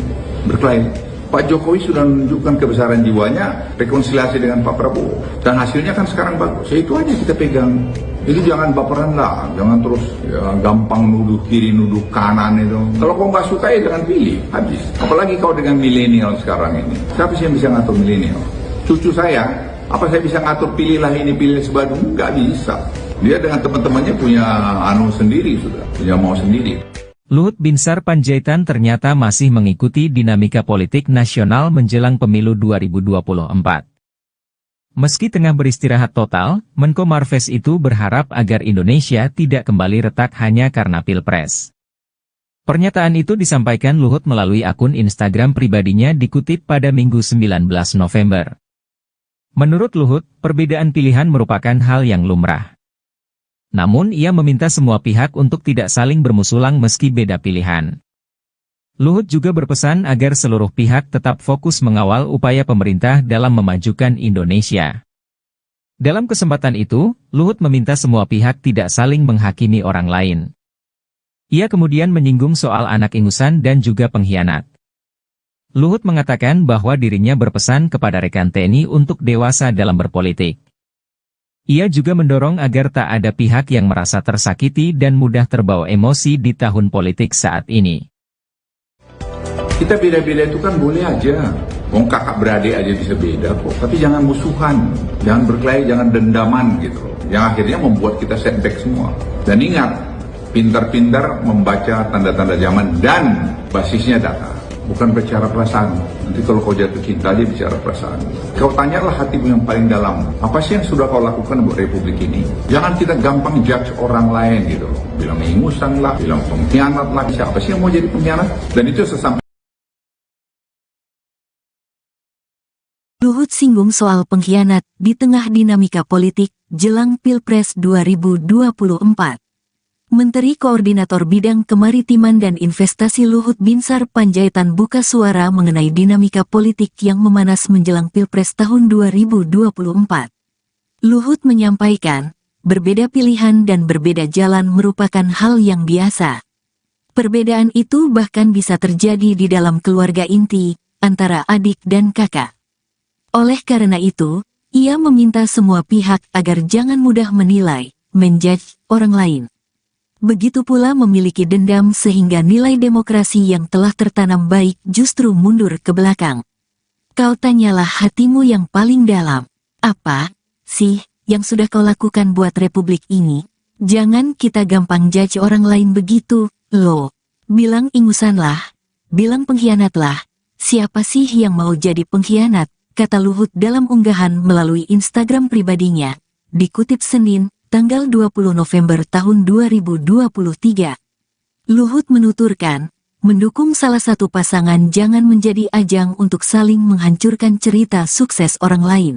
berkelahi? Pak Jokowi sudah menunjukkan kebesaran jiwanya, rekonsiliasi dengan Pak Prabowo. Dan hasilnya kan sekarang bagus. Ya itu aja kita pegang. Jadi jangan baperan lah, jangan terus ya, gampang nuduh kiri, nuduh kanan itu. Kalau kau nggak suka ya jangan pilih, habis. Apalagi kau dengan milenial sekarang ini. Siapa sih yang bisa ngatur milenial? Cucu saya, apa saya bisa ngatur pilihlah ini, pilih sebadu? Nggak bisa. Dia dengan teman-temannya punya anu sendiri sudah, punya mau sendiri. Luhut Binsar Panjaitan ternyata masih mengikuti dinamika politik nasional menjelang pemilu 2024. Meski tengah beristirahat total, Menko Marves itu berharap agar Indonesia tidak kembali retak hanya karena Pilpres. Pernyataan itu disampaikan Luhut melalui akun Instagram pribadinya dikutip pada Minggu 19 November. Menurut Luhut, perbedaan pilihan merupakan hal yang lumrah. Namun ia meminta semua pihak untuk tidak saling bermusulang meski beda pilihan. Luhut juga berpesan agar seluruh pihak tetap fokus mengawal upaya pemerintah dalam memajukan Indonesia. Dalam kesempatan itu, Luhut meminta semua pihak tidak saling menghakimi orang lain. Ia kemudian menyinggung soal anak ingusan dan juga pengkhianat. Luhut mengatakan bahwa dirinya berpesan kepada rekan TNI untuk dewasa dalam berpolitik. Ia juga mendorong agar tak ada pihak yang merasa tersakiti dan mudah terbawa emosi di tahun politik saat ini. Kita beda-beda itu kan boleh aja. Wong kakak beradik aja bisa beda kok. Tapi jangan musuhan, jangan berkelahi, jangan dendaman gitu loh. Yang akhirnya membuat kita setback semua. Dan ingat, pintar-pintar membaca tanda-tanda zaman dan basisnya data. Bukan bicara perasaan. Nanti kalau kau jatuh cinta dia bicara perasaan. Kau tanyalah hatimu yang paling dalam. Apa sih yang sudah kau lakukan buat Republik ini? Jangan kita gampang judge orang lain gitu loh. Bilang ingusan lah, bilang pengkhianat lah. Siapa sih yang mau jadi pengkhianat? Dan itu sesampai Luhut singgung soal pengkhianat di tengah dinamika politik jelang Pilpres 2024. Menteri Koordinator Bidang Kemaritiman dan Investasi Luhut Binsar Panjaitan buka suara mengenai dinamika politik yang memanas menjelang Pilpres tahun 2024. Luhut menyampaikan, berbeda pilihan dan berbeda jalan merupakan hal yang biasa. Perbedaan itu bahkan bisa terjadi di dalam keluarga inti, antara adik dan kakak. Oleh karena itu, ia meminta semua pihak agar jangan mudah menilai, menjudge orang lain. begitu pula memiliki dendam sehingga nilai demokrasi yang telah tertanam baik justru mundur ke belakang. Kau tanyalah hatimu yang paling dalam. Apa sih yang sudah kau lakukan buat republik ini? Jangan kita gampang judge orang lain begitu, loh. Bilang ingusanlah, bilang pengkhianatlah. Siapa sih yang mau jadi pengkhianat? Kata Luhut dalam unggahan melalui Instagram pribadinya. Dikutip Senin, tanggal 20 November tahun 2023. Luhut menuturkan, mendukung salah satu pasangan jangan menjadi ajang untuk saling menghancurkan cerita sukses orang lain.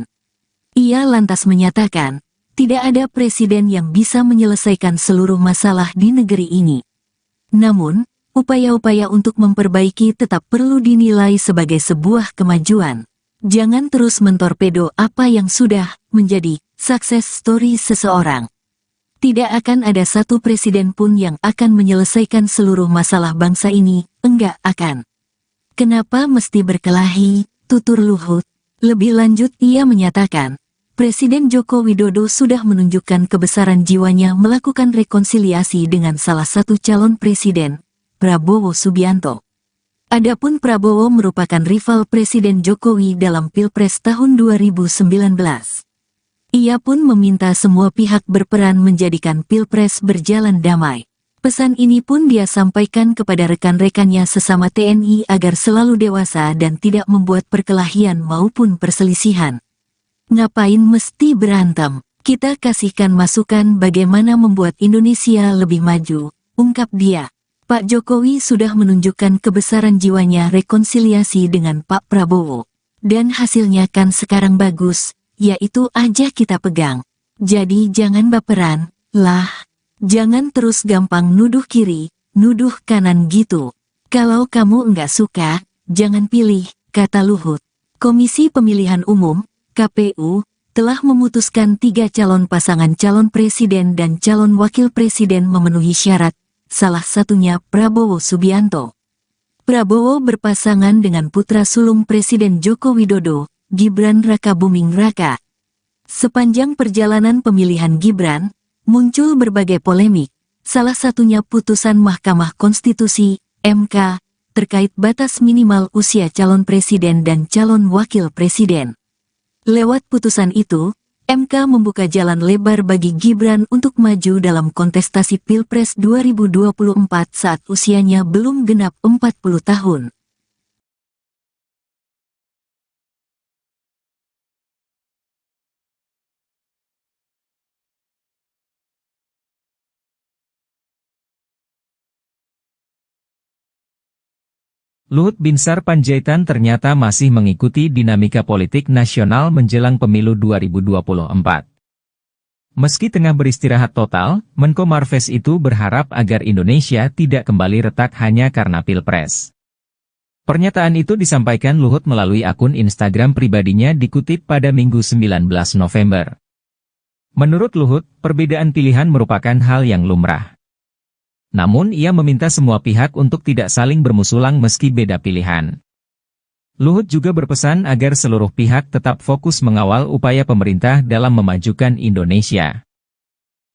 Ia lantas menyatakan, tidak ada presiden yang bisa menyelesaikan seluruh masalah di negeri ini. Namun, upaya-upaya untuk memperbaiki tetap perlu dinilai sebagai sebuah kemajuan. Jangan terus mentorpedo apa yang sudah menjadi success story seseorang. Tidak akan ada satu presiden pun yang akan menyelesaikan seluruh masalah bangsa ini, enggak akan. Kenapa mesti berkelahi, tutur Luhut? Lebih lanjut ia menyatakan, Presiden Joko Widodo sudah menunjukkan kebesaran jiwanya melakukan rekonsiliasi dengan salah satu calon presiden, Prabowo Subianto. Adapun Prabowo merupakan rival Presiden Jokowi dalam Pilpres tahun 2019. Ia pun meminta semua pihak berperan menjadikan Pilpres berjalan damai. Pesan ini pun dia sampaikan kepada rekan-rekannya sesama TNI agar selalu dewasa dan tidak membuat perkelahian maupun perselisihan. Ngapain mesti berantem? Kita kasihkan masukan bagaimana membuat Indonesia lebih maju, ungkap dia. Pak Jokowi sudah menunjukkan kebesaran jiwanya rekonsiliasi dengan Pak Prabowo. Dan hasilnya kan sekarang bagus, yaitu aja kita pegang. Jadi jangan baperan, lah. Jangan terus gampang nuduh kiri, nuduh kanan gitu. Kalau kamu enggak suka, jangan pilih, kata Luhut. Komisi Pemilihan Umum, KPU, telah memutuskan 3 calon pasangan calon presiden dan calon wakil presiden memenuhi syarat, salah satunya Prabowo Subianto. Prabowo berpasangan dengan putra sulung Presiden Joko Widodo, Gibran Rakabuming Raka. Sepanjang perjalanan pemilihan Gibran, muncul berbagai polemik, salah satunya putusan Mahkamah Konstitusi, MK, terkait batas minimal usia calon presiden dan calon wakil presiden. Lewat putusan itu, MK membuka jalan lebar bagi Gibran untuk maju dalam kontestasi Pilpres 2024 saat usianya belum genap 40 tahun. Luhut Binsar Panjaitan ternyata masih mengikuti dinamika politik nasional menjelang pemilu 2024. Meski tengah beristirahat total, Menko Marves itu berharap agar Indonesia tidak kembali retak hanya karena Pilpres. Pernyataan itu disampaikan Luhut melalui akun Instagram pribadinya dikutip pada Minggu 19 November. Menurut Luhut, perbedaan pilihan merupakan hal yang lumrah. Namun ia meminta semua pihak untuk tidak saling bermusulang meski beda pilihan. Luhut juga berpesan agar seluruh pihak tetap fokus mengawal upaya pemerintah dalam memajukan Indonesia.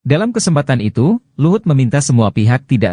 Dalam kesempatan itu, Luhut meminta semua pihak tidak